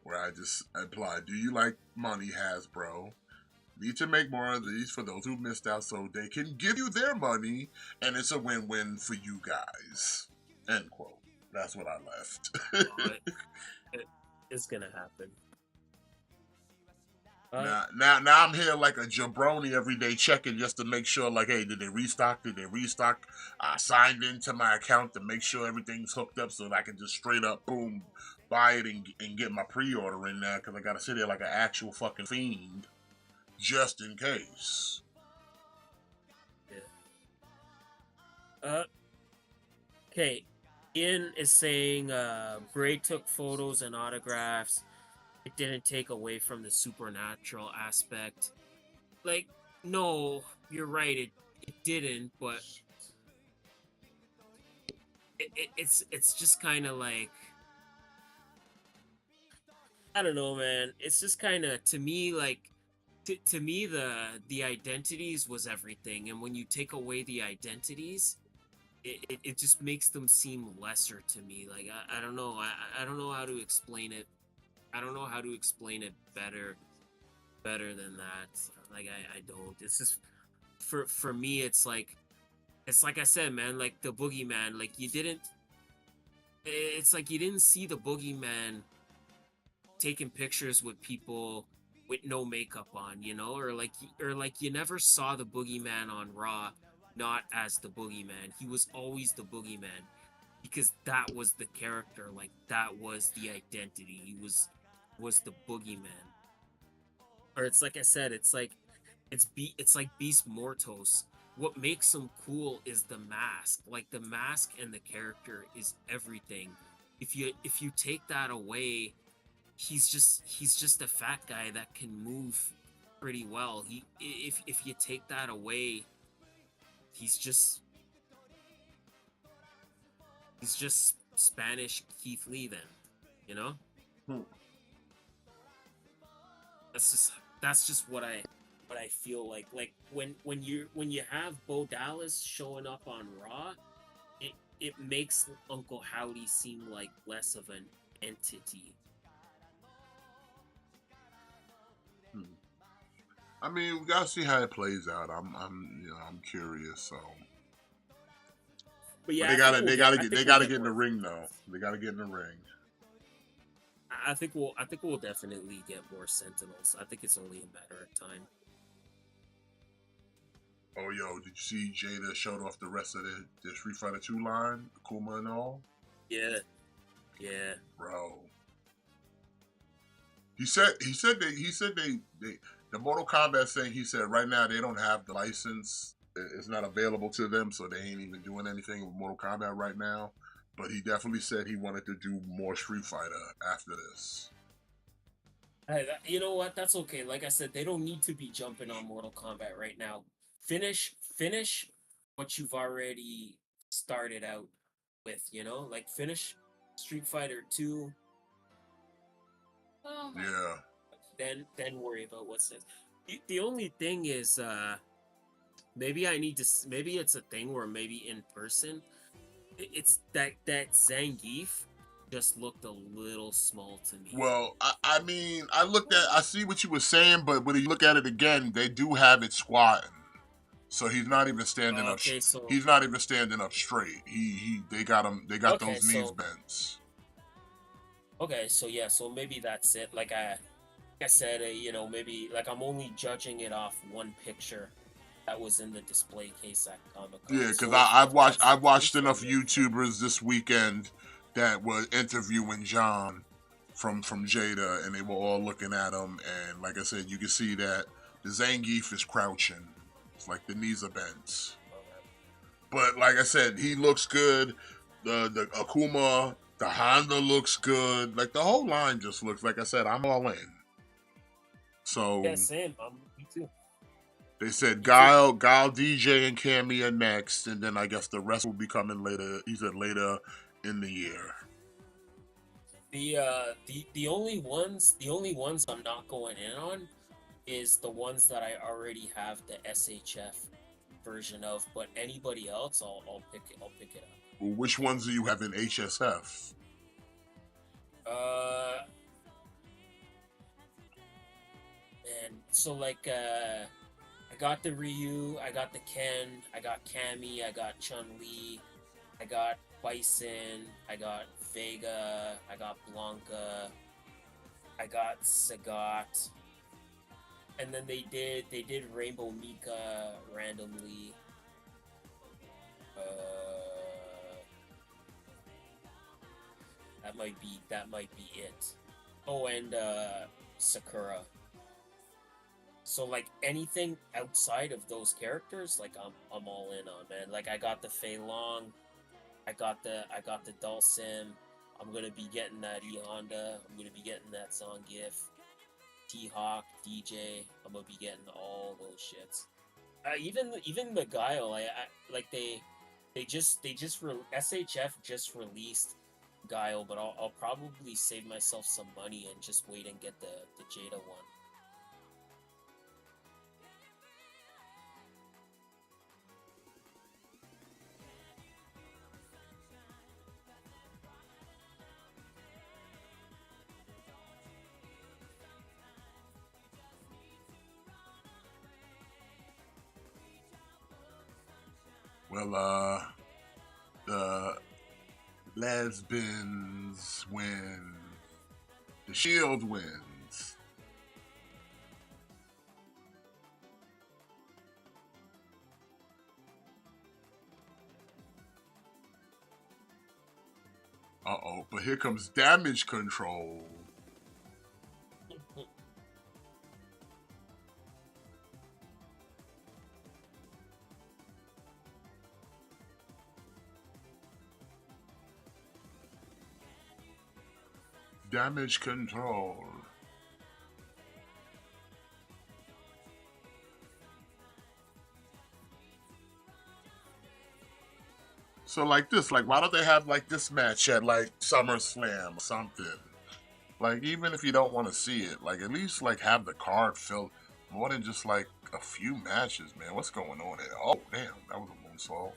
where I just implied, do you like money, Hasbro? Need to make more of these for those who missed out so they can give you their money and it's a win-win for you guys. End quote. That's what I left. It's gonna happen. Now I'm here like a jabroni every day checking just to make sure, like, hey, did they restock? Did they restock? I signed into my account to make sure everything's hooked up so that I can just straight up, boom, buy it and get my pre-order in there because I got to sit there like an actual fucking fiend just in case. Yeah. Okay. Ian is saying Bray took photos and autographs. It didn't take away from the supernatural aspect. Like, no, you're right, it didn't, but it's just kind of like, I don't know, man. It's just kind of, to me, like, to me the identities was everything, and when you take away the identities, it just makes them seem lesser to me. Like I don't know, I don't know how to explain it. I don't know how to explain it better than that. Like I don't. It's just for me. It's like I said, man. Like the boogeyman. Like you didn't. It's like you didn't see the boogeyman taking pictures with people with no makeup on, you know, or like you never saw the boogeyman on Raw, not as the boogeyman. He was always the boogeyman because that was the character. Like that was the identity. He was the boogeyman. Or it's like I said, it's like it's like Beast Mortos. What makes him cool is the mask. Like the mask and the character is everything. If you take that away, he's just a fat guy that can move pretty well. If you take that away, he's just Spanish Keith Lee then, you know? That's just what but I feel like when you have Bo Dallas showing up on Raw, it makes Uncle Howdy seem like less of an entity. I mean, we gotta see how it plays out. I'm curious. So, but yeah, but they gotta get in the ring though. They gotta get in the ring. I think we'll definitely get more Sentinels. I think it's only a matter of time. Oh, yo, did you see Jada showed off the rest of the Street Fighter 2 line, Akuma and all? Yeah. Bro. He said they the Mortal Kombat thing. He said right now they don't have the license. It's not available to them, so they ain't even doing anything with Mortal Kombat right now. But he definitely said he wanted to do more Street Fighter after this. Hey, you know what? That's okay. Like I said, they don't need to be jumping on Mortal Kombat right now. Finish what you've already started out with. You know, like finish Street Fighter 2. Yeah. Then worry about what's this. The only thing is, maybe it's a thing where maybe in person, it's that Zangief just looked a little small to me. Well, I mean, I see what you were saying, but when you look at it again, they do have it squatting, so he's not even standing up. He's not even standing up straight. They got those knees bent. Okay, so yeah, so maybe that's it. Like I said, you know, maybe like I'm only judging it off one picture that was in the display case at Comic-Con. Yeah, because I've watched enough YouTubers this weekend that were interviewing John from Jada, and they were all looking at him, and like I said, you can see that the Zangief is crouching. It's like the knees are bent. But like I said, he looks good. The Akuma, the Honda looks good. Like the whole line just looks, like I said, I'm all in. So yeah, same. Me too. They said Guile, DJ, and Cammy are next, and then I guess the rest will be coming later. He said later in the year. The only ones I'm not going in on is the ones that I already have the SHF version of, but anybody else I'll pick it up. Well, which ones do you have in HSF? And so like I got the Ryu, I got the Ken, I got Cammy, I got Chun-Li, I got Bison, I got Vega, I got Blanca, I got Sagat, and then they did Rainbow Mika randomly. That might be it. Oh, and Sakura. So like anything outside of those characters, like I'm all in on, man. Like I got the Fei Long, I got the Dulcim. I'm gonna be getting that E Honda. I'm gonna be getting that Zangief, T-Hawk, DJ. I'm gonna be getting all those shits. Even the Guile, SHF just released Guile, but I'll probably save myself some money and just wait and get the Jada one. Well, the lesbians win. The Shield wins. Uh-oh, but here comes Damage Control. Damage Control. So like this, like why don't they have like this match at like SummerSlam or something? Like even if you don't want to see it, like at least like have the card filled, more than just like a few matches, man. What's going on there? Oh, damn, that was a moonsault.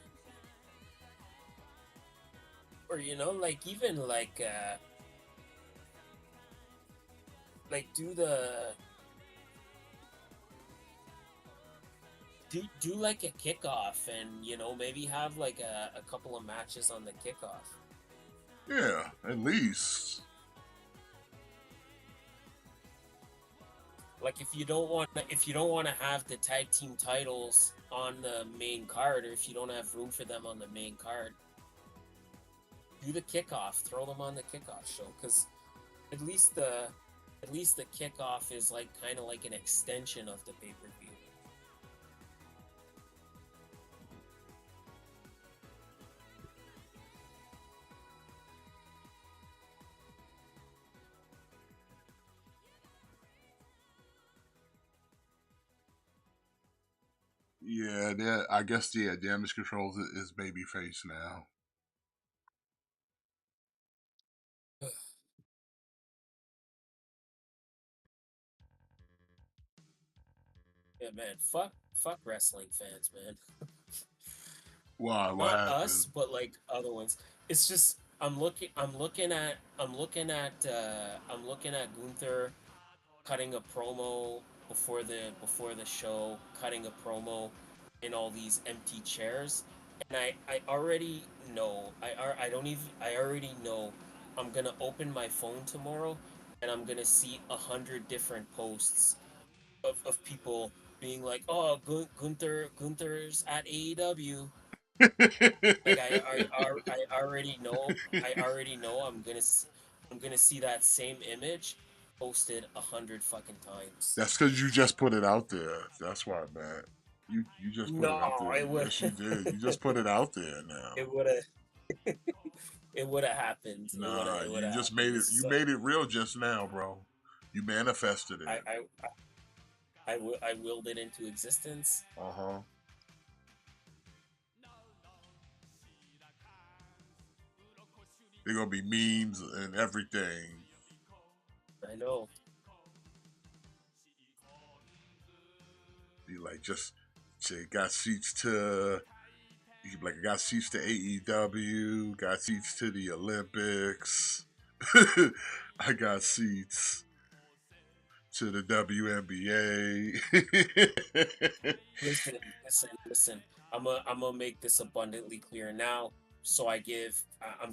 Or like even like do like a kickoff, and maybe have like a couple of matches on the kickoff. Yeah, at least. Like if you don't want to have the tag team titles on the main card, or if you don't have room for them on the main card, do the kickoff, throw them on the kickoff show, because at least the kickoff is like kind of like an extension of the pay-per-view. Yeah, I guess Damage Control is babyface now. Yeah, man, fuck wrestling fans, man. Why? What Not happened? us, but like other ones. It's just I'm looking at Gunther cutting a promo before the show, cutting a promo in all these empty chairs, and I already know I already know I'm gonna open my phone tomorrow, and I'm gonna see 100 different posts of people being like, "Oh, Gunther's at AEW." Like I already know. I'm gonna see that same image posted 100 fucking times. That's because you just put it out there. That's why, man. You just put No, it out there. it would. Yes, you did. You just put it out there now. It would have. It would have happened. Nah, It would you have just happened. made it. You made it real just now, bro. You manifested it. I willed it into existence. Uh huh. They're gonna be memes and everything. I know. Be like, just say, got seats to. You can be like, I got seats to AEW. Got seats to the Olympics. I got seats to the WNBA. Listen. I'm gonna make this abundantly clear now. So I'm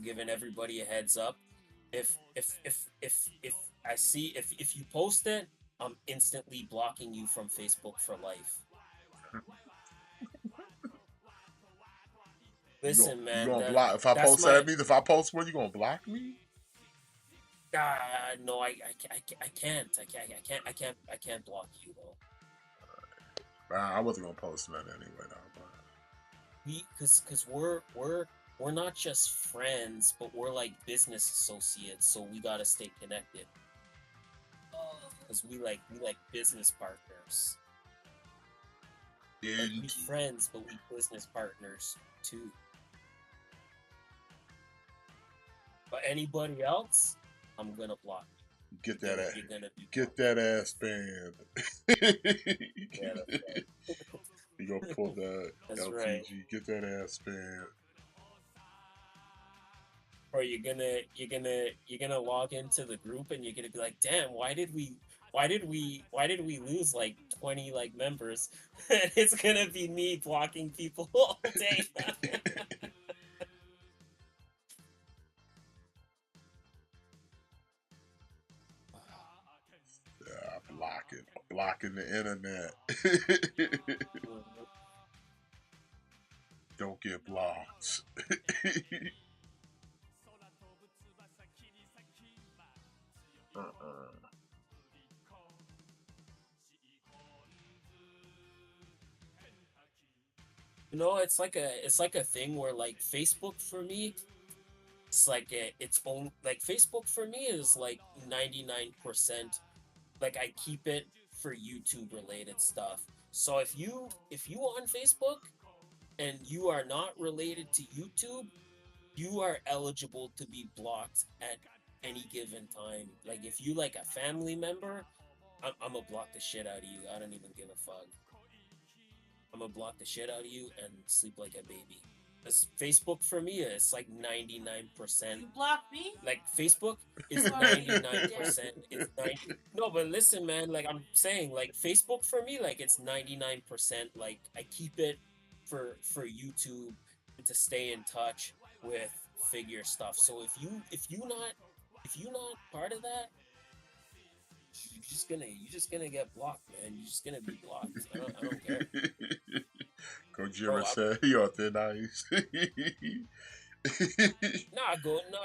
giving everybody a heads up. If I see if you post it, I'm instantly blocking you from Facebook for life. Listen, You man, gonna block if I that's post that? my Means if I post one, you gonna block me? no, I can't. I can't block you though. I wasn't gonna post that anyway, though. Because we're not just friends, but we're like business associates, so we gotta stay connected. Because we like business partners. Like we friends, but we business partners too. But anybody else, I'm gonna block you. Get that ass. You're gonna be Get that ass banned. Yeah, that's right. You gonna pull that That's LTG? right. Get that ass banned. Or you're gonna log into the group and you're gonna be like, damn, why did we lose like 20 like members? It's gonna be me blocking people all day. Blocking the internet. Don't get blocked. It's like a thing where like Facebook for me, it's like its own, like Facebook for me is like 99%. Like I keep it for YouTube related stuff. So if you on Facebook and you are not related to YouTube, you are eligible to be blocked at any given time. Like if you like a family member, I'm gonna block the shit out of you. I don't even give a fuck. I'm gonna block the shit out of you and sleep like a baby. This Facebook for me is like 99%. You block me? Like Facebook is Sorry. 99%. It's 90. No, but listen, man. Like I'm saying, like Facebook for me, like it's 99%. Like I keep it for YouTube and to stay in touch with figure stuff. So if you not part of that, you're just gonna get blocked, man. You're just gonna be blocked. I don't care. Gojira said he out there nice. Nah,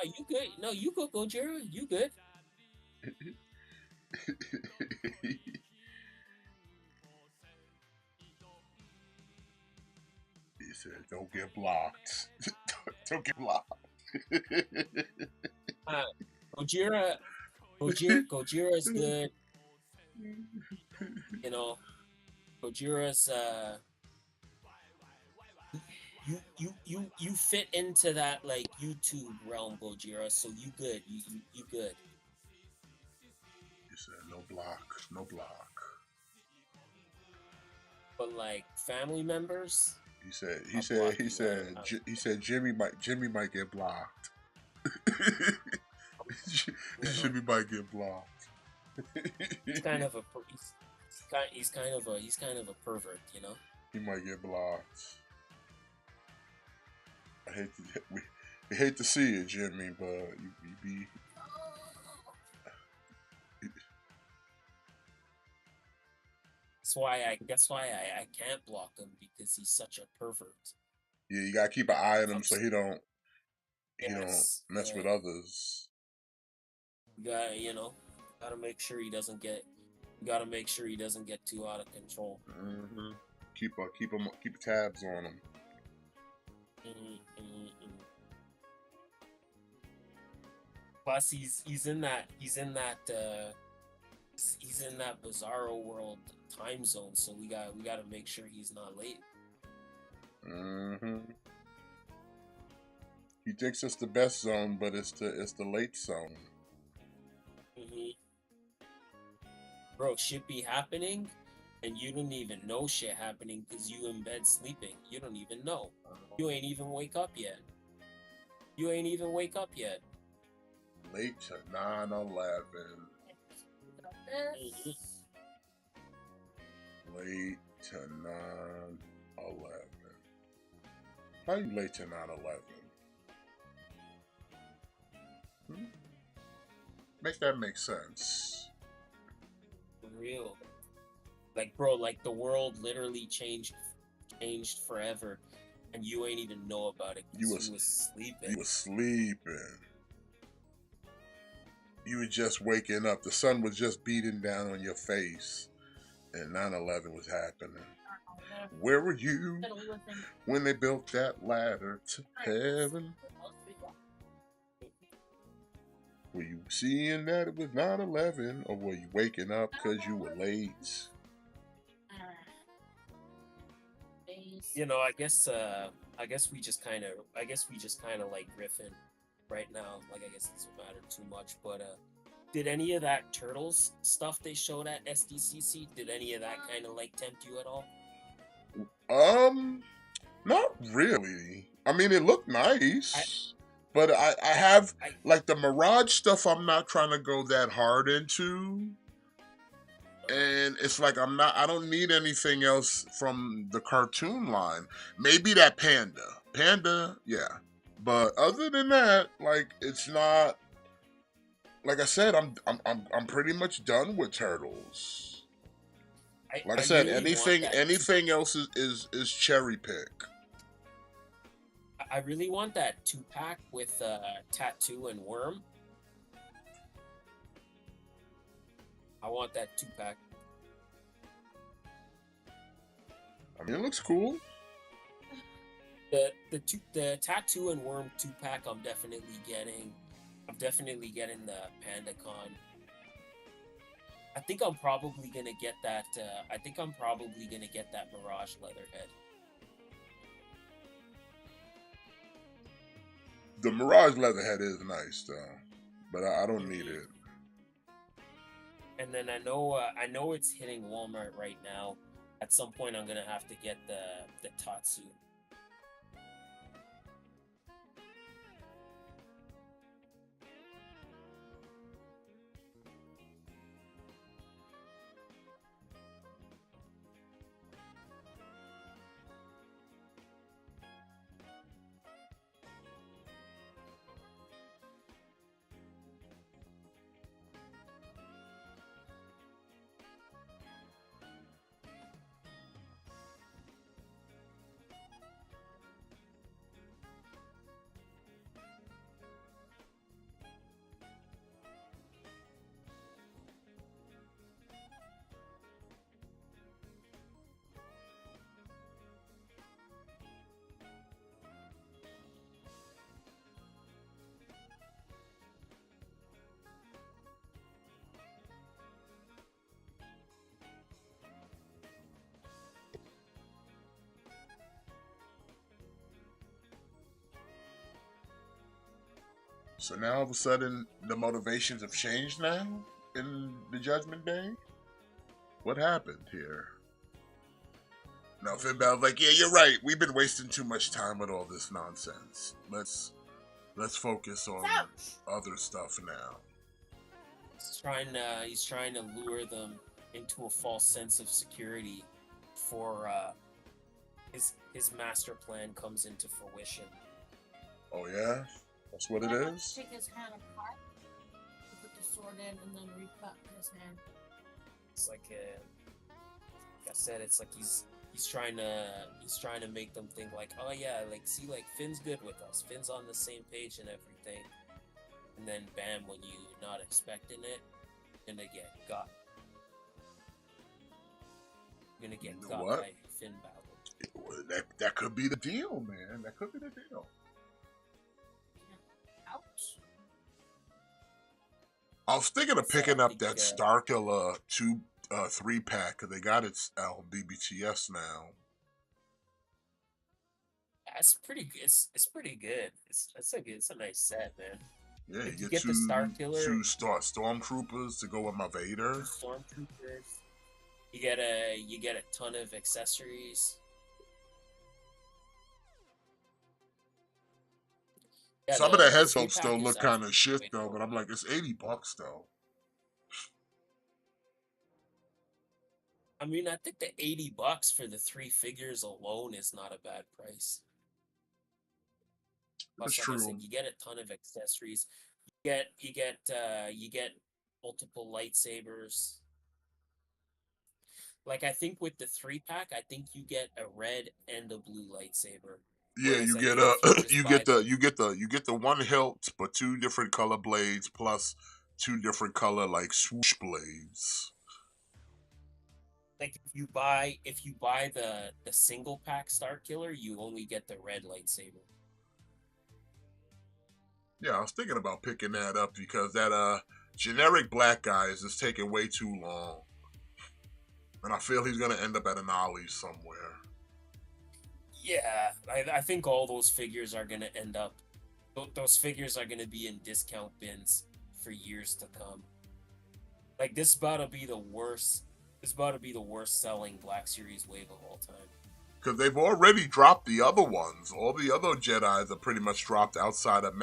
you good. No, you good, Gojira. You good. He said, "Don't get blocked. Don't get blocked." Gojira is good. You know, Gojira's you fit into that like YouTube realm, Gojira. So you good. You good. He said, "No block, no block." But like family members. He said Jimmy might get blocked. Jimmy might get blocked. He's kind of a he's kind of a pervert, you know. He might get blocked. We hate to see it, Jimmy, but you be. That's why I can't block him, because he's such a pervert. Yeah, you gotta keep an eye on him so he don't mess with others. Gotta make sure he doesn't get. Gotta make sure he doesn't get too out of control. Mm-hmm. Keep tabs on him. Plus, he's in that bizarro world time zone, so we gotta make sure he's not late. Mm-hmm. He thinks it's the best zone, but it's the late zone. Mm-hmm. Bro, shit be happening, and you don't even know shit happening because you in bed sleeping. You don't even know. You ain't even wake up yet. Late to 9/11. Late to 9/11. How you late to 9/11? Make that make sense. For real. Like, bro, like the world literally changed forever, and you ain't even know about it. You was sleeping. You was sleeping. You were just waking up. The sun was just beating down on your face, and 9/11 was happening. Where were you when they built that ladder to heaven? Were you seeing that it was 9/11, or were you waking up because you were late? You know, I guess we just kind of like riffing right now. Like, I guess it doesn't matter too much. But did any of that Turtles stuff they showed at SDCC? Did any of that kind of like tempt you at all? Not really. I mean, it looked nice. But I have, like, the Mirage stuff I'm not trying to go that hard into. And it's like I don't need anything else from the cartoon line. Maybe that Panda, yeah. But other than that, like, it's not, like I said, I'm pretty much done with Turtles. Like I said, really anything else is cherry pick. I really want that 2-pack with Tattoo and Worm. I want that 2-pack. I mean, it looks cool. The Tattoo and Worm 2-pack I'm definitely getting. I'm definitely getting the PandaCon. I think I'm probably gonna get that. Mirage Leatherhead. The Mirage Leatherhead is nice, though, but I don't need it. And then I know it's hitting Walmart right now. At some point, I'm gonna have to get the Tatsu. So now all of a sudden the motivations have changed now in the Judgment Day? What happened here? Now Finn Balor's like, yeah, you're right. We've been wasting too much time with all this nonsense. Let's focus on other stuff now. He's trying to lure them into a false sense of security for his master plan comes into fruition. Oh yeah? That's what it is? Take his hand apart, put the sword in, and then recut his hand. It's like I said, it's like he's trying to make them think like, oh yeah, like see, like Finn's good with us. Finn's on the same page and everything. And then bam, when you're not expecting it, you're gonna get got. You're gonna get got by Finn Balor. That could be the deal, man. That could be the deal. Ouch. I was thinking of picking up that Starkiller 3-pack because they got it on BBTS now. It's pretty good. It's pretty good. It's a nice set, man. Yeah, you get the Starkiller, 2 Stormtroopers to go with my Vader. Stormtroopers. You get a ton of accessories. Yeah, some of the head the sculpts still look kind of shit way though, cool. but I'm like, it's $80 though. I mean, I think the $80 for the 3 figures alone is not a bad price. Plus, That's like true. I said, you get a ton of accessories. You get multiple lightsabers. Like I think with the 3-pack, I think you get a red and a blue lightsaber. Yeah, Whereas you I get think if you buy get the one hilt, but 2 different color blades plus 2 different color like swoosh blades. like if you buy the single pack Starkiller, you only get the red lightsaber. Yeah, I was thinking about picking that up because that generic black guy is just taking way too long, and I feel he's gonna end up at an Ollie somewhere. Yeah, I think all those figures are gonna end up. Those figures are gonna be in discount bins for years to come. Like this about to be the worst. This about to be the worst selling Black Series wave of all time. Because they've already dropped the other ones. All the other Jedis are pretty much dropped outside of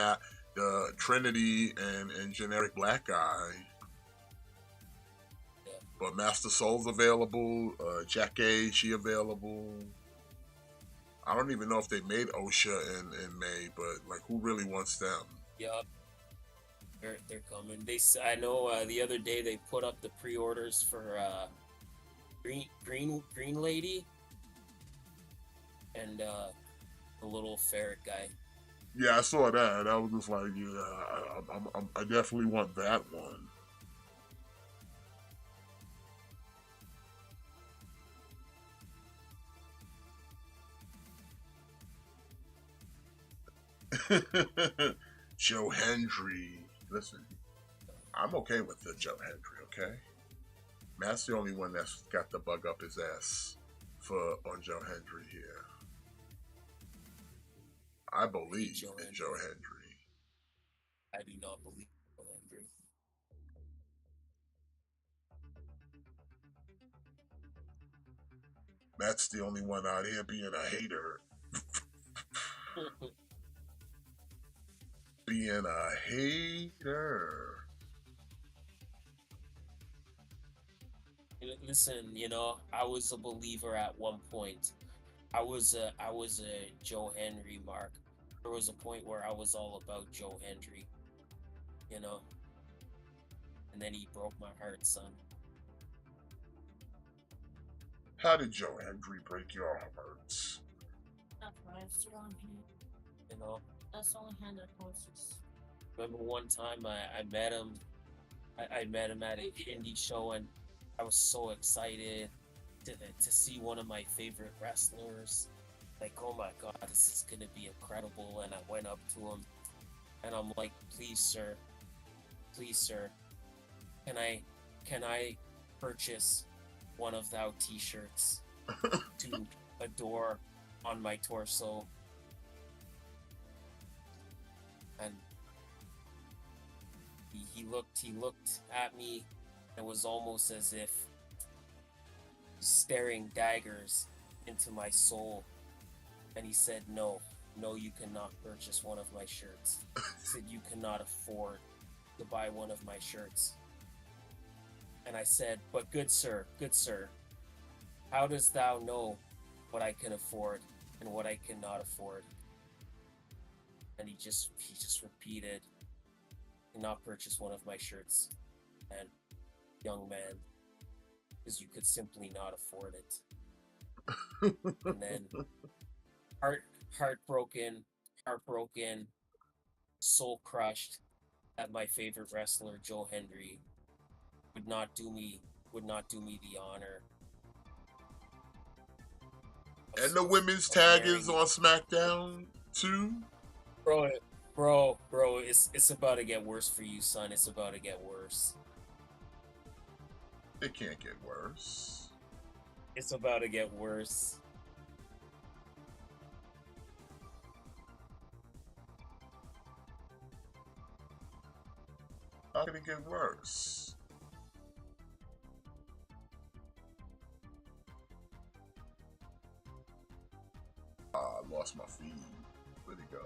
Trinity and generic black guy. Yeah. But Master Soul's available. Jackie, she available. I don't even know if they made OSHA in May, but like, who really wants them? Yup. They're coming. I know the other day they put up the pre-orders for Green Lady and the little ferret guy. Yeah, I saw that. I was just like, yeah, I definitely want that one. Joe Hendry. Listen, I'm okay with the Joe Hendry, okay? Matt's the only one that's got the bug up his ass on Joe Hendry here. I believe in Joe Hendry. I do not believe in Joe Hendry. Matt's the only one out here being a hater. Being a hater. Listen, I was a believer at one point. I was a Joe Henry mark. There was a point where I was all about Joe Henry, you know, and then he broke my heart, son. How did Joe Hendry break your hearts? That's why I'm still on here. You know, That's the only hand that closes. remember one time I met him. I met him at an indie show, and I was so excited to see one of my favorite wrestlers. Like, oh my god, this is gonna be incredible. And I went up to him, and I'm like, please sir, can I purchase one of thou t-shirts to adore on my torso? And he looked at me. It was almost as if staring daggers into my soul. And he said, no, you cannot purchase one of my shirts. He said, you cannot afford to buy one of my shirts. And I said, but good sir, how dost thou know what I can afford and what I cannot afford? And he just repeated, cannot purchase one of my shirts, and young man, because you could simply not afford it. And then heartbroken, soul crushed that my favorite wrestler, Joe Hendry, would not do me the honor. And the women's tag is on SmackDown too. Bro, it's about to get worse for you, son. It's about to get worse. It can't get worse. It's about to get worse. How can it get worse? I lost my feed. Where'd it go?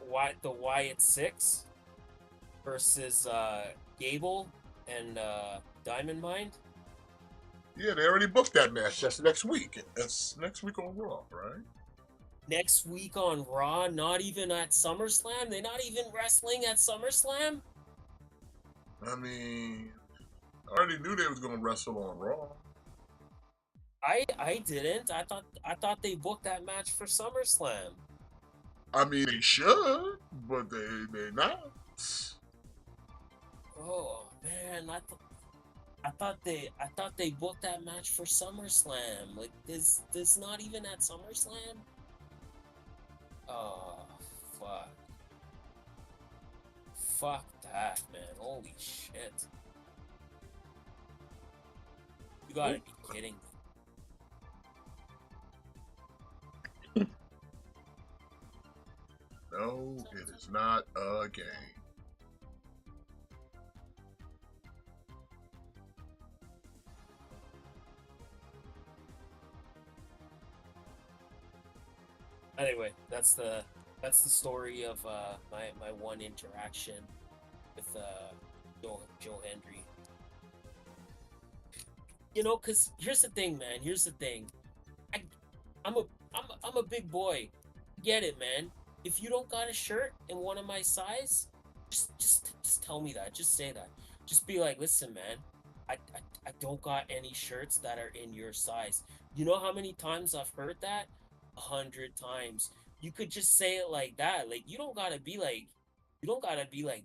Why the Wyatt Six versus Gable and Diamond Mine? Yeah, they already booked that match. That's next week. That's next week on Raw, right? Next week on Raw, not even at SummerSlam? They're not even wrestling at SummerSlam? I mean, I already knew they was gonna wrestle on Raw. I didn't. I thought they booked that match for SummerSlam. I mean, they should, but they not. Oh man, I thought they booked that match for SummerSlam. Like this not even at SummerSlam? Oh fuck. Fuck that, man. Holy shit. You gotta be kidding me. No, it is not a game. Anyway, that's the story of my one interaction with Joe Hendry. You know, cause here's the thing, man. Here's the thing. I'm a big boy. Get it, man. If you don't got a shirt in one of my size, just tell me that. Just say that. Just be like, listen, man. I don't got any shirts that are in your size. You know how many times I've heard that? 100 times. You could just say it like that. Like you don't gotta be like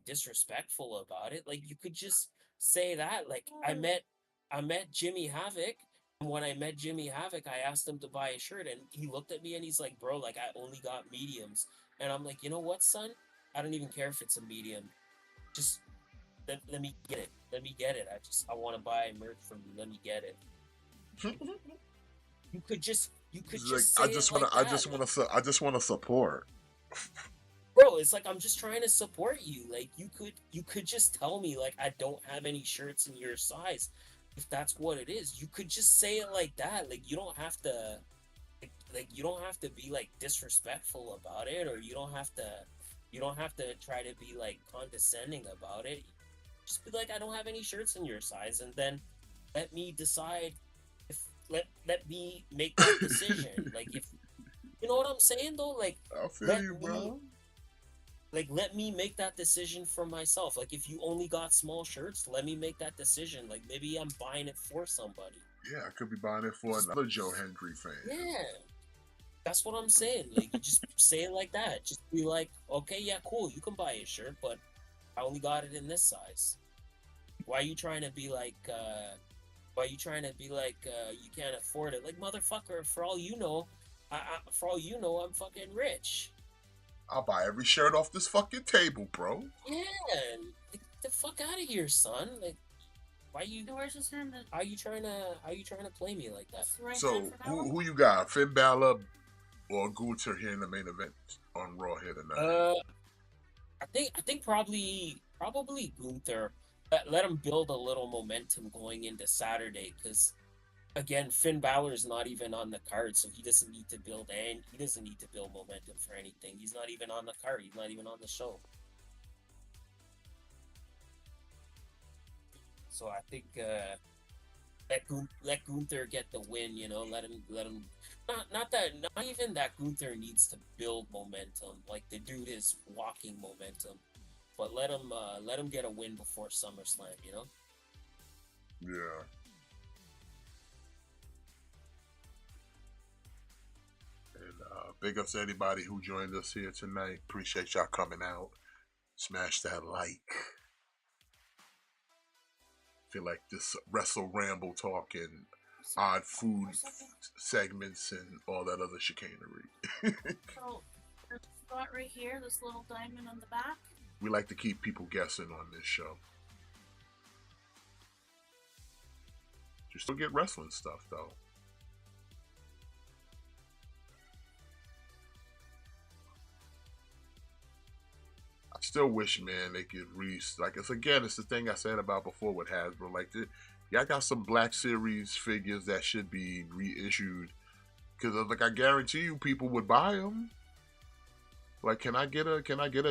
disrespectful about it. Like you could just say that. Like I met Jimmy Havoc, and when I met Jimmy Havoc, I asked him to buy a shirt, and he looked at me and he's like, "Bro, like I only got mediums." And I'm like, "You know what, son? I don't even care if it's a medium. Just let me get it. Let me get it. I want to buy merch from you. Let me get it." You could just say I just want to. I just want to support. Bro, it's like I'm just trying to support you. Like you could just tell me like I don't have any shirts in your size. if that's what it is, you could just say it like that. Like you don't have to, like you don't have to be like disrespectful about it, or you don't have to try to be like condescending about it. Just be like, I don't have any shirts in your size, and then let me decide if let me make that decision. Like if you know what I'm saying though, like I feel let you, me bro. like let me make that decision for myself. Like if you only got small shirts, let me make that decision. Like maybe I'm buying it for somebody. Yeah, I could be buying it for another Joe Hendry fan. Yeah, that's what I'm saying. Like you just say it like that. Just be like, okay, yeah, cool, you can buy a shirt, but I only got it in this size. Why are you trying to be like you can't afford it? Like motherfucker, for all you know, I'm fucking rich. I'll buy every shirt off this fucking table, bro. Yeah, get the fuck out of here, son. Like, why you? Where's his hand? How you trying to play me like that? That's the right So hand for that one? who you got? Finn Balor or Gunther here in the main event on Raw here tonight? I think probably Gunther. Let him build a little momentum going into Saturday, because again, Finn Balor's not even on the card, so he doesn't need to build momentum for anything. He's not even on the card. He's not even on the show. So I think let Gunther get the win. You know, let him. Not even that Gunther needs to build momentum. Like the dude is walking momentum, but let him get a win before SummerSlam. You know. Yeah. And big ups to anybody who joined us here tonight. Appreciate y'all coming out. Smash that like. Feel like this Wrestle Ramble talking odd food segments and all that other chicanery. So, there's a spot right here, this little diamond on the back. We like to keep people guessing on this show. You still get wrestling stuff though. I still wish, man, they could like it's the thing I said about before with Hasbro. Like, y'all got some Black Series figures that should be reissued, because like I guarantee you, people would buy them. Like, can I get a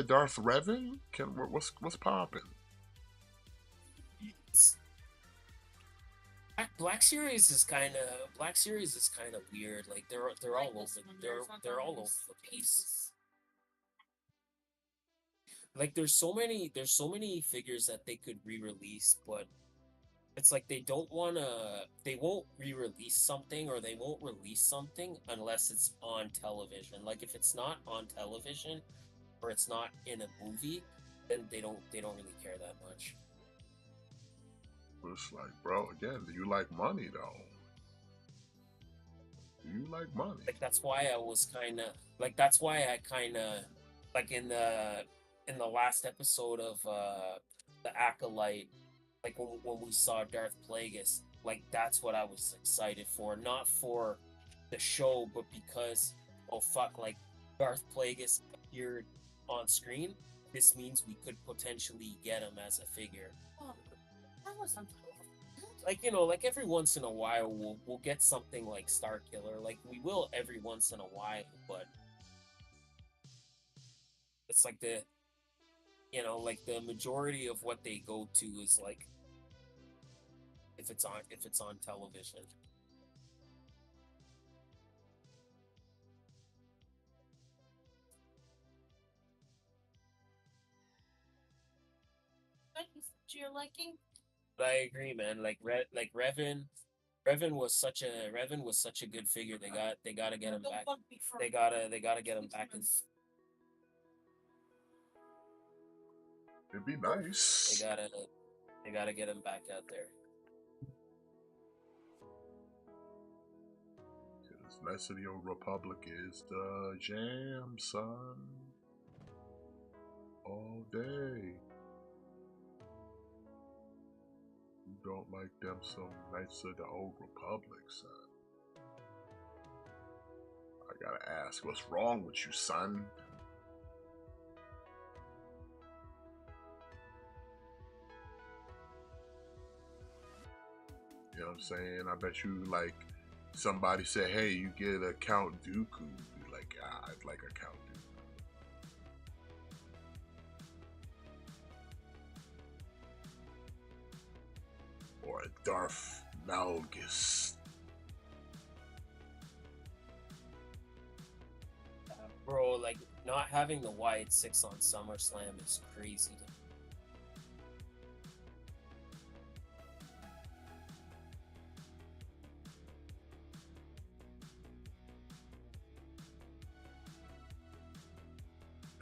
Darth Revan? What's popping? Black Series is kind of weird. Like they're all over they're all over the place. Like there's so many figures that they could re-release, but it's like they won't re-release something, or they won't release something unless it's on television. Like if it's not on television or it's not in a movie, then they don't really care that much. It's like, bro, again, do you like money though? Do you like money? Like that's why I kind of like in the last episode of the Acolyte, like when we saw Darth Plagueis, like that's what I was excited for, not for the show, but because oh fuck, like Darth Plagueis appeared on screen. This means we could potentially get him as a figure. Oh, that was something. Like, you know, like every once in a while we'll get something like Star Killer. Like we will every once in a while, but it's like like the majority of what they go to is like if it's on television. To your liking? But I agree, man. Like Revan was such a good figure. They gotta get him back. They gotta get him back in. It'd be nice. They gotta get him back out there. Because Knights of the Old Republic is the jam, son. All day. You don't like them some Knights of the Old Republic, son. I gotta ask, what's wrong with you, son? what I'm saying? I bet you, like, somebody said, hey, you get a Count Dooku. You're like, I'd like a Count Dooku. Or a Darth Malgus. Bro, like, not having the wide 6 on SummerSlam is crazy.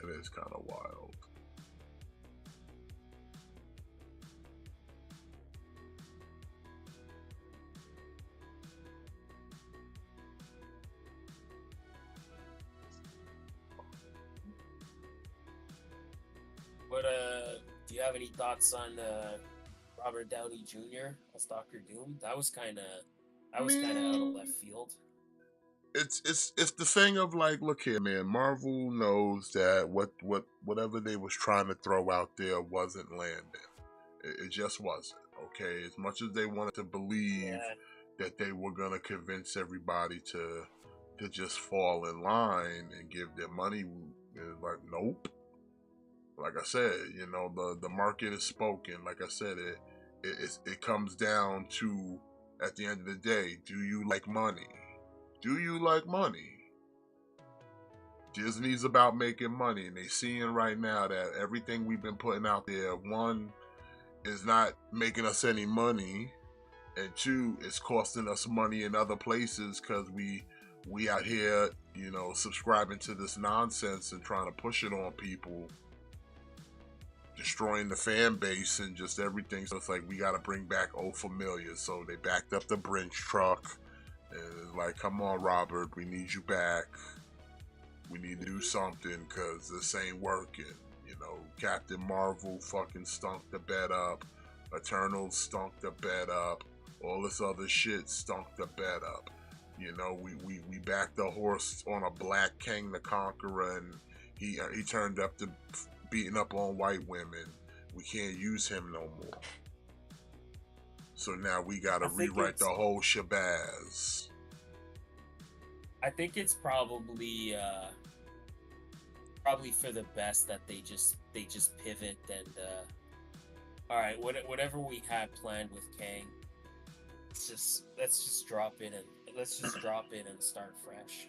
It is kind of wild. But do you have any thoughts on Robert Downey Jr. as Doctor Doom? That was kind of out of left field. It's the thing of, like, look here, man. Marvel knows that whatever they was trying to throw out there wasn't landing. It just wasn't. Okay, as much as they wanted to believe that they were gonna convince everybody to just fall in line and give their money, it's like, nope. Like I said, you know, the market is spoken. Like I said, it comes down to, at the end of the day, do you like money? Do you like money? Disney's about making money, and they seeing right now that everything we've been putting out there, one, is not making us any money, and two, it's costing us money in other places because we out here, you know, subscribing to this nonsense and trying to push it on people, destroying the fan base and just everything. So it's like, we got to bring back old familiar. So they backed up the Brinch truck. And it's like, come on, Robert, we need you back. We need to do something because this ain't working. You know, Captain Marvel fucking stunk the bed up. Eternals stunk the bed up. All this other shit stunk the bed up. You know, we backed the horse on a Black King the Conqueror, and he turned up to beating up on white women. We can't use him no more. So now we gotta rewrite the whole shabazz. I think it's probably for the best that they just pivot and all right, whatever we had planned with Kang, let's just drop it and start fresh.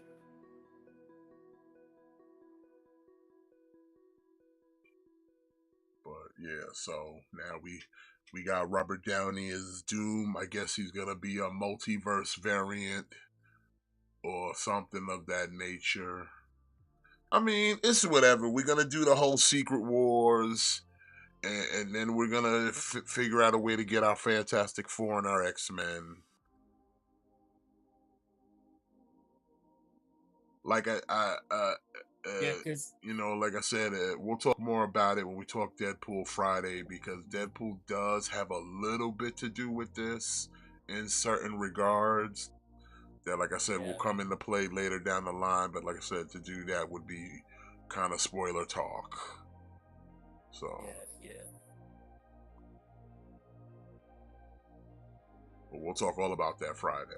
But yeah, so now we got Robert Downey as Doom. I guess he's gonna be a multiverse variant or something of that nature. I mean, it's whatever. We're gonna do the whole Secret Wars, and then we're gonna figure out a way to get our Fantastic Four and our X-Men. Like you know, like I said, we'll talk more about it when we talk Deadpool Friday, because Deadpool does have a little bit to do with this in certain regards that, like I said, will come into play later down the line. But like I said, to do that would be kind of spoiler talk. So yeah. But we'll talk all about that Friday.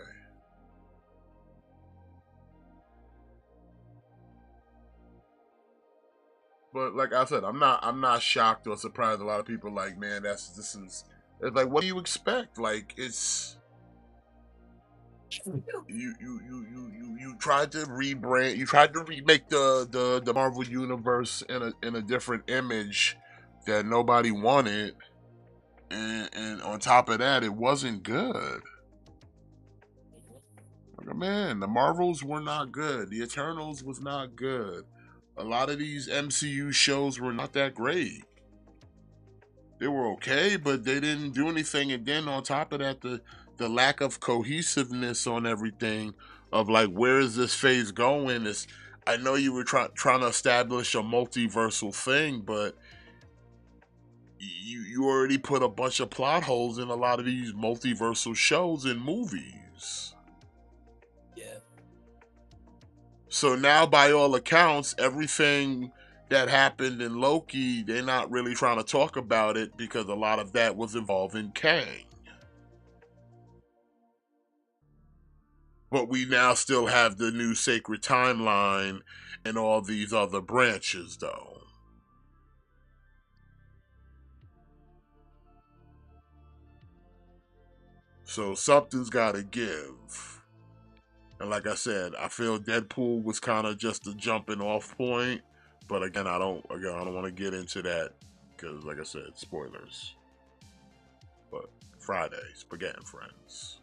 But like I said, I'm not shocked or surprised. A lot of people like, man, it's like, what do you expect? Like, it's you tried to rebrand, you tried to remake the Marvel universe in a different image that nobody wanted, and on top of that, it wasn't good. Like, man, the Marvels were not good. The Eternals was not good. A lot of these MCU shows were not that great. They were okay, but they didn't do anything. And then on top of that, the lack of cohesiveness on everything, of like, where is this phase going? I know you were trying to establish a multiversal thing, but you already put a bunch of plot holes in a lot of these multiversal shows and movies. Yeah. So now, by all accounts, everything that happened in Loki, they're not really trying to talk about it because a lot of that was involving Kang. But we now still have the new sacred timeline and all these other branches, though. So something's got to give. And like I said, I feel Deadpool was kind of just a jumping off point. But again, I don't want to get into that because, like I said, spoilers. But Friday, Spaghetti and Friends.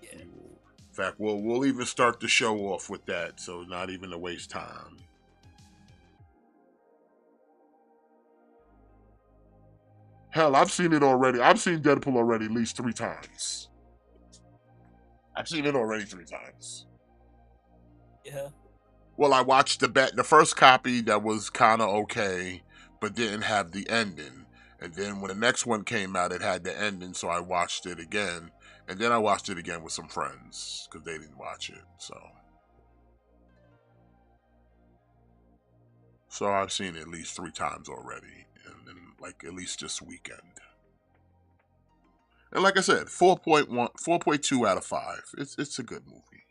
Yeah. In fact, we'll even start the show off with that, so not even to waste time. Hell, I've seen it already. I've seen Deadpool already at least 3 times. I've seen it already 3 times. Yeah. Well, I watched the first copy that was kind of okay, but didn't have the ending. And then when the next one came out, it had the ending, so I watched it again. And then I watched it again with some friends because they didn't watch it. So I've seen it at least 3 times already, and like at least this weekend. And like I said, 4.2 out of 5. It's a good movie.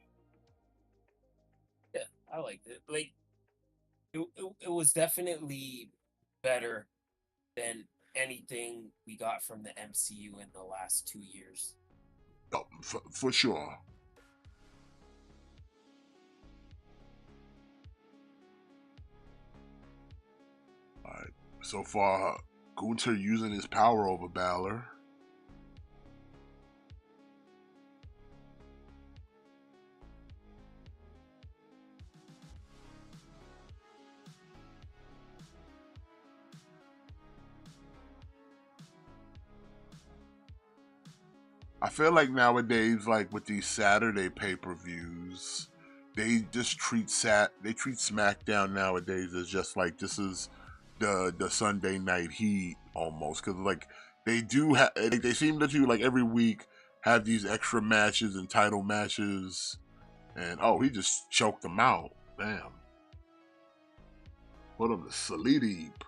Yeah, I liked it. Like, it was definitely better than anything we got from the MCU in the last 2 years. Oh, for sure. Alright, so far, Gunther using his power over Balor. I feel like nowadays, like with these Saturday pay-per-views, they just treat SmackDown nowadays as just like this is the Sunday Night Heat almost, because like they seem to do like every week have these extra matches and title matches, and oh, he just choked them out. Damn, put him to sleep.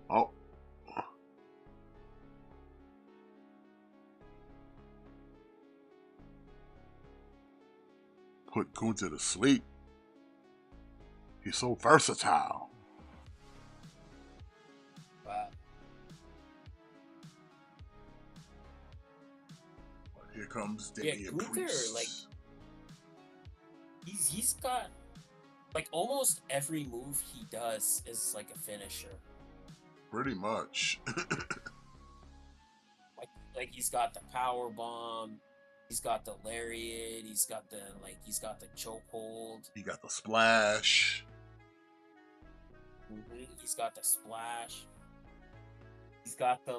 Oh. Put Gunther to sleep. He's so versatile. Wow. Here comes Yeah, Damian Gunther, Priest. like, he's got, like, almost every move he does is like a finisher. Pretty much. Like he's got the power bomb, he's got the lariat, he's got the chokehold. He got the splash. He's got the splash. He's got the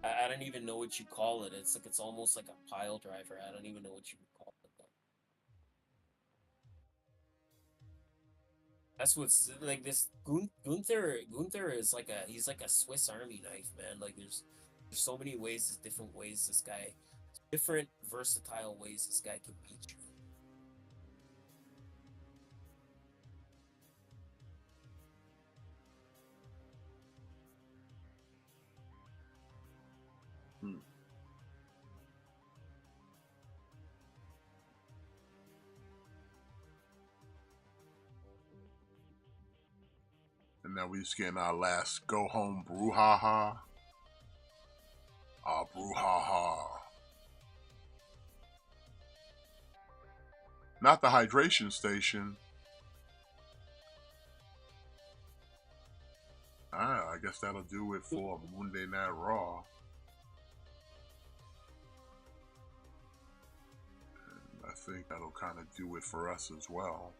I don't even know what you call it. It's almost like a pile driver. I don't even know what you would call it. That's what's like this Gunther is he's like a Swiss Army knife, man. Like there's so many ways, different versatile ways this guy can beat you. And now we just getting our last go home brouhaha. Our brouhaha. Not the hydration station. I guess that'll do it for Monday Night Raw. And I think that'll kind of do it for us as well.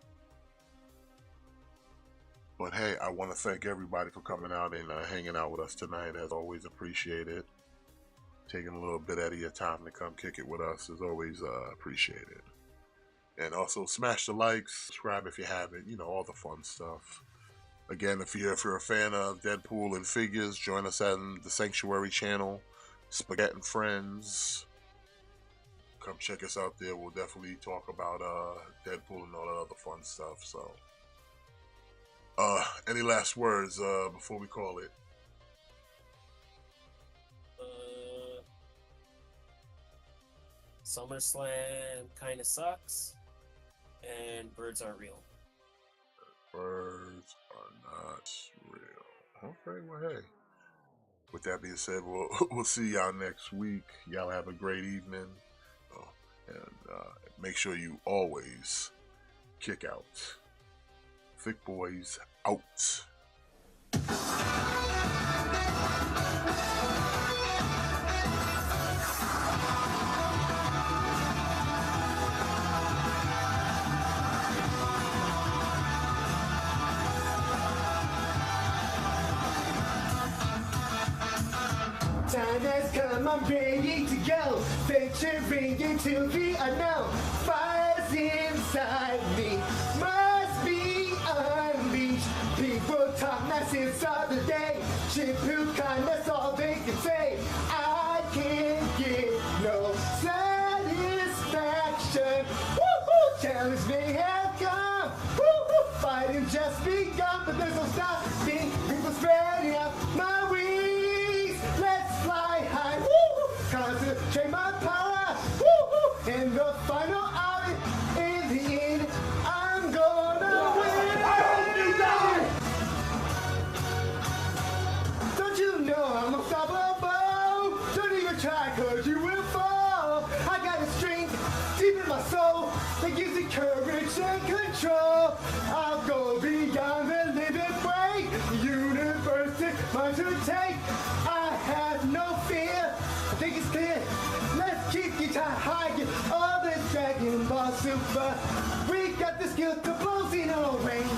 But hey, I want to thank everybody for coming out and hanging out with us tonight. As always, appreciate it. Taking a little bit out of your time to come kick it with us is always appreciated. And also smash the likes, subscribe if you haven't, all the fun stuff. Again, if you're a fan of Deadpool and figures, join us on the Sanctuary channel, Spaghetti and Friends. Come check us out there. We'll definitely talk about Deadpool and all that other fun stuff. So Any last words before we call it? SummerSlam kind of sucks, and birds aren't real. Birds are not real. Okay, well, hey. With that being said, we'll see y'all next week. Y'all have a great evening, and make sure you always kick out. Thick Boys out. Time has come, I'm ready to go. Venturing into the unknown. Fires inside me must be unleashed. People talk nonsense all the day. Shampoo kind, that's all they can say. I can't get no satisfaction. Woo-hoo! Challenge may have come. Woo-hoo! Fighting just begun, but there's no stopping. People spreading out my wings. Let's fly high. Woo-hoo! Concentrate my power. Woo-hoo! In the final hour, in the end, I'm gonna win. I hope you die. Don't you know I'm unstoppable? Don't even try, cause you will fall. I got a strength deep in my soul that gives me courage and control. I'll go beyond the limit break. The universe is mine to take. I have no fear. I think it's clear. Let's keep you high. Get all this Dragon Ball Super. We got the skill to blow in our rain.